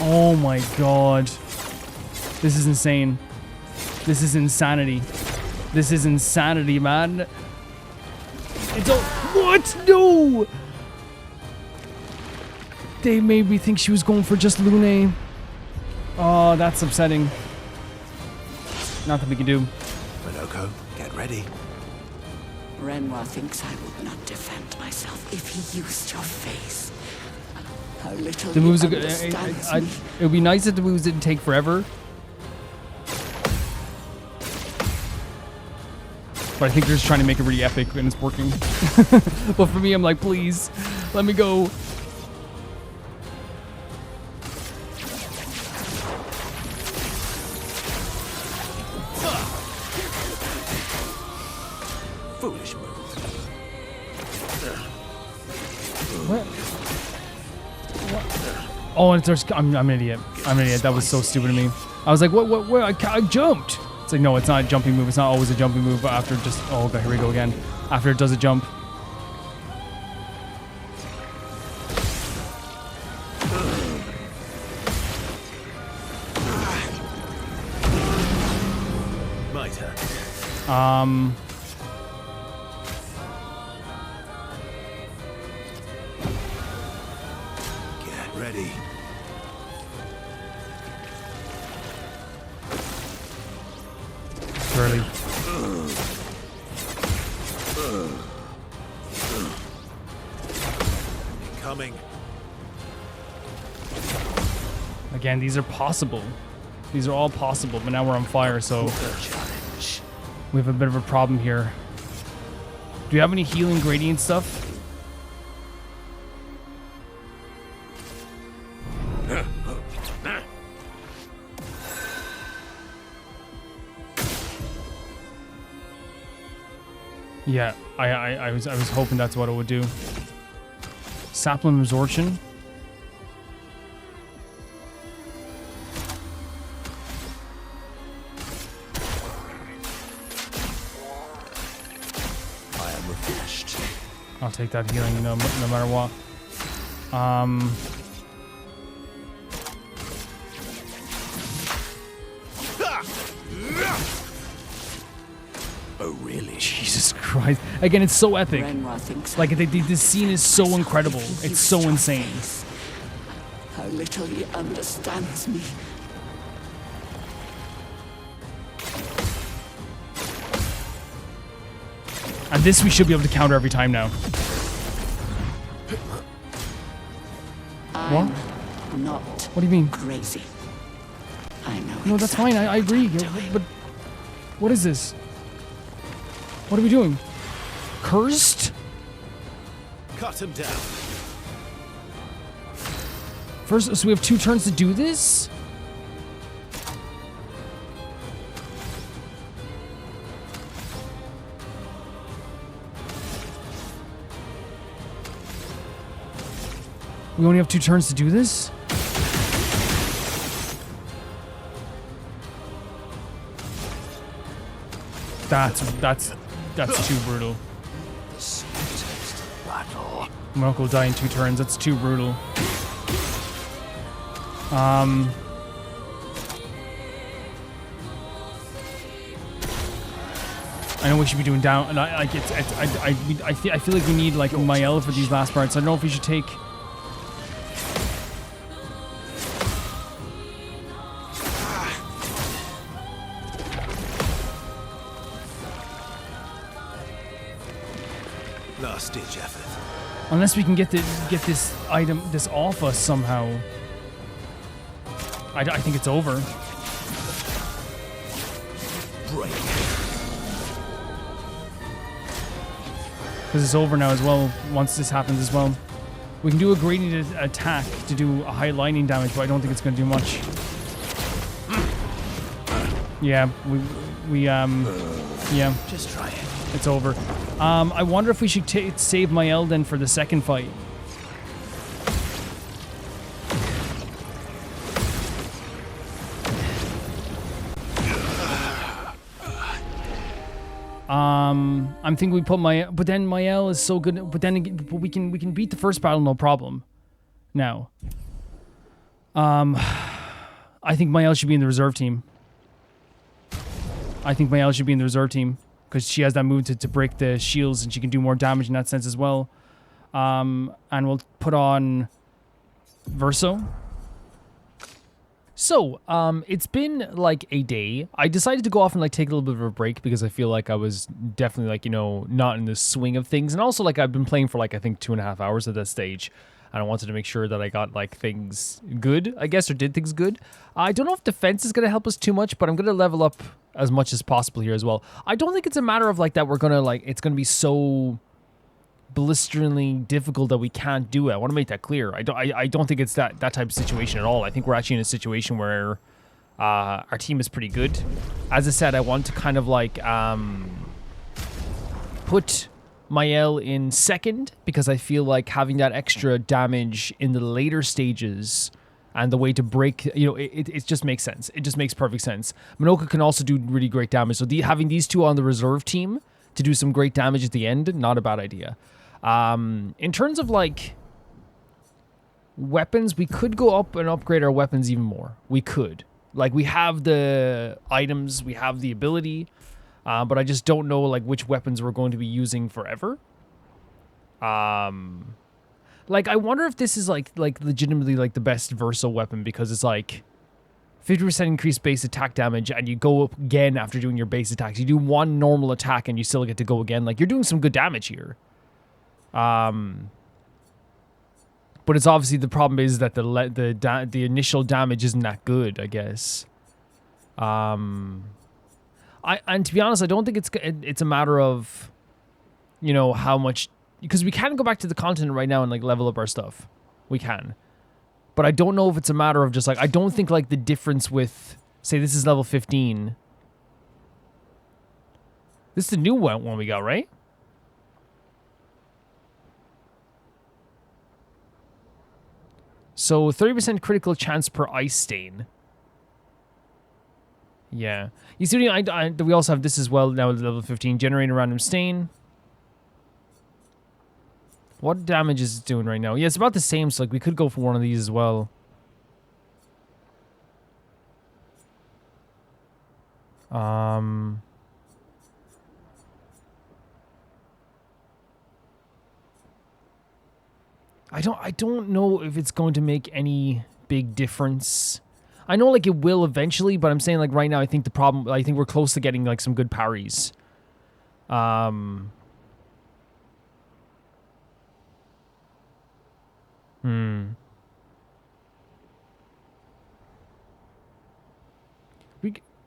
Oh my god. This is insane. This is insanity. This is insanity, man. It's all. What? No! They made me think she was going for just Lune. Oh, that's upsetting. Nothing we can do. Minoko, get ready. Renoir thinks I would not defend myself if he used your face. How little The he moves. understands me. It would be nice if the moves didn't take forever. But I think they're just trying to make it really epic, and it's working. But for me, I'm like, please, let me go. Foolish move. What? Oh, and there's. I'm an idiot. I'm an idiot. That was so stupid of me. I was like, what? I jumped. It's like, no, it's not a jumping move. It's not always a jumping move, but after just. Oh, okay, here we go again. After it does a jump. My turn. Get ready. Early. Coming. Again, these are possible. These are all possible, but now we're on fire, so Challenge. we have a bit of a problem here. Do you have any healing gradient stuff? Yeah, I was hoping that's what it would do. Sapling absorption. I am refreshed. I'll take that healing, no matter what. Oh, really? Jesus Christ! Again, it's so epic. Renoir thinks Like I this scene is so incredible. It's so insane. how little he understands me. And this we should be able to counter every time now. What? I'm not What do you mean? crazy. I know. No, that's fine. I agree. But what is this? What are we doing? Cursed? Cut him down. First, so we have 2 turns to do this? We only have 2 turns to do this? That's too brutal. The sweetest battle. Monk will die in 2 turns. That's too brutal. I know we should be doing down, and I feel like we need like Mael for these last parts. I don't know if we should take. Last ditch effort. Unless we can get this item off us somehow. I think it's over. Break. Because it's over now as well. Once this happens as well, we can do a gradient attack to do a high lightning damage, but I don't think it's going to do much. Yeah, yeah. Just try it. It's over. I wonder if we should save Mael then for the second fight. I'm thinking we put but then Mael is so good. But then we can beat the first battle, no problem. Now, I think Mael should be in the reserve team. Because she has that move to break the shields, and she can do more damage in that sense as well. And we'll put on Verso. So, it's been like a day. I decided to go off and like take a little bit of a break because I feel like I was definitely like, you know, not in the swing of things. And also like I've been playing for like, I think 2.5 hours at that stage. And I wanted to make sure that I got like things good, I guess, or did things good. I don't know if defense is going to help us too much, but I'm going to level up as much as possible here as well. I don't think it's a matter of like that we're going to like, it's going to be so blisteringly difficult that we can't do it. I want to make that clear. I don't think it's that type of situation at all. I think we're actually in a situation where our team is pretty good. As I said, I want to kind of like put Mael in second because I feel like having that extra damage in the later stages and the way to break, you know, it just makes sense. It just makes perfect sense. Minoka can also do really great damage. So having these two on the reserve team to do some great damage at the end, not a bad idea. In terms of like weapons, we could go up and upgrade our weapons even more. We could. Like we have the items, we have the ability, but I just don't know like which weapons we're going to be using forever. Like I wonder if this is like legitimately like the best Verso weapon because it's like 50% increased base attack damage and you go up again after doing your base attacks. You do one normal attack and you still get to go again. Like you're doing some good damage here. But it's obviously the problem is that the initial damage isn't that good, I guess. And to be honest, I don't think it's a matter of, you know, how much, because we can go back to the continent right now and like level up our stuff. We can. But I don't know if it's a matter of just like, I don't think like the difference with, say this is level 15. This is the new one we got, right? So 30% critical chance per ice stain. Yeah. You see, we also have this as well now at level 15. Generate a random stain. What damage is it doing right now? Yeah, it's about the same, so like we could go for one of these as well. I don't know if it's going to make any big difference. I know like it will eventually, but I'm saying like right now I think I think we're close to getting like some good parries.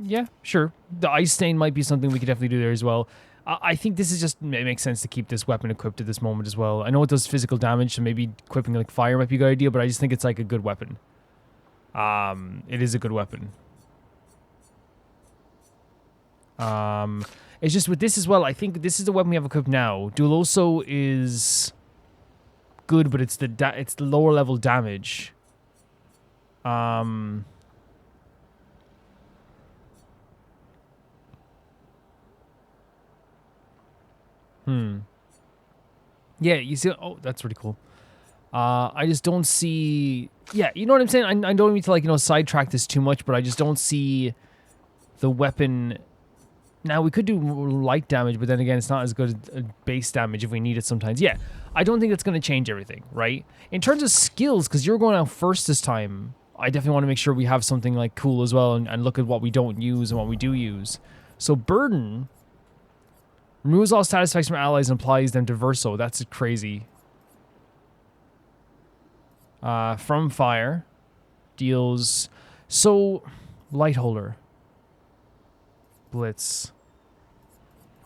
Yeah, sure. The ice stain might be something we could definitely do there as well. I think this is just, it makes sense to keep this weapon equipped at this moment as well. I know it does physical damage, so maybe equipping like fire might be a good idea, but I just think it's like a good weapon. It is a good weapon. It's just with this as well, I think this is the weapon we have equipped now. Dualoso is good, but it's the lower level damage. Yeah, you see, oh, that's pretty cool. I just don't see, yeah, you know what I'm saying? I don't mean to, like, you know, sidetrack this too much, but I just don't see the weapon. Now, we could do light damage, but then again, it's not as good as base damage if we need it sometimes. Yeah, I don't think it's going to change everything, right? In terms of skills, because you're going out first this time, I definitely want to make sure we have something, like, cool as well, and look at what we don't use and what we do use. So, Burden removes all status effects from allies and applies them to Verso. That's crazy. From Fire deals... So, Lightholder. Blitz.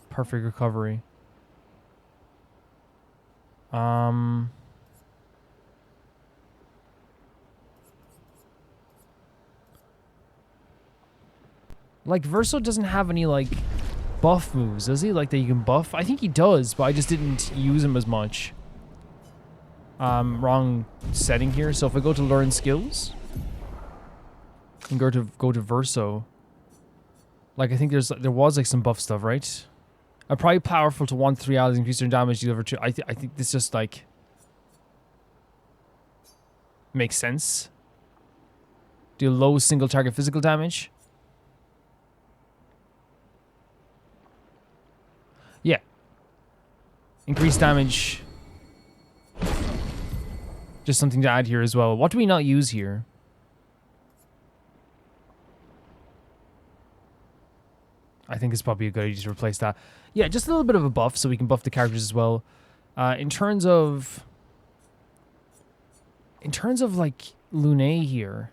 Perfect Recovery. Like, Verso doesn't have any, like, buff moves, does he? Like, that you can buff? I think he does, but I just didn't use him as much. Wrong setting here. So if I go to learn skills and go to Verso, like, I think there was like some buff stuff, right? Probably powerful to 1 to 3 allies, increase their damage delivered to. I think this just like makes sense. Do low single target physical damage. Yeah. Increased damage. Just something to add here as well. What do we not use here? I think it's probably a good idea to replace that. Yeah, just a little bit of a buff so we can buff the characters as well. In terms of like Lune here.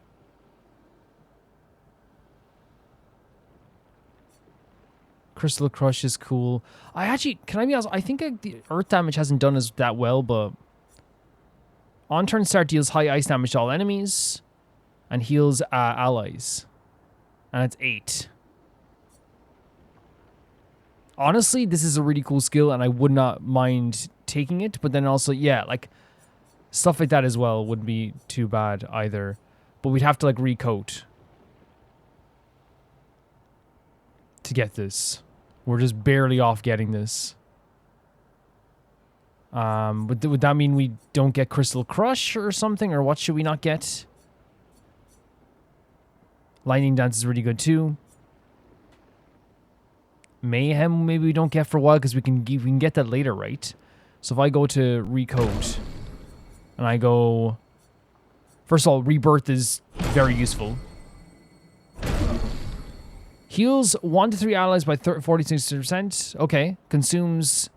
Crystal Crush is cool. I actually, can I be honest? I think the earth damage hasn't done as that well, but on turn start deals high ice damage to all enemies and heals allies. And it's 8. Honestly, this is a really cool skill and I would not mind taking it. But then also, yeah, like stuff like that as well wouldn't be too bad either. But we'd have to like recoat to get this. We're just barely off getting this. Would that mean we don't get Crystal Crush or something? Or what should we not get? Lightning Dance is really good too. Mayhem maybe we don't get for a while because we can get that later, right? So if I go to Recode and I go... First of all, Rebirth is very useful. Heals 1 to 3 allies by 46%. Okay. Consumes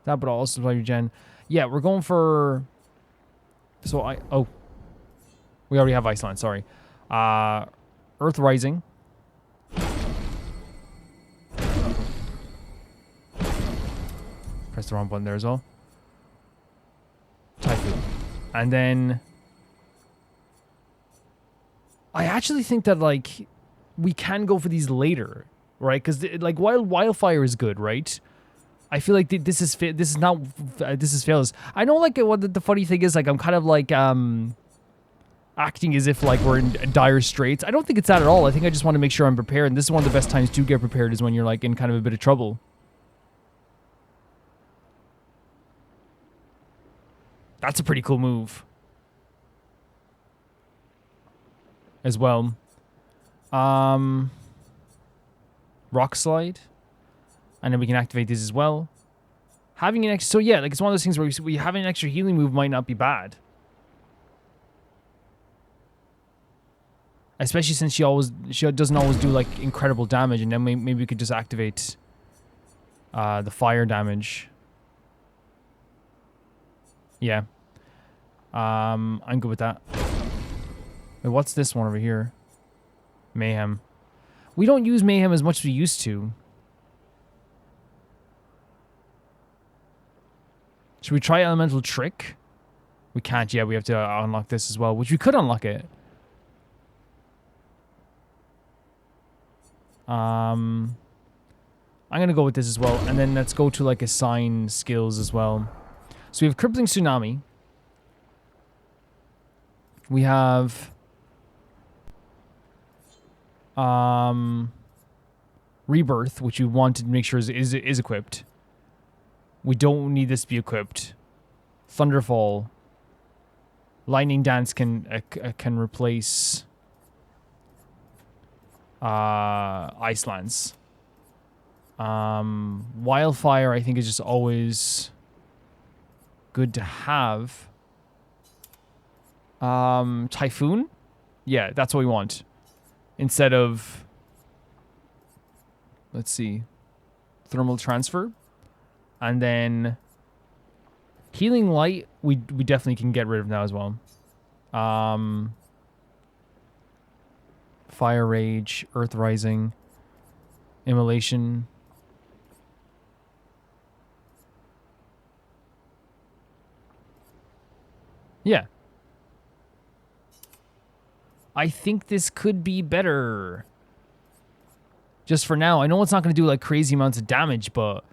that, but also by regen. Yeah, we're going for... So oh. We already have Iceland, sorry. Earth Rising. Press the wrong button there as well. Typhoon. And then... I actually think that, like, we can go for these later, right? Because, like, while Wildfire is good, right? I feel like this is failures. I know, like, what the funny thing is, like, I'm kind of, like, acting as if, like, we're in dire straits. I don't think it's that at all. I think I just want to make sure I'm prepared. And this is one of the best times to get prepared is when you're, like, in kind of a bit of trouble. That's a pretty cool move. As well. Rock Slide. And then we can activate these as well. Having an extra... So yeah, like it's one of those things where we having an extra healing move might not be bad. Especially since she doesn't always do like incredible damage. And then maybe we could just activate the fire damage. Yeah. I'm good with that. Wait, what's this one over here? Mayhem. We don't use Mayhem as much as we used to. Should we try Elemental Trick? We can't yet. We have to unlock this as well, which we could unlock it. I'm going to go with this as well. And then let's go to like assign skills as well. So we have Crippling Tsunami. We have Rebirth, which we want to make sure is equipped. We don't need this to be equipped. Thunderfall. Lightning Dance can replace Ice Lance. Wildfire, I think, is just always good to have. Typhoon? Yeah, that's what we want. Instead of, let's see, Thermal Transfer. And then Healing Light, we definitely can get rid of now as well. Fire Rage, Earth Rising, Immolation. Yeah. I think this could be better. Just for now. I know it's not going to do like crazy amounts of damage, but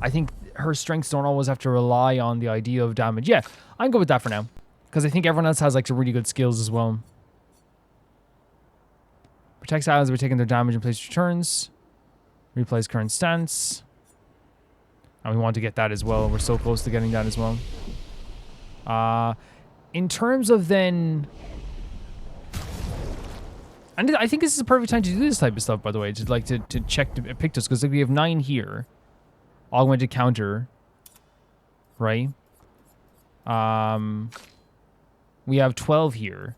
I think her strengths don't always have to rely on the idea of damage. Yeah, I'm good with that for now. Because I think everyone else has like some really good skills as well. Protects allies by taking their damage in place returns. Replays current stance. And we want to get that as well. We're so close to getting that as well. In terms of then... And I think this is a perfect time to do this type of stuff, by the way. To like to check to pick this. Because like, we have 9 here. Augmented counter. Right? We have 12 here.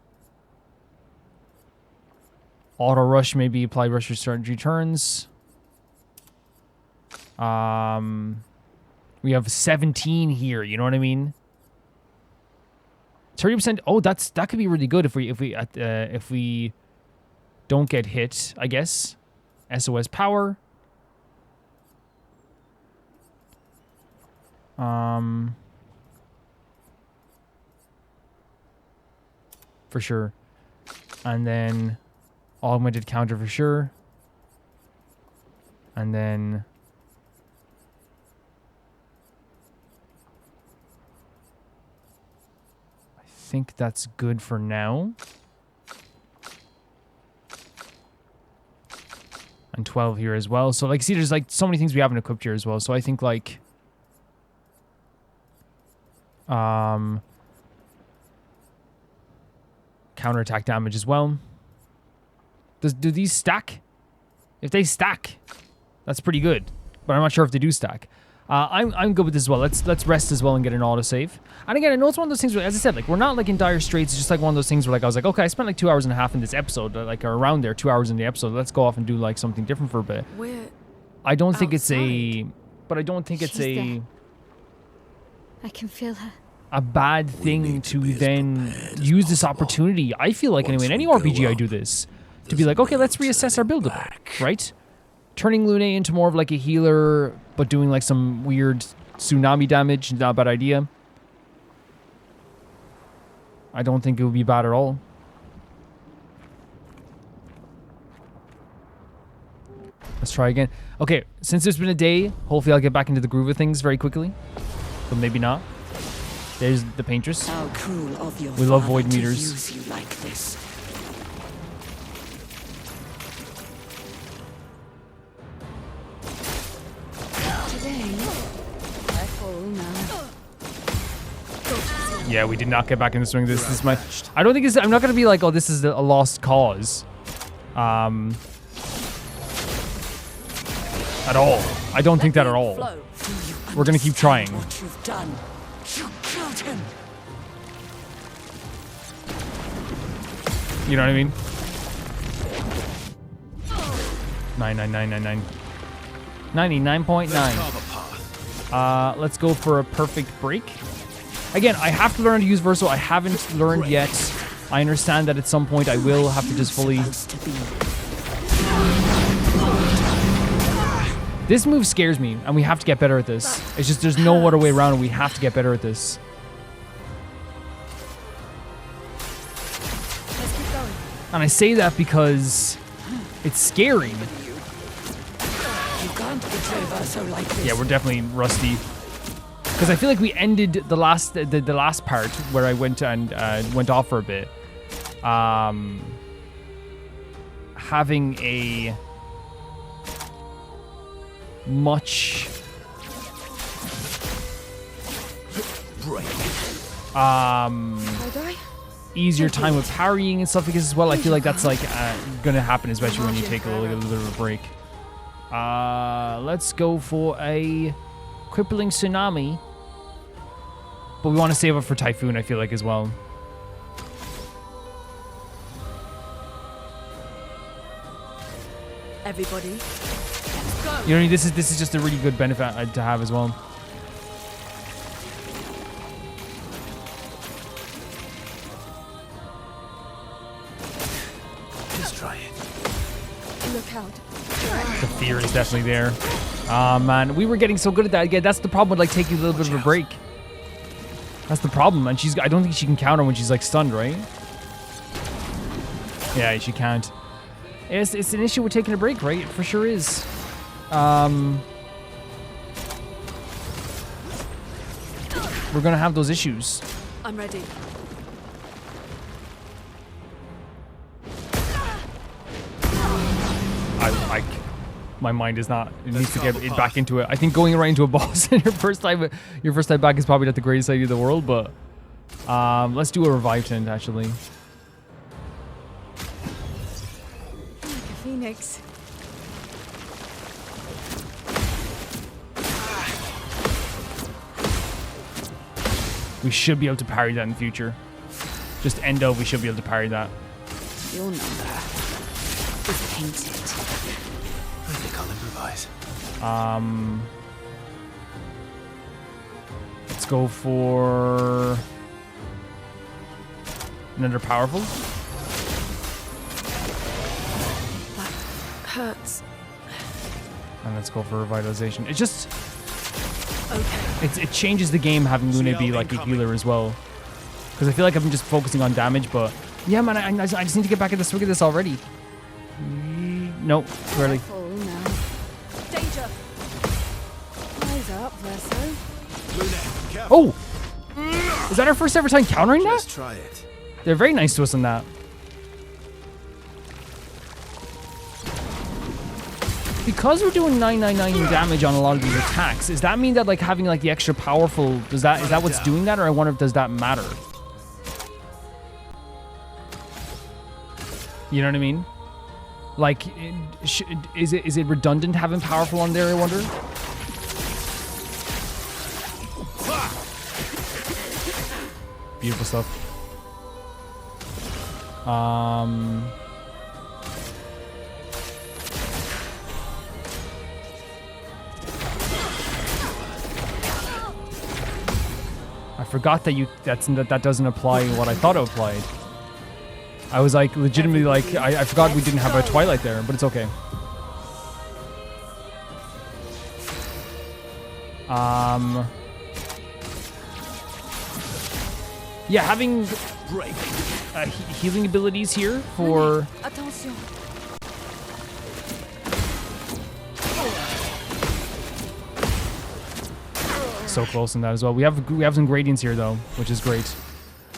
Auto rush maybe apply rush returns. We have 17 here, you know what I mean? 30%. Oh, that could be really good if we don't get hit, I guess. SOS power. For sure. And then augmented counter for sure. And then I think that's good for now. And 12 here as well. So like see there's like so many things we haven't equipped here as well. So I think like counterattack damage as well. Do these stack? If they stack, that's pretty good. But I'm not sure if they do stack. I'm good with this as well. Let's rest as well and get an autosave. And again, I know it's one of those things where, as I said, like we're not like in dire straits. It's just like one of those things where like I was like, okay, I spent like 2 hours and a half in this episode, like around there, 2 hours in the episode. Let's go off and do like something different for a bit. I don't think it's a, but I don't think it's She's a. there. I can feel her. A bad thing to then use this opportunity. I feel like anyway, in any RPG I do this, to be like, okay, let's reassess our build a bit, right? Turning Lune into more of like a healer, but doing like some weird tsunami damage, not a bad idea. I don't think it would be bad at all. Let's try again. Okay, since it's been a day, hopefully I'll get back into the groove of things very quickly, but maybe not. There's the paintress. How cruel of your We love void father to meters. use you like this. Today, I fall now. Yeah, we did not get back in the swing. This is my. I don't think it's. I'm not gonna be like, oh, this is a lost cause. At all. I don't think that at all. We're gonna keep trying. What you've done. You killed him. You know what I mean? 99999. 99.9. Let's go for a perfect break. Again, I have to learn to use Verso. I haven't learned yet. I understand that at some point I will have to just fully. This move scares me, and we have to get better at this. It's just there's no other way around, and we have to get better at this. Let's keep going. And I say that because it's scary. You can't betray Verso like this. Yeah, we're definitely rusty. Because I feel like we ended the last part where I went and went off for a bit, having a much easier time with parrying and stuff like this as well. I feel like that's like gonna happen, especially when you take a little bit of a break. Let's go for a crippling tsunami, but we want to save up for typhoon, I feel like, as well. Everybody, let's go. You know, this is just a really good benefit to have as well. Just try it. Look out. The fear is definitely there. Man, we were getting so good at that. Again, that's the problem with like taking a little bit of a break. That's the problem, and I don't think she can counter when she's like stunned, right? Yeah, she can't. It's an issue with taking a break, right? It for sure is. We're gonna have those issues. I'm ready. My mind is not. It needs to get it back into it. I think going right into a boss in your first time back is probably not the greatest idea in the world, but let's do a revive tent actually. Like a phoenix. We should be able to parry that in the future. Just end up, we should be able to parry that. Your number is painted. I think I'll improvise. Let's go for another powerful. That hurts. And let's go for revitalization. It just Okay. it changes the game having Luna be like a healer as well. Because I feel like I'm just focusing on damage, but yeah, man, I just need to get back in the swing of this already. Nope, really. Careful now. Danger. Eyes up, Verso. Luna, careful. Oh! Is that our first ever time countering that? Just try it. They're very nice to us on that. Because we're doing 999 damage on a lot of these attacks, does that mean that like having like the extra powerful, is that what's doing that, or I wonder if does that matter? You know what I mean? Like, is it redundant having powerful on there, I wonder? Beautiful stuff. I forgot that that doesn't apply what I thought it applied. I was like legitimately like I forgot we didn't have a Twilight there, but it's okay. Yeah, having healing abilities here for Attention. so close in that as well. We have some gradients here though, which is great.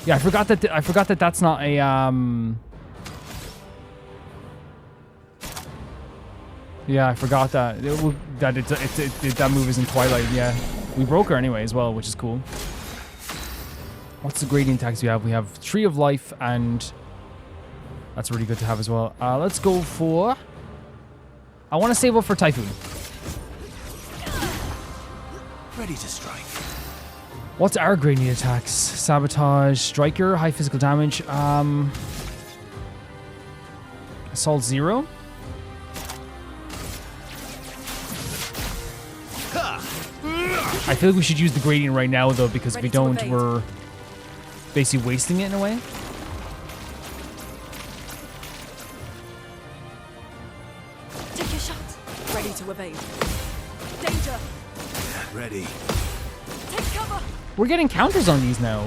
Yeah, I forgot that that's not a Yeah, I forgot that that move is in Twilight. Yeah, we broke her anyway as well, which is cool. What's the gradient attacks we have? We have Tree of Life, and that's really good to have as well. Let's go for. I want to save up for Typhoon. Ready to strike. What's our gradient attacks? Sabotage, Striker, high physical damage. Assault 0. I feel like we should use the gradient right now though, because if we don't, we're basically wasting it in a way. Take your shot. Ready to evade. Danger! Ready. Take cover! We're getting counters on these now.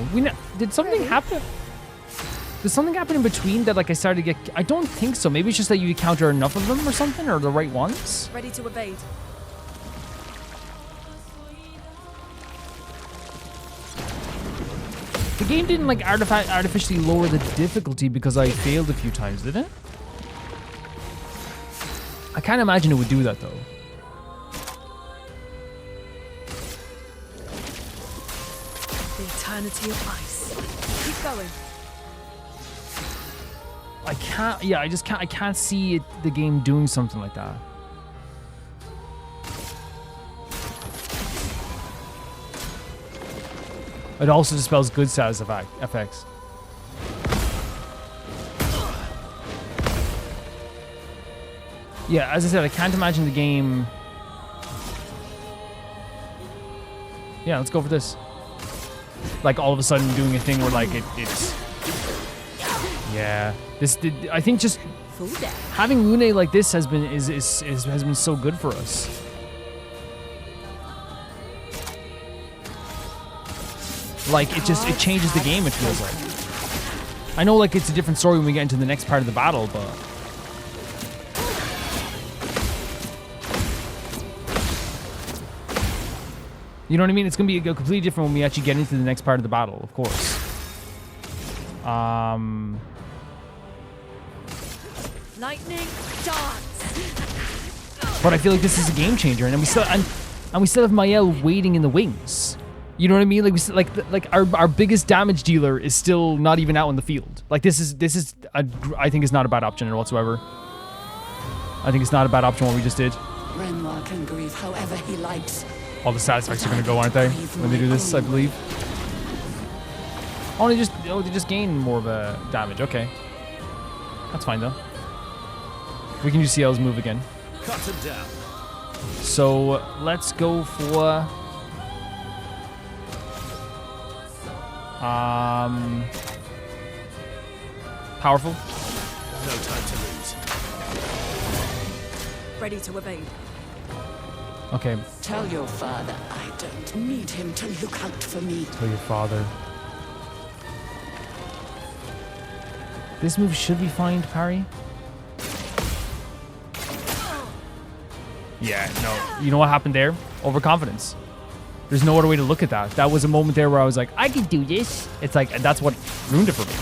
Did something happen? Did something happen in between that like I started to get... I don't think so. Maybe it's just that you counter enough of them or something, or the right ones. Ready to evade. The game didn't like artificially lower the difficulty because I failed a few times, did it? I can't imagine it would do that though. The eternity of ice. Keep going. I can't. Yeah, I can't see the game doing something like that. It also dispels good status effects. Yeah, as I said, I can't imagine the game. Yeah, let's go for this. Like all of a sudden doing a thing where like it's. Yeah, I think just having Lune like this has been has been so good for us. Like it changes the game. It feels like. I know like it's a different story when we get into the next part of the battle, but. You know what I mean? It's gonna be completely different when we actually get into the next part of the battle, of course. Lightning dance. But I feel like this is a game changer, and we still have Mael waiting in the wings. You know what I mean? Like we still, like our biggest damage dealer is still not even out in the field. Like this is I think it's not a bad option whatsoever. I think it's not a bad option what we just did. Renoir can grieve however he likes. All the stat effects are gonna go, aren't they? When they do this, I believe. Oh, they just gain more of a damage. Okay, that's fine though. We can use CL's move again. Cut him down. So let's go for powerful. No time to lose. Ready to evade. Okay. Tell your father I don't need him to look out for me. Tell your father. This move should be fine to parry. Yeah, no. You know what happened there? Overconfidence. There's no other way to look at that. That was a moment there where I was like, I can do this. It's like, that's what ruined it for me.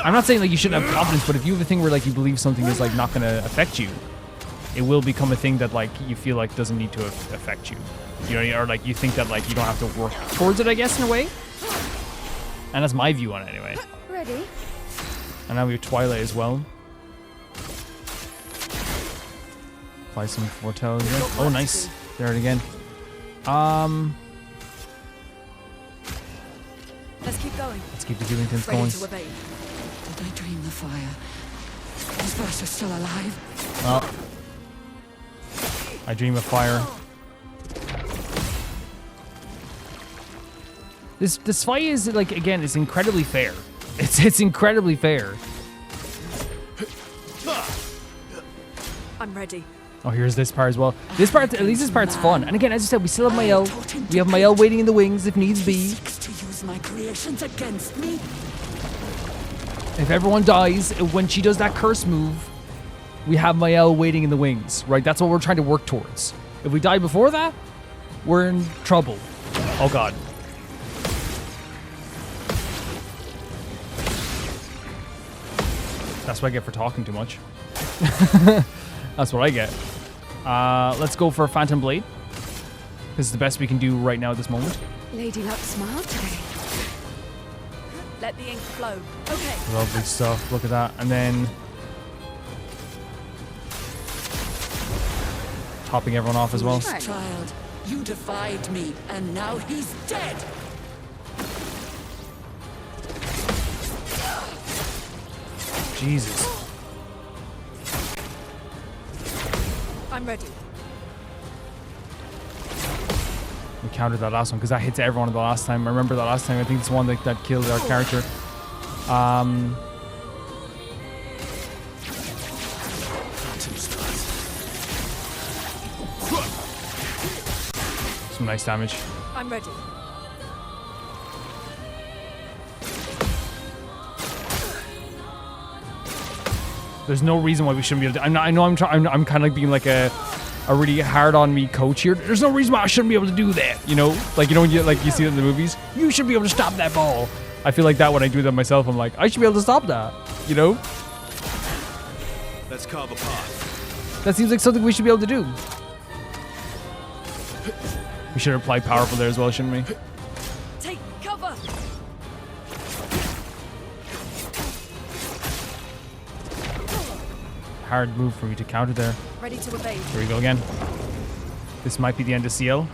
I'm not saying like you shouldn't have confidence, but if you have a thing where like you believe something is like not going to affect you, it will become a thing that like you feel like doesn't need to affect you. You know, or like you think that like you don't have to work towards it, I guess, in a way. And that's my view on it anyway. Ready? And now we have Twilight as well. Apply some foretell again. Oh, nice. There it again. Let's keep going. Let's keep the Gillingtons Ready going. to evade. Did I dream the fire? Is Bertha still alive? Oh. I dream of fire. This fight is like, again, it's incredibly fair. It's incredibly fair. I'm ready. Oh, here's this part as well. This part, at least this part's fun. And again, as I said, we still have Mael. We have Mael waiting in the wings if needs be. Seeks to use my creations against me. If everyone dies when she does that curse move, we have Mael waiting in the wings, right? That's what we're trying to work towards. If we die before that, we're in trouble. Oh god. That's what I get for talking too much. That's what I get. Let's go for Phantom Blade. This is the best we can do right now at this moment. Lady Luck smiled today. Let the ink flow. Okay. Lovely stuff. Look at that. And then topping everyone off as well. Child, you defied me, and now he's dead. Jesus. I'm ready. We countered that last one because that hits everyone the last time. I remember that last time. I think it's one that killed our character. some nice damage. I'm ready. There's no reason why we shouldn't be able to. I'm kind of like being like a really hard on me coach here. There's no reason why I shouldn't be able to do that. You know, like, you know, when you see it in the movies, you should be able to stop that ball. I feel like that when I do that myself. I'm like, I should be able to stop that. You know, Let's carve a path. that seems like something we should be able to do. We should apply powerful there as well, shouldn't we? Take cover. Hard move for me to counter there. Ready to evade. Here we go again. This might be the end of CL.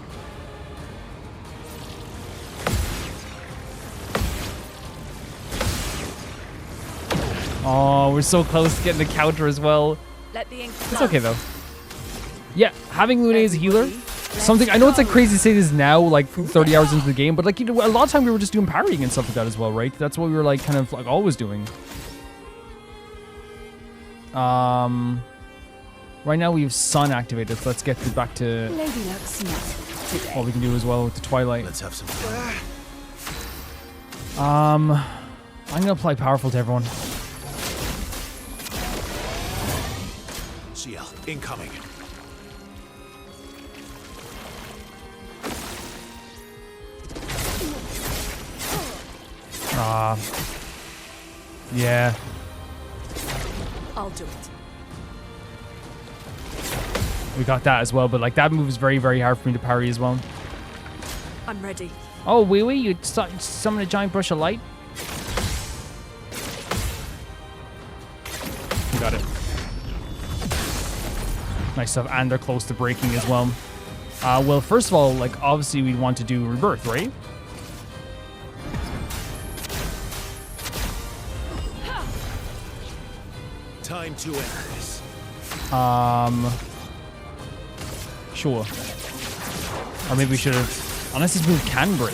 Oh, we're so close to getting the counter as well. Let the ink It's flow. okay though. Yeah, having Lune as a healer, something I know it's like crazy to say this now, like 30 hours into the game, but like, you know, a lot of time we were just doing parrying and stuff like that as well, right? That's what we were like kind of like always doing. Right now we have Sun activated, so let's get back to Lady looks not today. what we can do as well with the Twilight. Let's have some fun. I'm gonna apply powerful to everyone. CL, incoming. Yeah. I'll do it. We got that as well, but like that move is very, very hard for me to parry as well. I'm ready. Oh, wee wee, you summon a giant brush of light? We got it. Nice stuff, and they're close to breaking as well. Well, first of all, like obviously we want to do Rebirth, right? Time to end this. Sure. Or maybe we should have, unless this move can break.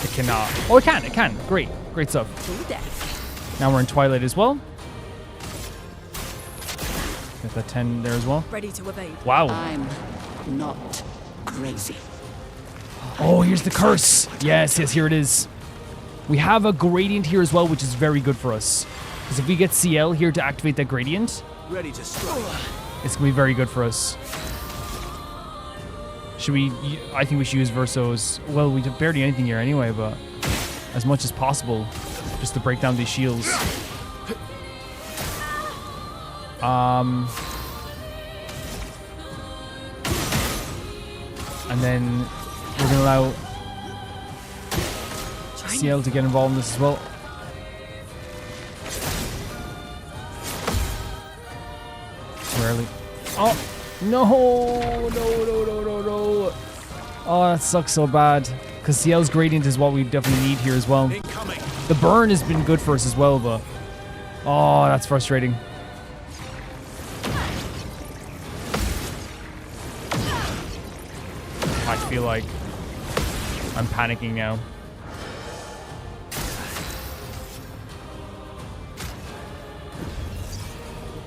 It cannot. Oh, it can. Great stuff. To death. Now we're in Twilight as well. Get that 10 there as well. Ready to evade. Wow. I'm not crazy. Oh, here's the curse. Yes, here it is. We have a gradient here as well, which is very good for us. Because if we get CL here to activate that gradient, Ready to strike. it's going to be very good for us. Should we... I think we should use Verso's... Well, we barely do anything here anyway, but... As much as possible, just to break down these shields. And then we're going to allow CL to get involved in this as well. Rarely. Oh, no. Oh, that sucks so bad. Because CL's gradient is what we definitely need here as well. Incoming. The burn has been good for us as well, but... Oh, that's frustrating. I feel like I'm panicking now.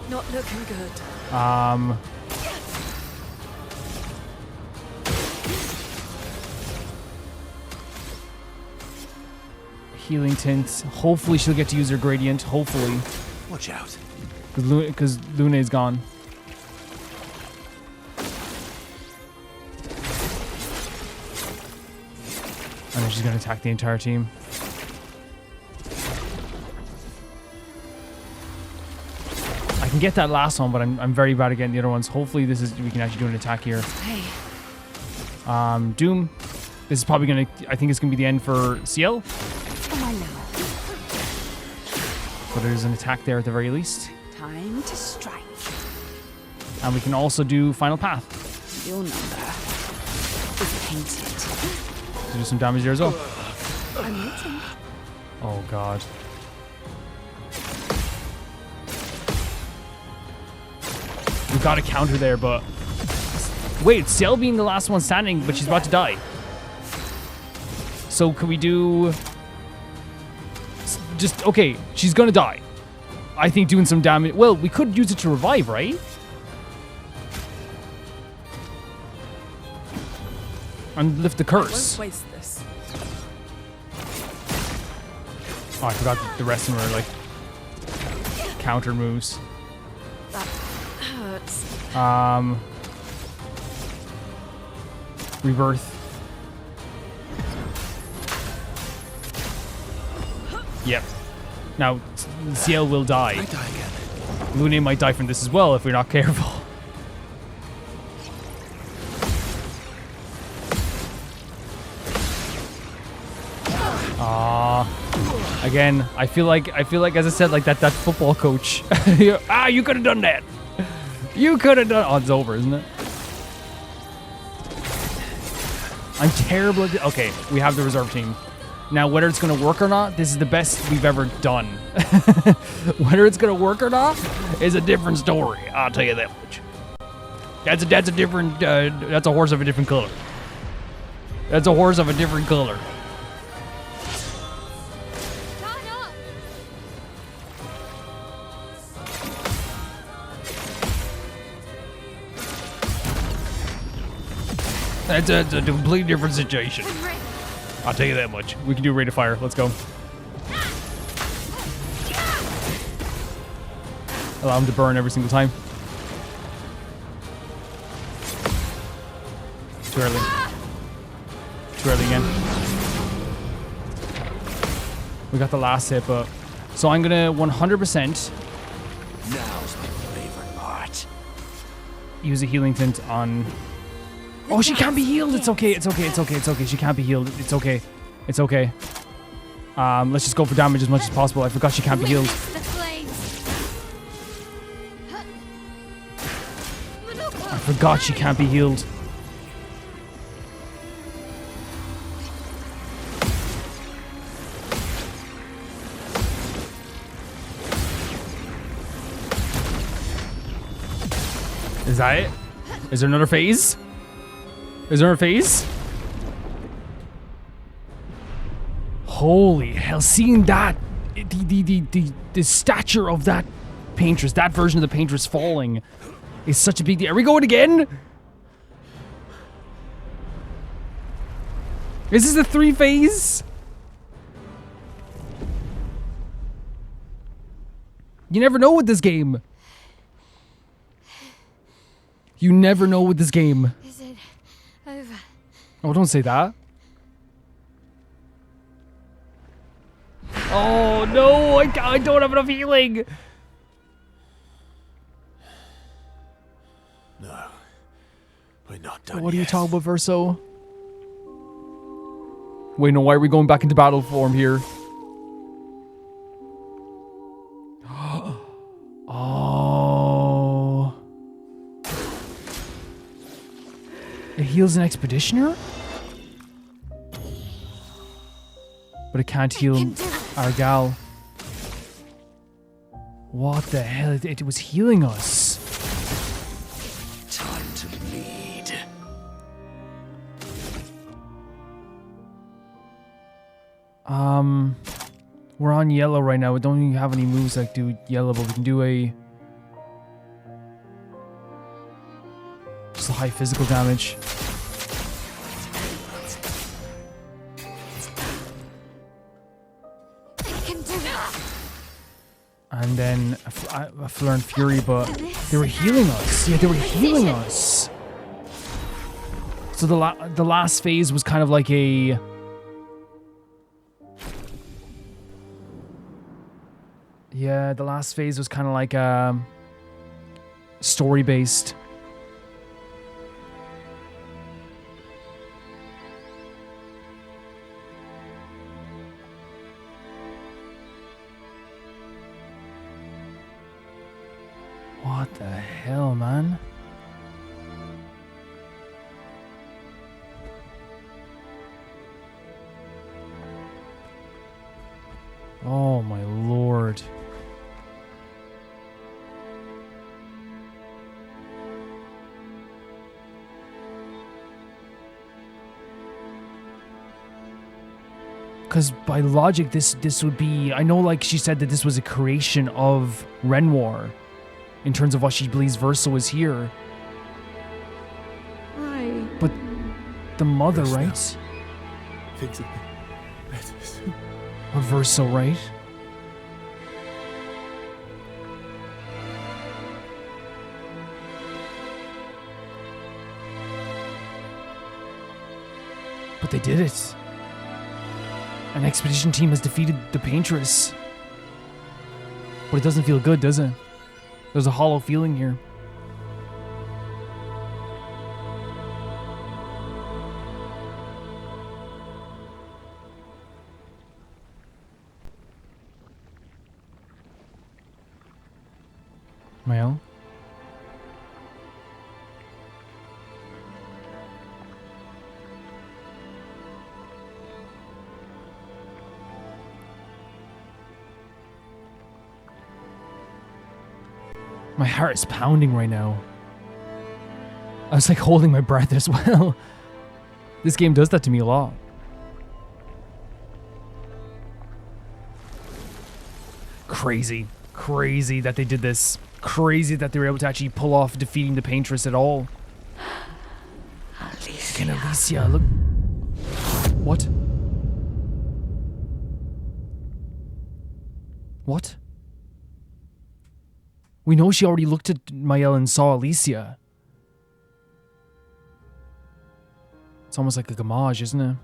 Not looking good. Healing tint. Hopefully she'll get to use her gradient. Hopefully. Watch out. Because Lune's gone. And then she's going to attack the entire team. I can get that last one, but I'm very bad at getting the other ones. Hopefully we can actually do an attack here. Hey, Doom. This is probably going to... I think it's going to be the end for CL. come on now. But there's an attack there at the very least. Time to strike. And we can also do Final Path. Your number is painted. To do some damage there as well. I'm waiting. Oh, God. We've got to counter there, but... Wait, CL being the last one standing, but she's about to die. So can we do... Just, okay, she's gonna die. I think doing some damage... Well, we could use it to revive, right? And lift the I won't curse. waste this. Oh, I forgot that the rest of them are like counter moves. That hurts. Rebirth. Yep. Now, CL will die. I die again. Lune might die from this as well if we're not careful. Again, I feel like as I said, like that football coach. You could have done that. You could have done. Oh, it's over, isn't it? I'm terrible at. Okay, we have the reserve team. Now, whether it's gonna work or not, this is the best we've ever done. Whether it's gonna work or not is a different story. I'll tell you that much. That's a different. That's a horse of a different color. That's a horse of a different color. That's a completely different situation. I'll tell you that much. We can do rate of fire. Let's go. Allow him to burn every single time. Too early. Too early again. We got the last hit, but... So I'm gonna 100% Now's my favorite part. use a healing tint on... Oh, she can't be healed. It's okay. It's okay. It's okay. It's okay. She can't be healed. It's okay. It's okay. Let's just go for damage as much as possible. I forgot she can't be healed. I forgot she can't be healed. Is that it? Is there another phase? Is there a phase? Holy hell, seeing that, the stature of that paintress, that version of the paintress falling is such a big deal. Are we going again? Is this a 3 phase? You never know with this game. You never know with this game. Is it over? Oh, don't say that. Oh, no, I don't have enough healing. No, we're not done What are you yet. talking about, Verso? Wait, no, why are we going back into battle form here? Oh. It heals an expeditioner? But it can't heal our gal. What the hell? It was healing us. Time to bleed. We're on yellow right now. We don't even have any moves that do yellow, but we can do just a high physical damage. And then a Fleur and Fury, but they were healing us. Yeah, they were healing us. So the last phase was kind of like a... Yeah, the last phase was kind of like story-based. What the hell, man? Oh my lord. Because by logic, this would be... I know, like, she said that this was a creation of Renoir. In terms of what she believes Verso is here. I But the mother, Rest now. right? Things will be better soon. Reversal, right? But they did it. An expedition team has defeated the Paintress. But it doesn't feel good, does it? There's a hollow feeling here. Well. My heart is pounding right now. I was like holding my breath as well. This game does that to me a lot. Crazy. Crazy that they did this. Crazy that they were able to actually pull off defeating the Paintress at all. Again, Alicia, look. What? What? We know she already looked at Mael and saw Alicia. It's almost like a gamage, isn't it?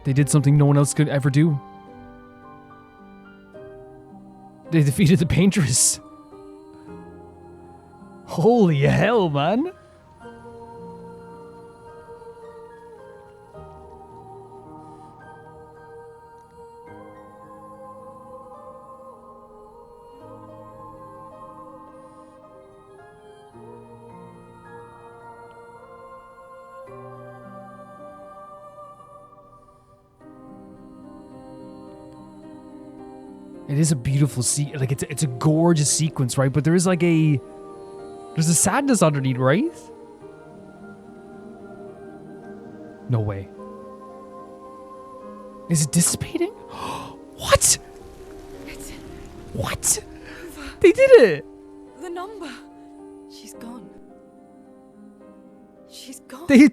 They did something no one else could ever do. They defeated the Paintress. Holy hell, man. It is a beautiful like it's a gorgeous sequence, right? But there is like there's a sadness underneath, right? No way. Is it dissipating? What? What? They did it. The number. She's gone. She's gone. They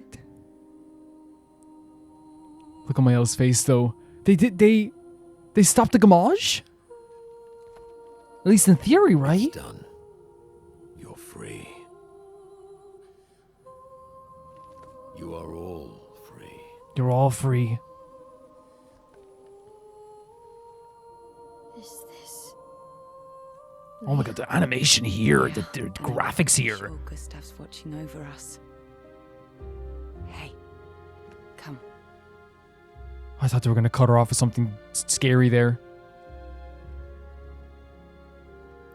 look at Mael's face though. They stopped the gamage? At least in theory, right? It's done. You're free. You are all free. You're all free. Is this? Oh my god, the animation here, the graphics here. Sure Gustav's watching over us. Hey, come. I thought they were gonna cut her off with something scary there.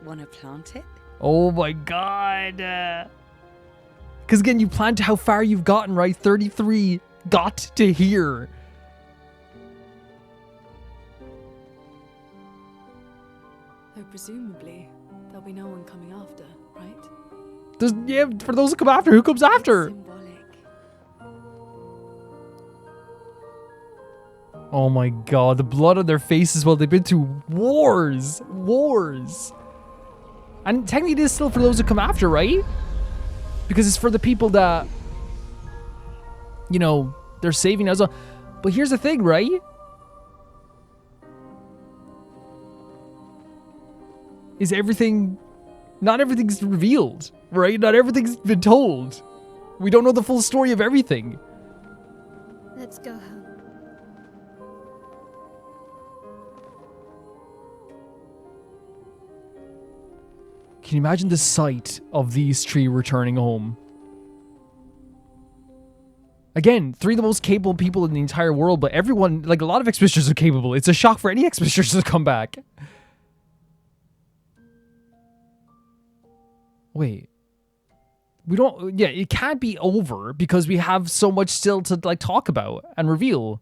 Wanna plant it? Oh my god. Because again, you plan to how far you've gotten, right? 33 got to here. Though presumably, there'll be no one coming after, right? Yeah, for those who come after, who comes after? Symbolic. Oh my god, the blood on their faces while they've been through wars. Wars. And technically it is still for those who come after, right? Because it's for the people that, you know, they're saving as well. But here's the thing, right? Is everything... Not everything's revealed, right? Not everything's been told. We don't know the full story of everything. Let's go home. Can you imagine the sight of these three returning home? Again, three of the most capable people in the entire world, but everyone, like a lot of expeditioners are capable. It's a shock for any expeditioners to come back. Wait. We don't, yeah, it can't be over because we have so much still to like talk about and reveal.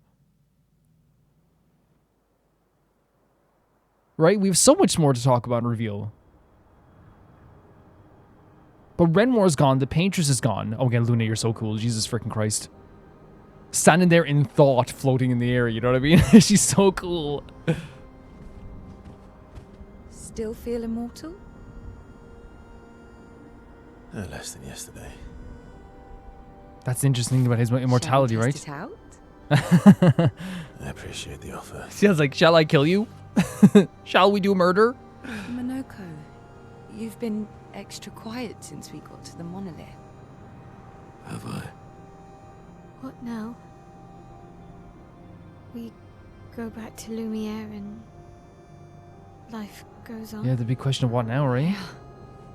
Right? We have so much more to talk about and reveal. But Renmore's gone, the Paintress is gone. Oh, again, Luna, you're so cool. Jesus freaking Christ. Standing there in thought, floating in the air, you know what I mean? She's so cool. Still feel immortal? No less than yesterday. That's the interesting thing about his immortality, right? Test it out? I appreciate the offer. She was like, shall I kill you? Shall we do murder? Monoko, you've been extra quiet since we got to the monolith. Have I? What now? We go back to Lumiere and life goes on. Yeah, the big question of what now, right?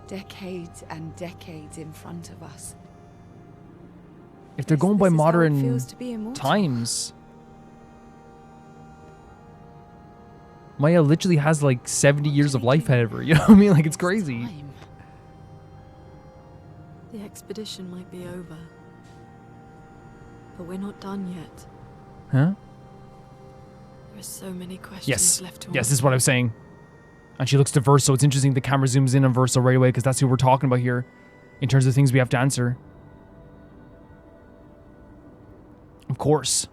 Decades and decades in front of us. If they're Guess going by this is how it modern feels to be immortal. times, Maya literally has like 70 years of life ahead of her. You know what I mean? Like, it's crazy. Time. The expedition might be over, but we're not done yet. Huh? There are so many questions Yes. left to Yes, answer. this is what I'm saying. And she looks to Verso. It's interesting the camera zooms in on Verso right away because that's who we're talking about here in terms of things we have to answer. Of course.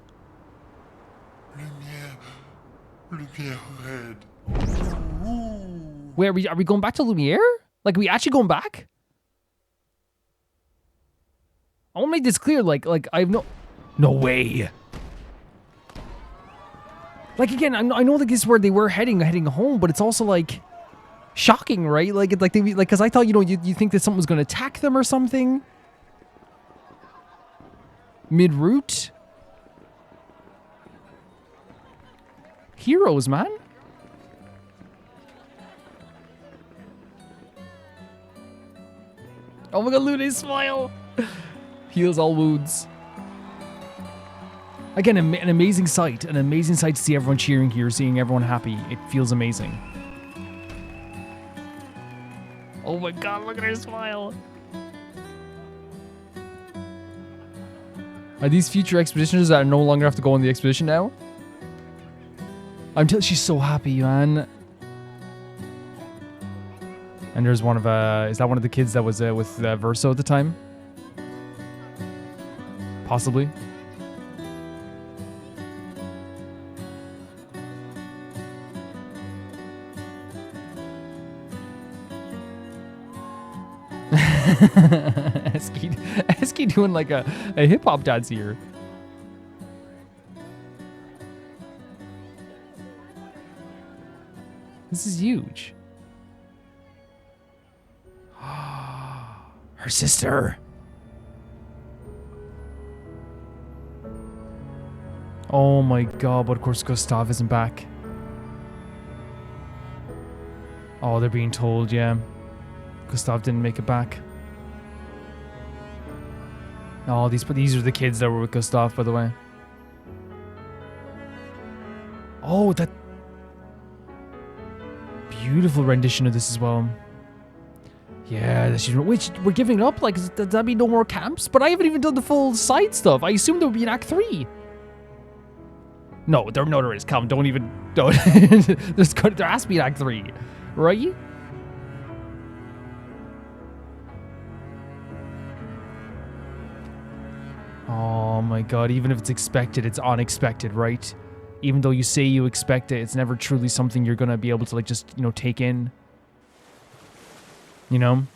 Wait, are we going back to Lumiere? Like, are we actually going back? I want to make this clear. Like I have no way. Like, again, I know like this is where they were heading home, but it's also like shocking, right? Like because I thought, you know, you think that someone was going to attack them or something mid-route. Heroes, man. Oh my god, Luna's smile. Heals all wounds. Again, an amazing sight. An amazing sight to see everyone cheering here, seeing everyone happy. It feels amazing. Oh my god, look at her smile. Are these future expeditioners that no longer have to go on the expedition now? She's so happy, man. And there's one of, is that one of the kids that was with Verso at the time? Possibly. Eski doing like a hip hop dance here. This is huge. Her sister. Oh my god, but of course Gustav isn't back. Oh, they're being told, yeah. Gustav didn't make it back. Oh, these are the kids that were with Gustav, by the way. Oh, that beautiful rendition of this as well. Yeah, which we're giving up. Like, does that mean no more camps? But I haven't even done the full side stuff. I assumed there would be an Act 3. No, there is. Come, don't. there has to be an Act 3, right? Oh my god, even if it's expected, it's unexpected, right? Even though you say you expect it, it's never truly something you're gonna be able to, like, just, you know, take in. You know?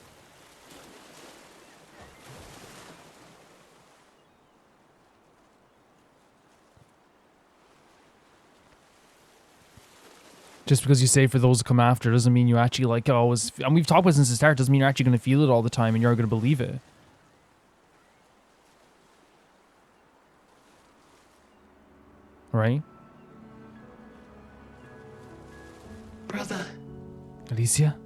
Just because you say for those to come after doesn't mean you actually, like, always... And we've talked about it since the start, doesn't mean you're actually going to feel it all the time and you're going to believe it. Right? Brother. Alicia?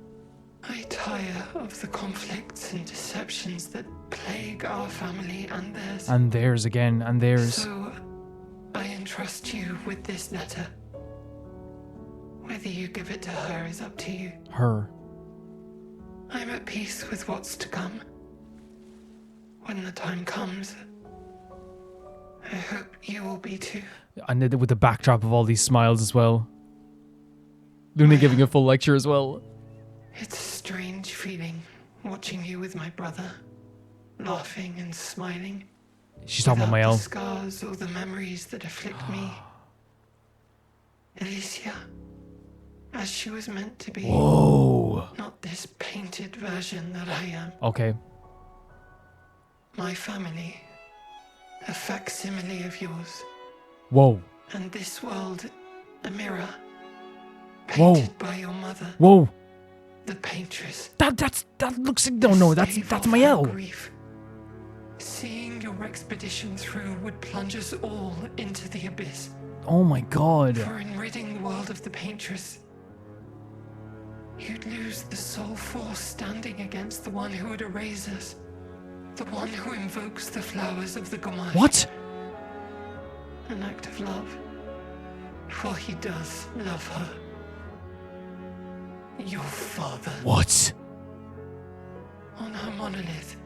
I tire of the conflicts and deceptions that plague our family and theirs. And theirs again, and theirs. So, I entrust you with this letter. Whether you give it to her is up to you. Her. I'm at peace with what's to come. When the time comes, I hope you will be too. And with the backdrop of all these smiles as well. Luna giving a full lecture as well. It's a strange feeling, watching you with my brother, laughing and smiling. She's talking about without Mael. the scars or the memories that afflict me. Alicia, as she was meant to be. Whoa. Not this painted version that I am. Okay. My family. A facsimile of yours. Whoa. And this world, a mirror. Whoa. Painted by your mother. Whoa. The paintress. That looks like no, that's my L. Grief. Seeing your expedition through would plunge us all into the abyss. Oh my god. For in ridding the world of the paintress, you'd lose the sole force standing against the one who would erase us. The one who invokes the flowers of the Gomai. What? An act of love. For he does love her. Your father. What? On her monolith,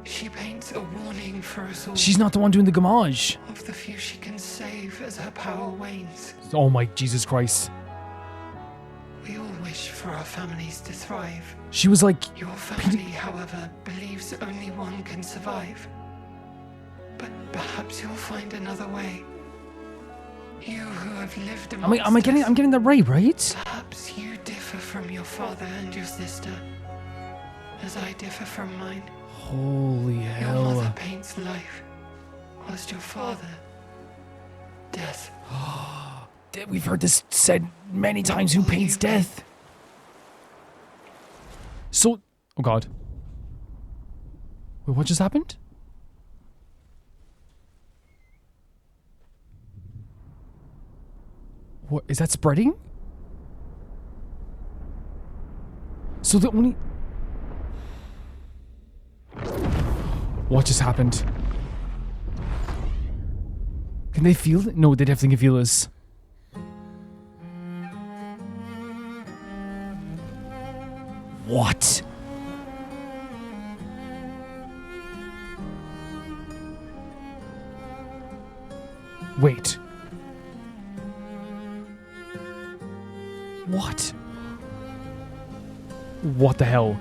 she paints a warning for us all. She's not the one doing the gamage. Of the few she can save as her power wanes. Oh my Jesus Christ. We all wish for our families to thrive. She was like... Your family, however, believes only one can survive. But perhaps you'll find another way. You who have lived amongst I'm getting that right? Perhaps you differ from your father and your sister, as I differ from mine. Holy hell. Your mother paints life, whilst your father, death. We've heard this said many times. Who paints death? So... Oh god. Wait, what just happened? What, is that spreading? So the only... What just happened? Can they feel it? No, they definitely can feel this. What? Wait. What? What the hell?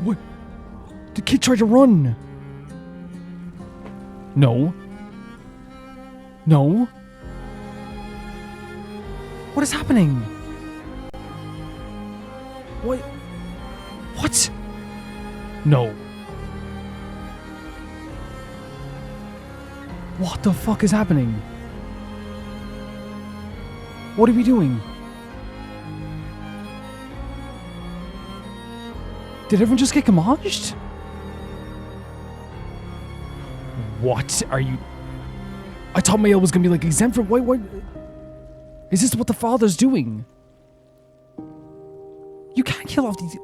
What? The kid tried to run. No. No. What is happening? What? What? No. What the fuck is happening? What are we doing? Did everyone just get gamaged? What are you... I thought Mael was gonna be like exempt from... What? Is this what the father's doing? You can't kill off these...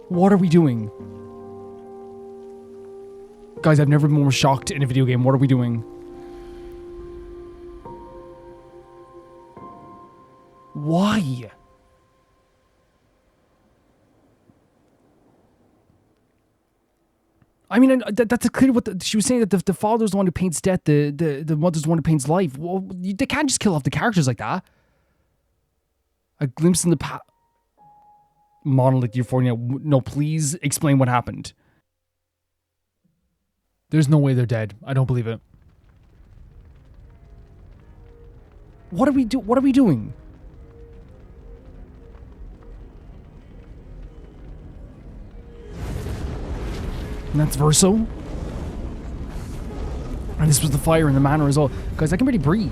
What are we doing? Guys, I've never been more shocked in a video game. What are we doing? Why? I mean, that's clear what she was saying, that the father's the one who paints death, the mother's the one who paints life. Well, they can't just kill off the characters like that. A glimpse in the past. Monolith Euphoria. No, please explain what happened. There's no way they're dead. I don't believe it. What are we doing? And that's Verso. And this was the fire in the manor as well. Guys, I can barely breathe.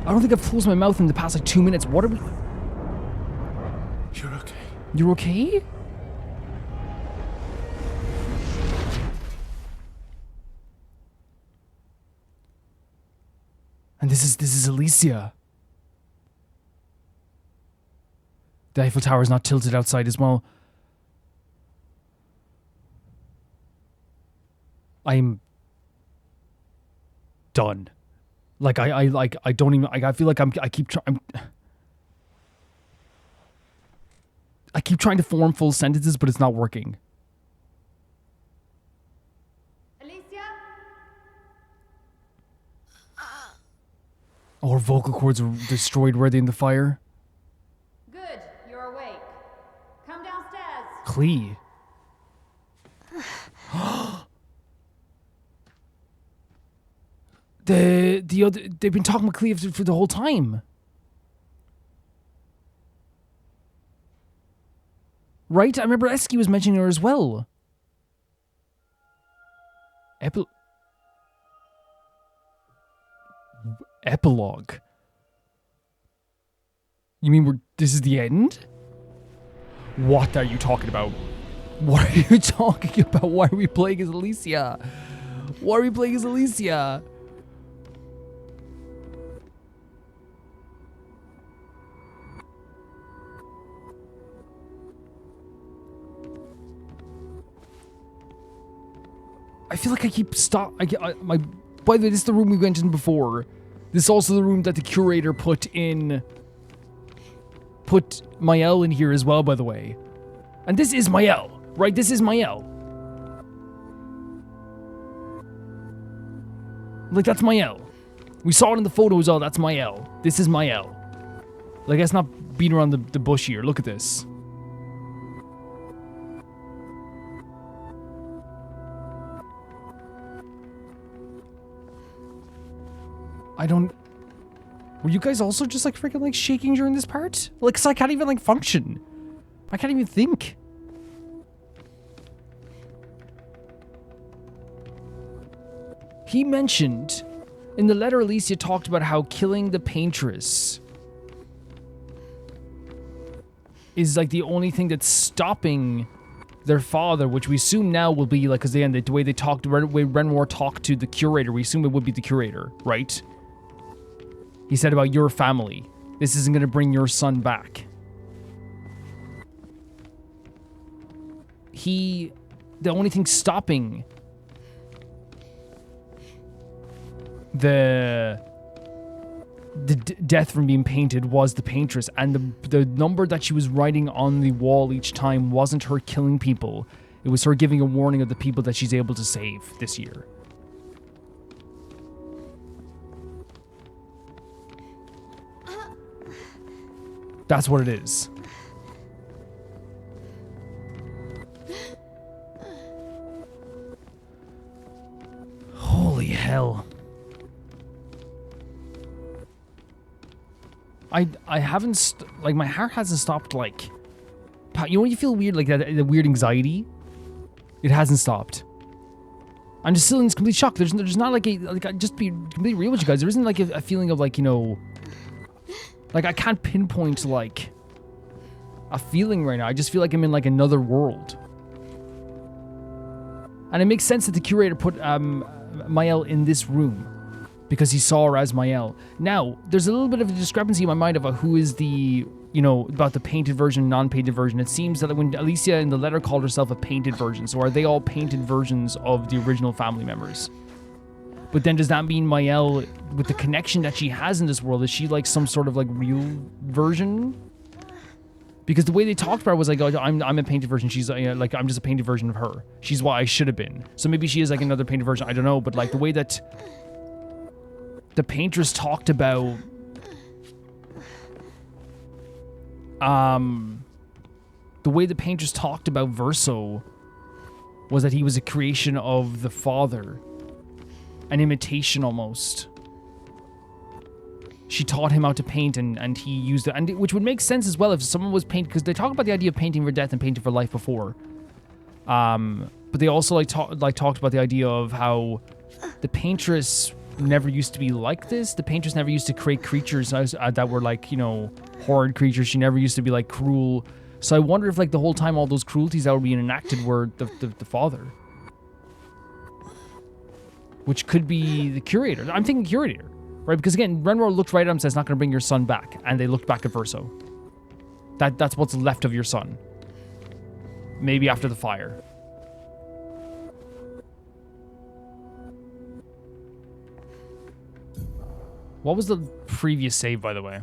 I don't think I've closed my mouth in the past like 2 minutes. What are we... You're okay. You're okay? And this is Alicia. The Eiffel Tower is not tilted outside as well. I'm done. Like I don't even. I feel like I keep trying to form full sentences, but it's not working. Alicia? Oh, her vocal cords were destroyed. Were they in the fire? Good, you're awake. Come downstairs. Clee. The other, they've been talking about Cleve for the whole time. Right? I remember Eski was mentioning her as well. Epilogue. You mean this is the end? What are you talking about? What are you talking about? Why are we playing as Alicia? Why are we playing as Alicia? I feel like I keep by the way, this is the room we went in before. This is also the room that the curator put Mael in here as well, by the way. And this is Mael, right? This is Mael. Like, that's Mael. We saw it in the photos, oh, that's Mael. This is Mael. Like, let's not beat around the bush here. Look at this. Were you guys also just like freaking like shaking during this part? Like, 'cause I can't even like function. I can't even think. He mentioned in the letter Alicia talked about how killing the paintress is like the only thing that's stopping their father, which we assume now will be like, because the way they talked, the way Renoir talked to the curator, we assume it would be the curator, right? He said about your family. This isn't going to bring your son back. The only thing stopping the death from being painted was the paintress, and the number that she was writing on the wall each time wasn't her killing people. It was her giving a warning of the people that she's able to save this year. That's what it is. Holy hell. I haven't, like, my heart hasn't stopped, like, you know when you feel weird, like that, the weird anxiety? It hasn't stopped. I'm just still in this complete shock. There's not like just be completely real with you guys. There isn't like a feeling of like, you know, like I can't pinpoint like a feeling right now. I just feel like I'm in like another world. And it makes sense that the curator put Mael in this room because he saw her as Mael. Now, there's a little bit of a discrepancy in my mind about who is the, you know, about the painted version, non-painted version. It seems that when Alicia in the letter called herself a painted version, so are they all painted versions of the original family members? But then does that mean Mael, with the connection that she has in this world, is she like some sort of like real version? Because the way they talked about it was like, oh, I'm a painted version. She's like, I'm just a painted version of her. She's what I should have been. So maybe she is like another painted version. I don't know. But like the way that the paintress talked about, the way the paintress talked about Verso was that he was a creation of the father, an imitation almost. She taught him how to paint, and he used it, and which would make sense as well if someone was painting, because they talk about the idea of painting for death and painting for life before. But they also talked about the idea of how the paintress never used to be like this. The paintress never used to create creatures that were like, you know, horrid creatures. She never used to be like cruel. So I wonder if like the whole time all those cruelties that were being enacted were the father. Which could be the curator. I'm thinking curator. Right, because again, Renoir looked right at him and says, not going to bring your son back. And they looked back at Verso. That's what's left of your son. Maybe after the fire. What was the previous save, by the way?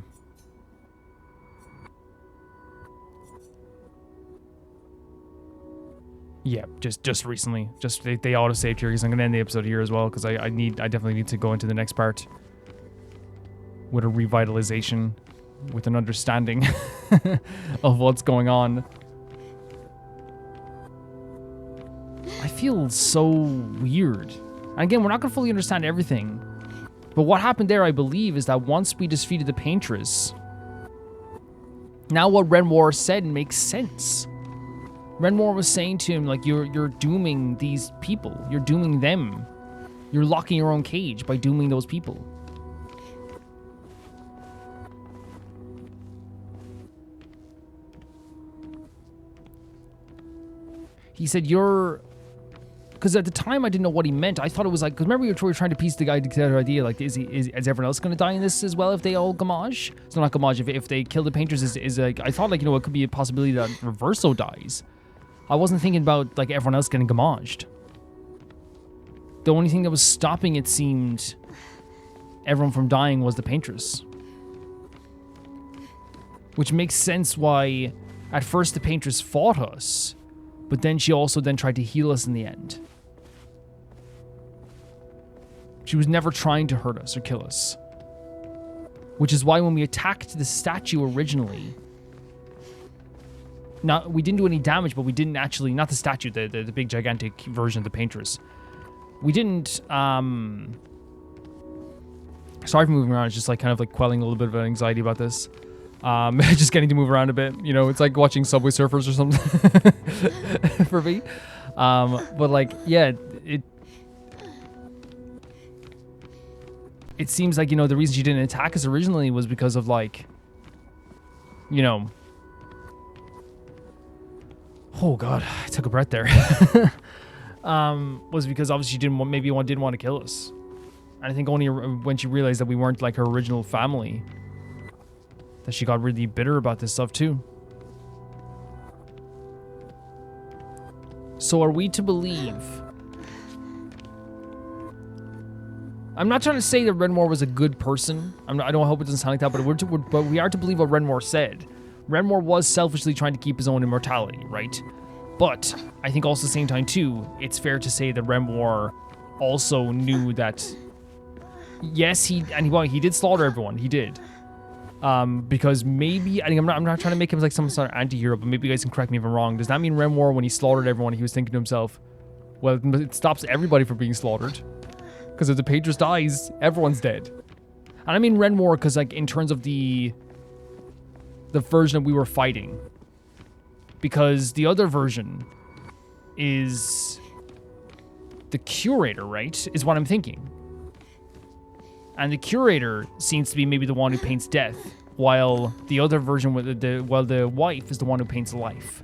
Yeah, just recently. Just they auto-saved here because I'm going to end the episode here as well because I definitely need to go into the next part with a revitalization, with an understanding of what's going on. I feel so weird. And again, we're not going to fully understand everything. But what happened there, I believe, is that once we defeated the paintress, now what Renoir said makes sense. Renmore was saying to him, like, you're dooming these people. You're dooming them. You're locking your own cage by dooming those people. He said, because at the time I didn't know what he meant. I thought it was like, because remember we were trying to piece together idea, like, is everyone else going to die in this as well if they all gamage? So not gamage, if they kill the painters, is like, I thought, like, you know, it could be a possibility that Reverso dies. I wasn't thinking about, like, everyone else getting gamaged. The only thing that was stopping, it seemed, everyone from dying was the paintress. Which makes sense why at first the paintress fought us, but then she also then tried to heal us in the end. She was never trying to hurt us or kill us. Which is why when we attacked the statue originally, we didn't do any damage, but we didn't actually, not the statue, the big gigantic version of the paintress. We didn't, sorry for moving around, it's just like kind of like quelling a little bit of anxiety about this. Just getting to move around a bit, you know, it's like watching Subway Surfers or something for me. But like, yeah, it seems like, you know, the reason she didn't attack us originally was because of, like, you know, oh god, I took a breath there. Was because obviously she didn't want to kill us. And I think only when she realized that we weren't like her original family, that she got really bitter about this stuff too. So are we to believe? I'm not trying to say that Renmore was a good person. I don't hope it doesn't sound like that, but we are to believe what Renmore said. Renmore was selfishly trying to keep his own immortality, right? But I think also at the same time too, it's fair to say that Renmore also knew that, yes, he did slaughter everyone. He did. Because maybe, I think I'm not trying to make him like some sort of anti-hero, but maybe you guys can correct me if I'm wrong. Does that mean Renmore, when he slaughtered everyone, he was thinking to himself, well, it stops everybody from being slaughtered? Because if the paintress dies, everyone's dead. And I mean Renmore because, like, in terms of the version that we were fighting. Because the other version is the curator, right? Is what I'm thinking. And the curator seems to be maybe the one who paints death, while the other version, the wife is the one who paints life.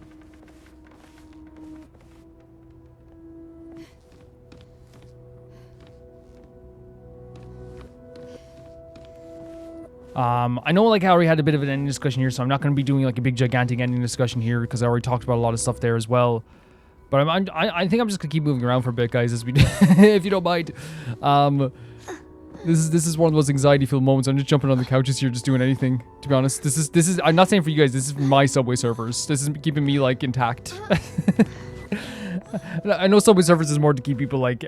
I know, like, I already had a bit of an ending discussion here, so I'm not going to be doing like a big gigantic ending discussion here because I already talked about a lot of stuff there as well. But I think I'm just gonna keep moving around for a bit, guys, as we if you don't mind. This is one of the most anxiety-filled moments. I'm just jumping on the couches here, just doing anything. To be honest, this is. I'm not saying for you guys. This is my Subway Surfers. This is keeping me like intact. I know Subway Surfers is more to keep people like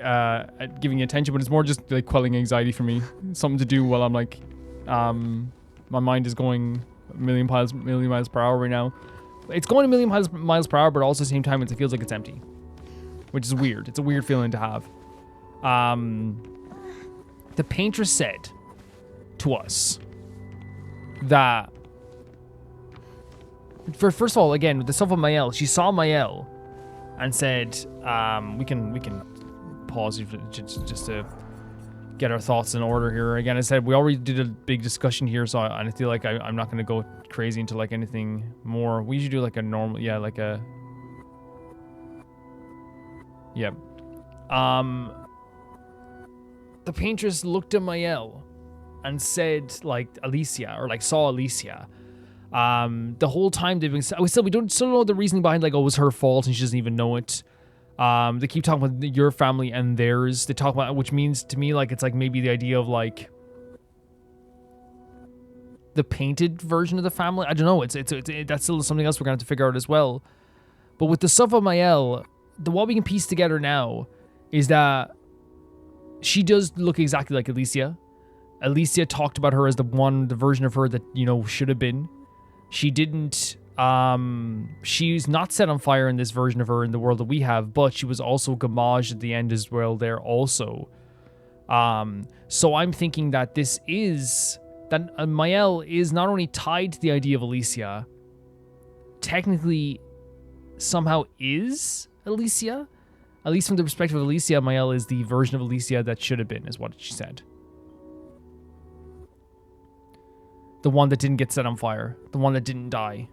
giving attention, but it's more just like quelling anxiety for me. Something to do while I'm like, my mind is going a million miles per hour right now. It's going a million miles per hour, but also at the same time, it feels like it's empty, which is weird. It's a weird feeling to have. The paintress said to us that, first of all, again, with the stuff of Mael, she saw Mael and said, we can pause just to get our thoughts in order here. Again, I said we already did a big discussion here, so I feel like I'm not going to go crazy into like anything more. We usually do like a normal, the paintress looked at Mael and said, like, Alicia, or like saw Alicia. The whole time they've been, we still don't know the reasoning behind, like, oh, it was her fault and she doesn't even know it. They keep talking about your family and theirs. They talk about, which means to me, like, it's like maybe the idea of like the painted version of the family. I don't know. It's that's still something else we're gonna have to figure out as well. But with the stuff of Mael, what we can piece together now is that she does look exactly like Alicia. Alicia talked about her as the version of her that, you know, should have been. She didn't, she's not set on fire in this version of her in the world that we have, but she was also gamaged at the end as well there also. So I'm thinking that that Mael is not only tied to the idea of Alicia, technically somehow is Alicia. At least from the perspective of Alicia, Mael is the version of Alicia that should have been, is what she said. The one that didn't get set on fire. The one that didn't die.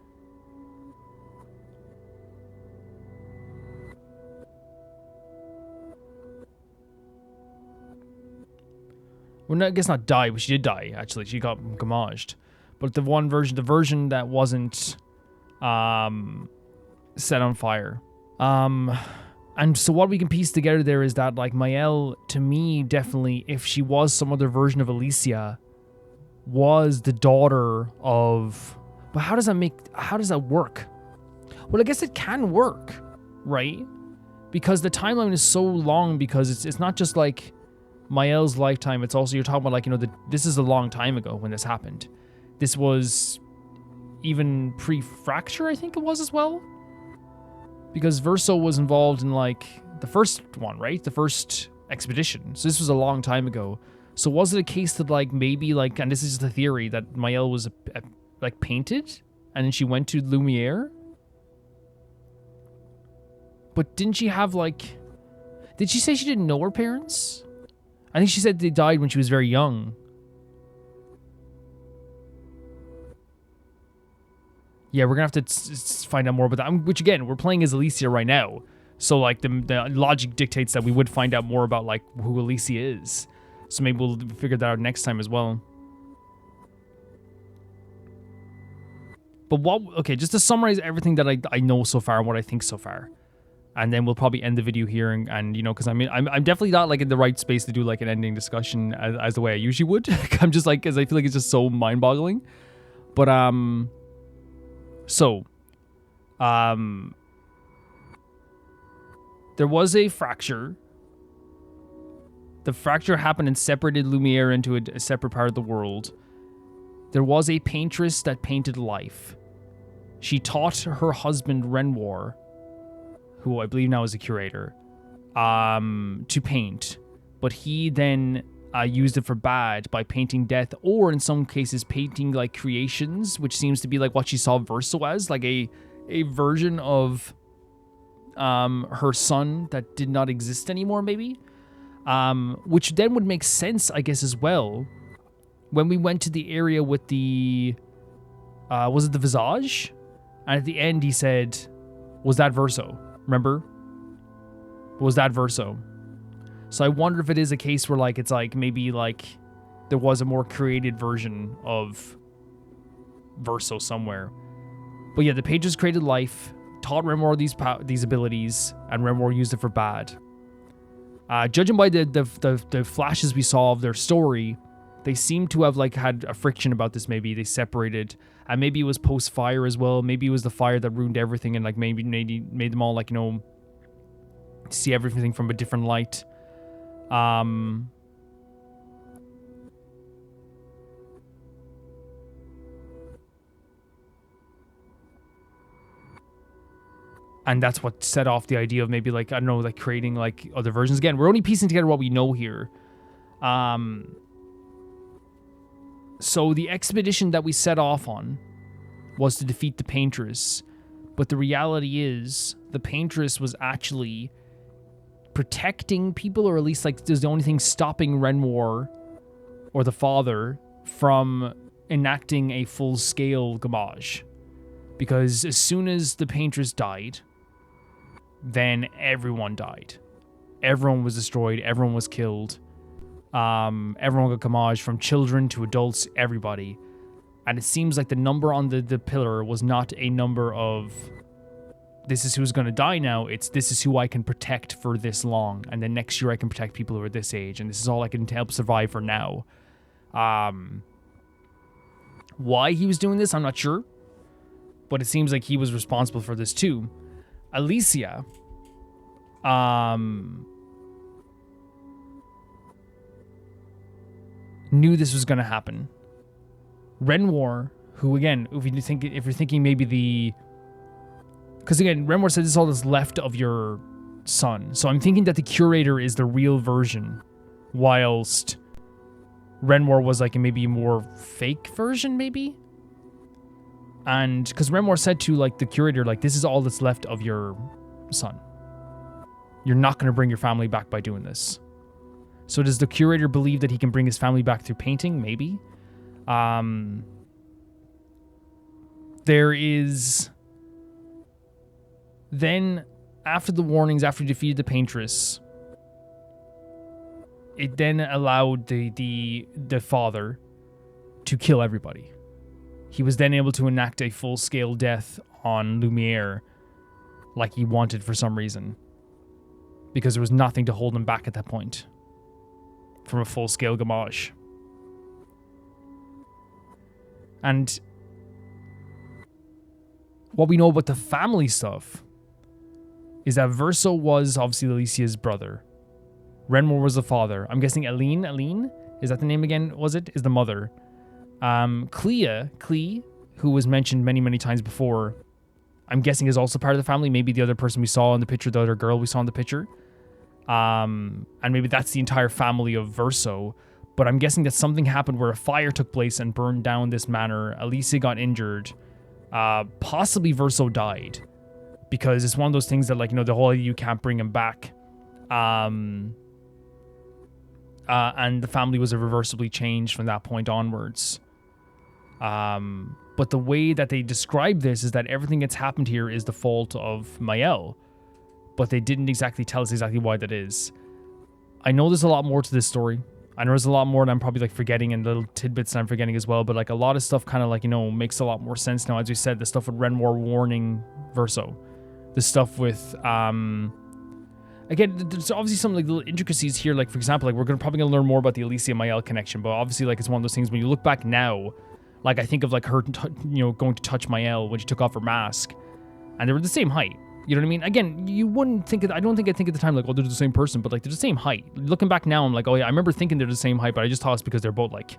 Well, I guess not die, but she did die, actually. She got gommaged. But the version that wasn't set on fire. And so what we can piece together there is that, like, Mael, to me, definitely, if she was some other version of Alicia, was the daughter of... But how does that work? Well, I guess it can work, right? Because the timeline is so long, because it's not just, like, Mael's lifetime, it's also, you're talking about, like, you know, this is a long time ago when this happened. This was even pre-Fracture, I think it was as well. Because Verso was involved in, like, the first one, right? The first expedition. So this was a long time ago. So was it a case that, like, maybe, like, and this is just a theory, that Mael was, like, painted? And then she went to Lumiere? But didn't she have, like... Did she say she didn't know her parents? I think she said they died when she was very young. Yeah, we're going to have to find out more about that. Which, again, we're playing as Alicia right now. So, like, the logic dictates that we would find out more about, like, who Alicia is. So maybe we'll figure that out next time as well. But okay, just to summarize everything that I know so far and what I think so far. And then we'll probably end the video here, and you know, because I mean, I'm definitely not, like, in the right space to do, like, an ending discussion as the way I usually would. I'm just, like, because I feel like it's just so mind-boggling. But, there was a fracture. The fracture happened and separated Lumiere into a separate part of the world. There was a paintress that painted life. She taught her husband Renoir, who I believe now is a curator, to paint. But he then used it for bad by painting death, or in some cases painting, like, creations, which seems to be like what she saw Verso as, like a version of her son that did not exist anymore, maybe. Which then would make sense, I guess, as well. When we went to the area with the... was it the Visage? And at the end he said, was that Verso? Remember? Was that Verso? So I wonder if it is a case where, like, it's like, maybe, like, there was a more created version of Verso somewhere. But yeah, the pages created life, taught Renoir these abilities, and Renoir used it for bad. Judging by the flashes we saw of their story, they seem to have, like, had a friction about this. Maybe they separated, and maybe it was post-fire as well. Maybe it was the fire that ruined everything, and, like, maybe made them all, like, you know, see everything from a different light. And that's what set off the idea of maybe, like, I don't know, like, creating, like, other versions. Again, we're only piecing together what we know here. So the expedition that we set off on was to defeat the Paintress. But the reality is, the Paintress was actually protecting people, or at least, like, there's the only thing stopping Renoir, or the father, from enacting a full-scale gommage. Because as soon as the Paintress died, then everyone died. Everyone was destroyed. Everyone was killed. Everyone got gommaged, from children to adults, everybody. And it seems like the number on the pillar was not a number of, this is who's going to die now. It's, this is who I can protect for this long. And then next year I can protect people who are this age. And this is all I can help survive for now. Why he was doing this, I'm not sure. But it seems like he was responsible for this too. Alicia, knew this was going to happen. Renoir, who, again, if you're thinking maybe the... Because, again, Renoir said this is all that's left of your son. So I'm thinking that the curator is the real version, whilst Renoir was, like, a maybe more fake version, maybe? And because Renoir said to like the curator, like, this is all that's left of your son. You're not going to bring your family back by doing this. So does the curator believe that he can bring his family back through painting? Maybe. There is... Then, after the warnings, after he defeated the Paintress, it then allowed the father to kill everybody. He was then able to enact a full-scale death on Lumiere like he wanted for some reason. Because there was nothing to hold him back at that point from a full-scale gamage. And what we know about the family stuff is that Verso was obviously Alicia's brother. Renoir was the father. I'm guessing Aline, is that the name again, was it? Is the mother. Clea, who was mentioned many, many times before, I'm guessing is also part of the family. Maybe the other person we saw in the picture, the other girl we saw in the picture. And maybe that's the entire family of Verso. But I'm guessing that something happened where a fire took place and burned down this manor. Alicia got injured. Possibly Verso died. Because it's one of those things that, like, you know, the whole you can't bring him back. And the family was irreversibly changed from that point onwards. But the way that they describe this is that everything that's happened here is the fault of Mael. But they didn't exactly tell us exactly why that is. I know there's a lot more to this story. I know there's a lot more that I'm probably like forgetting and little tidbits that I'm forgetting as well. But like a lot of stuff kind of like, you know, makes a lot more sense now. As we said, the stuff with Renoir warning Verso. The stuff with... Again, there's obviously some like little intricacies here. Like, for example, like we're probably going to learn more about the Alicia Mael connection. But obviously, like, it's one of those things when you look back now, like I think of like her, you know, going to touch Mael when she took off her mask. And they were the same height. You know what I mean? Again, you wouldn't think it. I don't think I'd think at the time like, oh, they're the same person, but like they're the same height. Looking back now, I'm like, oh yeah, I remember thinking they're the same height, but I just thought it's because they're both like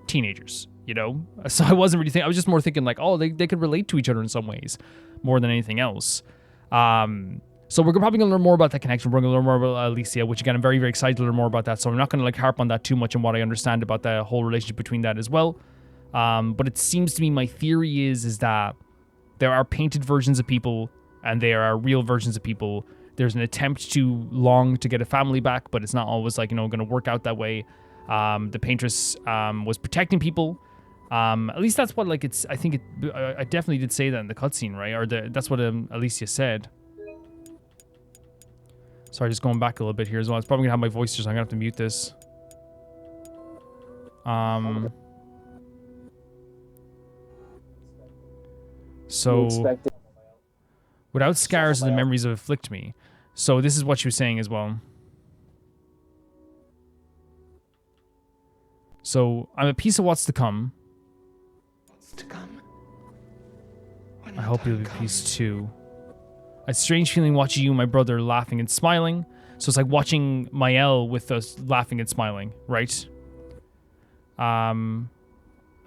teenagers, you know? So I wasn't really thinking. I was just more thinking like, oh, they could relate to each other in some ways more than anything else. So we're probably going to learn more about that connection. We're going to learn more about Alicia, which again, I'm very, very excited to learn more about that. So I'm not going to like harp on that too much and what I understand about the whole relationship between that as well. But it seems to me my theory is that there are painted versions of people and there are real versions of people. There's an attempt to long to get a family back, but it's not always like, you know, going to work out that way. The Paintress was protecting people. At least that's what like it's. I think I definitely did say that in the cutscene, right? Or that's what Alicia said. Sorry, just going back a little bit here as well. It's probably gonna have my voice just. I'm gonna have to mute this. So, without scars, the memories of afflict me. So this is what she was saying as well. So I'm a piece of what's to come. What's to come? I hope you'll be a piece too. A strange feeling watching you and my brother laughing and smiling. So it's like watching Mael with us laughing and smiling, right?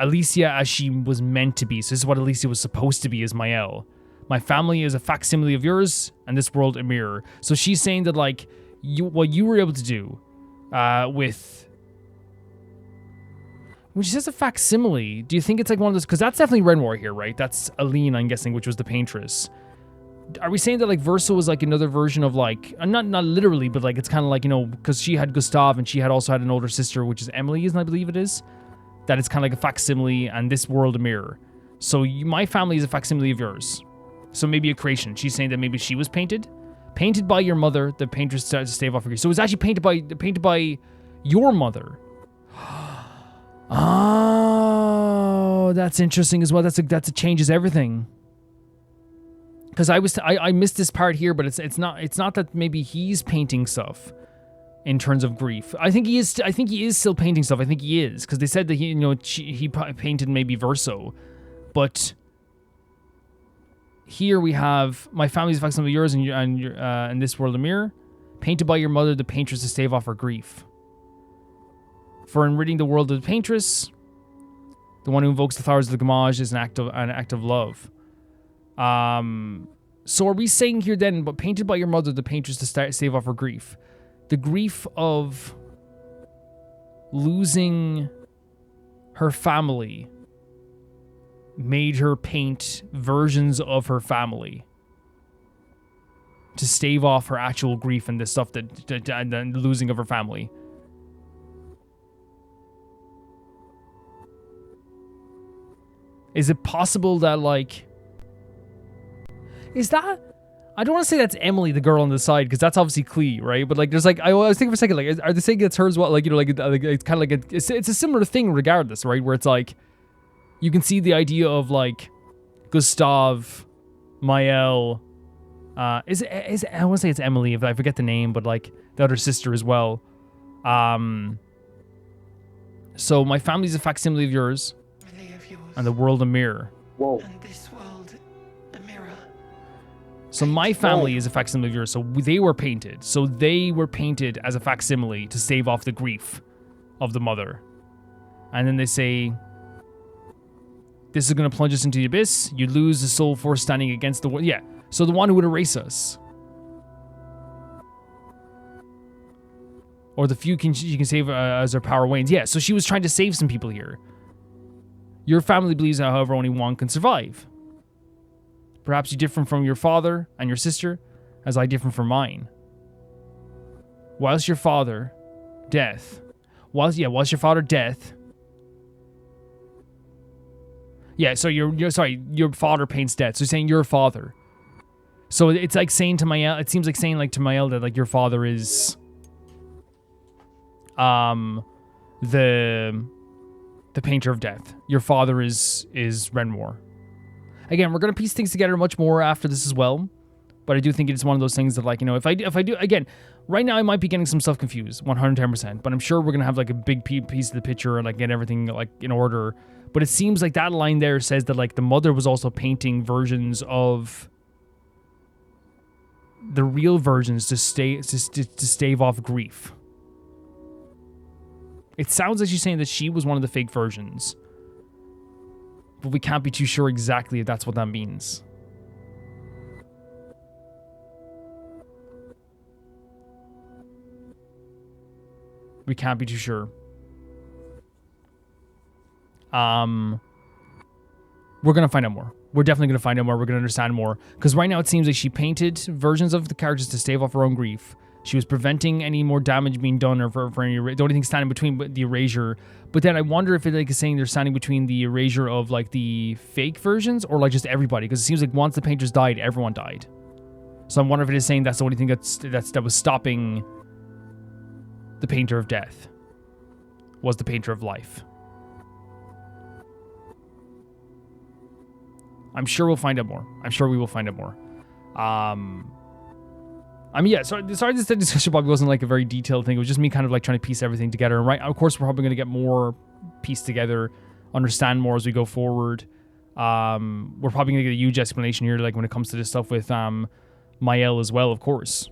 Alicia as she was meant to be. So this is what Alicia was supposed to be as Mael. My family is a facsimile of yours, and this world a mirror. So she's saying that like what you were able to do with... When she says a facsimile, do you think it's like one of those... Because that's definitely Renoir here, right? That's Aline, I'm guessing, which was the Paintress. Are we saying that like Verso was like another version of like... Not literally, but like it's kind of like, you know, because she had Gustave and she had also had an older sister, which is Emily, I believe it is. That it's kind of like a facsimile and this world a mirror. So my family is a facsimile of yours. So maybe a creation. She's saying that maybe she was painted. Painted by your mother, the Paintress to stave off her grief. So it was actually painted by your mother. Oh, that's interesting as well. That changes everything. Because I missed this part here, but it's not that maybe he's painting stuff in terms of grief. I think he is still painting stuff. I think he is, because they said that he painted maybe Verso, but here we have my family's affects some of yours and this world a mirror, painted by your mother, the Paintress to stave off her grief. For in ridding the world of the Paintress, the one who invokes the flowers of the Gamage is an act of love. So are we saying here then, but painted by your mother, the Paintress to stave off her grief? The grief of losing her family made her paint versions of her family to stave off her actual grief and the stuff and the losing of her family. Is it possible that, like, is that, I don't want to say that's Emily, the girl on the side, because that's obviously Clee, right? But like, there's like, I was thinking for a second, like, are they saying it's her as well? Like, you know, like it's kind of like it's a similar thing regardless, right? Where it's like, you can see the idea of like Gustav, Mael, I want to say it's Emily if I forget the name, but like the other sister as well. So my family's a facsimile of yours, and the world a mirror. Whoa. And this world a mirror. So my family is a facsimile of yours. So they were painted. So they were painted as a facsimile to stave off the grief of the mother. And then they say, this is going to plunge us into the abyss. You lose the soul force standing against the... Yeah. So the one who would erase us. Or the few you can save as her power wanes. Yeah, so she was trying to save some people here. Your family believes, however, only one can survive. Perhaps you differ from your father and your sister, as I differ from mine. Whilst your father, death... whilst your father, death... Yeah, so your father paints death. So you're saying your father. So it's like saying to Mael, it seems like saying like to Mael that like your father is the painter of death. Your father is Renmore. Again, we're gonna piece things together much more after this as well. But I do think it's one of those things that, like, you know, if I do again, right now I might be getting some stuff confused, 110%. But I'm sure we're gonna have like a big piece of the picture and like get everything like in order. But it seems like that line there says that like the mother was also painting versions of the real versions to stave off grief. It sounds like she's saying that she was one of the fake versions. But we can't be too sure exactly if that's what that means. We can't be too sure. We're going to find out more. We're definitely going to find out more. We're going to understand more. Because right now it seems like she painted versions of the characters to stave off her own grief. She was preventing any more damage being done or for any... The only thing standing between the erasure. But then I wonder if it like is saying they're standing between the erasure of like the fake versions or like just everybody. Because it seems like once the painters died, everyone died. So I'm wondering if it is saying that's the only thing that was stopping the painter of death. Was the painter of life. I'm sure we'll find out more. I'm sure we will find out more. I mean, yeah, sorry this discussion probably wasn't like a very detailed thing. It was just me kind of like trying to piece everything together. And right, of course, we're probably going to get more pieced together, understand more as we go forward. We're probably going to get a huge explanation here, like when it comes to this stuff with Mael as well, of course.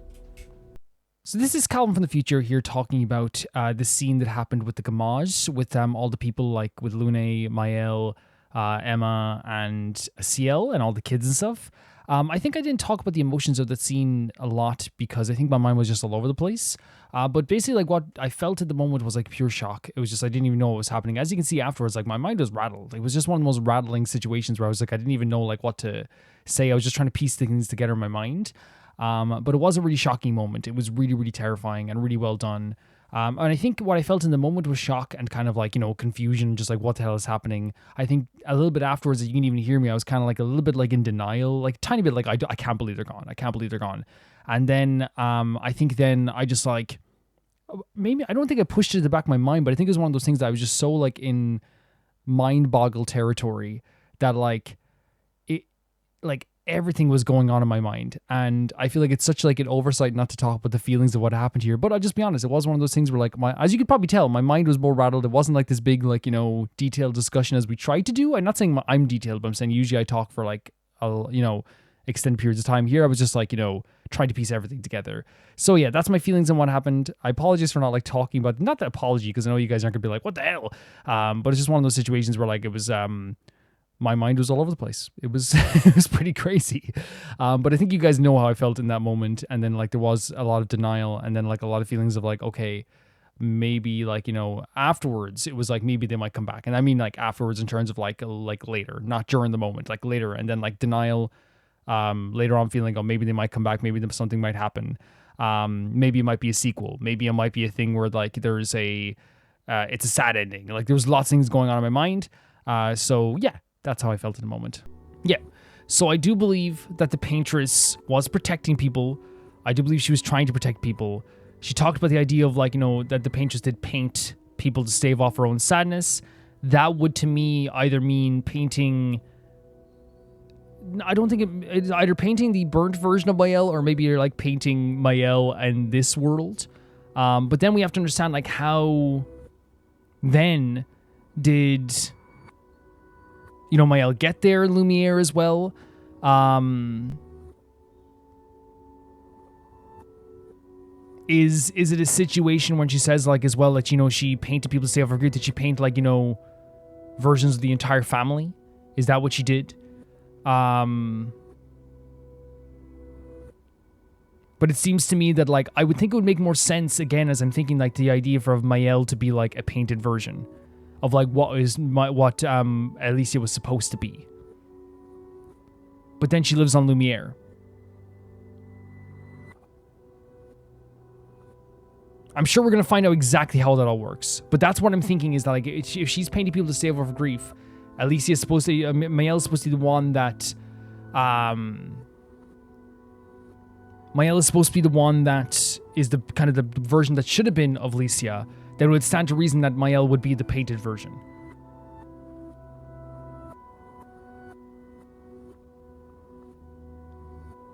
So this is Calvin from the future here talking about the scene that happened with the Gamage, with all the people like with Lune, Mael, Emma, and Ciel, and all the kids and stuff. I think I didn't talk about the emotions of that scene a lot because I think my mind was just all over the place. But basically, like, what I felt at the moment was like pure shock. It was just, I didn't even know what was happening. As you can see afterwards, like, my mind was rattled. It was just one of the most rattling situations where I was like, I didn't even know like what to say. I was just trying to piece things together in my mind. But it was a really shocking moment. It was really, really terrifying and really well done. And I think what I felt in the moment was shock and kind of like, you know, confusion, just like what the hell is happening. I think a little bit afterwards, you can even hear me, I was kind of like a little bit like in denial, like tiny bit like, I can't believe they're gone. I can't believe they're gone. And then I think then I just like, maybe, I don't think I pushed it to the back of my mind, but I think it was one of those things that I was just so like in mind boggle territory that like, it, like, everything was going on in my mind, and I feel like it's such like an oversight not to talk about the feelings of what happened here, but I'll just be honest, it was one of those things where like as you could probably tell, my mind was more rattled. It wasn't like this big like, you know, detailed discussion as we tried to do. I'm not saying I'm detailed, but I'm saying usually I talk for like you know, extended periods of time. Here I was just like, you know, trying to piece everything together. So yeah, that's my feelings on what happened. I apologize for not like talking about, not the apology, because I know you guys aren't gonna be like, what the hell, but it's just one of those situations where like it was my mind was all over the place. It was it was pretty crazy. But I think you guys know how I felt in that moment. And then like there was a lot of denial and then like a lot of feelings of like, okay, maybe like, you know, afterwards it was like maybe they might come back. And I mean like afterwards in terms of like later, not during the moment, like later. And then like denial later on, feeling, oh, maybe they might come back, maybe something might happen. Maybe it might be a sequel, maybe it might be a thing where like there's a it's a sad ending. Like there was lots of things going on in my mind. So yeah, that's how I felt in the moment. Yeah. So I do believe that the paintress was protecting people. I do believe she was trying to protect people. She talked about the idea of like, you know, that the paintress did paint people to stave off her own sadness. That would to me either mean painting... I don't think it's either painting the burnt version of Mael or maybe you're like painting Mael and this world. But then we have to understand like how then did, you know, Mael get there, Lumiere as well. Is it a situation when she says like as well that, you know, she painted people to stay off her grief? Did she paint like, you know, versions of the entire family? Is that what she did? But it seems to me that like I would think it would make more sense again as I'm thinking like the idea for Mael to be like a painted version of like what Alicia was supposed to be. But then she lives on Lumiere. I'm sure we're going to find out exactly how that all works. But that's what I'm thinking is that like if she's painting people to stave off grief, Alicia is supposed to... Mael is supposed to be the one that... Mael is supposed to be the one that is the kind of the version that should have been of Alicia. Then it would stand to reason that Mael would be the painted version.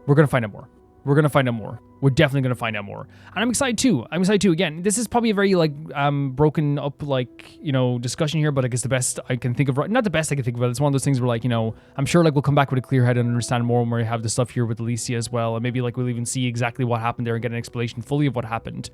We're going to find out more. We're going to find out more. We're definitely going to find out more. And I'm excited too. Again, this is probably a very like broken up like, you know, discussion here, but I guess the best I can think of, not the best I can think of, it's one of those things where like, you know, I'm sure like we'll come back with a clear head and understand more when we have the stuff here with Alicia as well. And maybe like we'll even see exactly what happened there and get an explanation fully of what happened.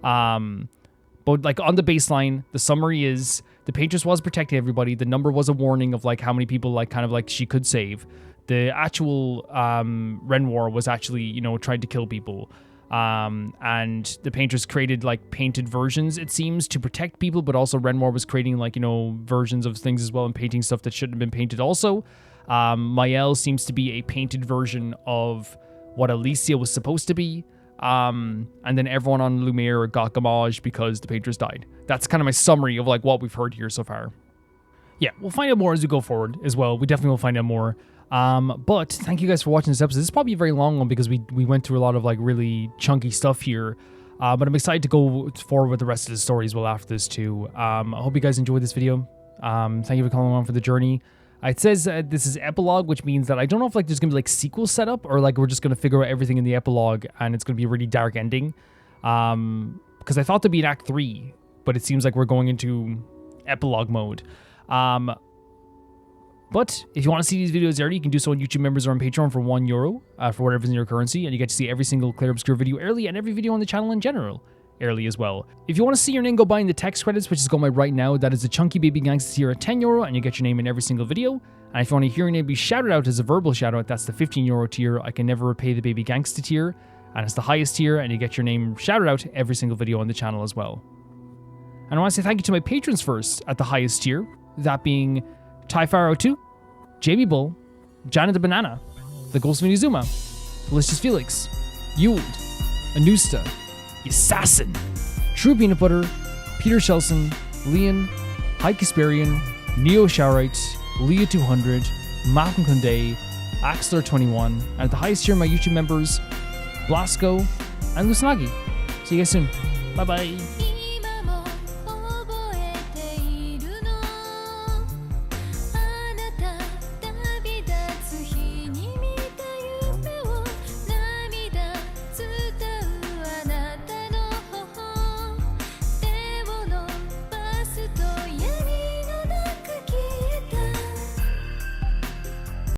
But like on the baseline, the summary is the paintress was protecting everybody. The number was a warning of like how many people like kind of like she could save. The actual Renoir was actually, you know, tried to kill people. And the paintress created like painted versions, it seems, to protect people, but also Renoir was creating like, you know, versions of things as well and painting stuff that shouldn't have been painted also. Mael seems to be a painted version of what Alicia was supposed to be. And then everyone on Lumiere got gommaged because the paintress died. That's kind of my summary of like what we've heard here so far. Yeah, we'll find out more as we go forward as well. We definitely will find out more. But thank you guys for watching this episode. This is probably a very long one because we went through a lot of like really chunky stuff here. But I'm excited to go forward with the rest of the story as well after this too. I hope you guys enjoyed this video. Thank you for coming along for the journey. It says this is epilogue, which means that I don't know if like there's gonna be like sequel set up or like we're just gonna figure out everything in the epilogue and it's gonna be a really dark ending. Because I thought there'd be an Act 3, but it seems like we're going into epilogue mode. But if you want to see these videos early, you can do so on YouTube members or on Patreon for €1 for whatever's in your currency, and you get to see every single Clair Obscur video early and every video on the channel in general early as well. If you want to see your name go by in the text credits, which is going by right now, that is the Chunky Baby Gangsta tier at €10, and you get your name in every single video. And if you want to hear your name be shouted out as a verbal shout out, that's the €15 tier. I can never repay the Baby Gangsta tier, and it's the highest tier, and you get your name shouted out every single video on the channel as well. And I want to say thank you to my patrons first at the highest tier, that being Typharo2, JB Bull, Janet the Banana, The Ghost of Inazuma, Delicious Felix, Yuld, Anusta, Assassin, True Peanut Butter, Peter Shelson, Leon, High Kasperian, Neo Showerite, Leah 200, Malcolm Conde, Axler 21, and at the highest tier my YouTube members, Blasco, and Lusanagi. See you guys soon. Bye bye.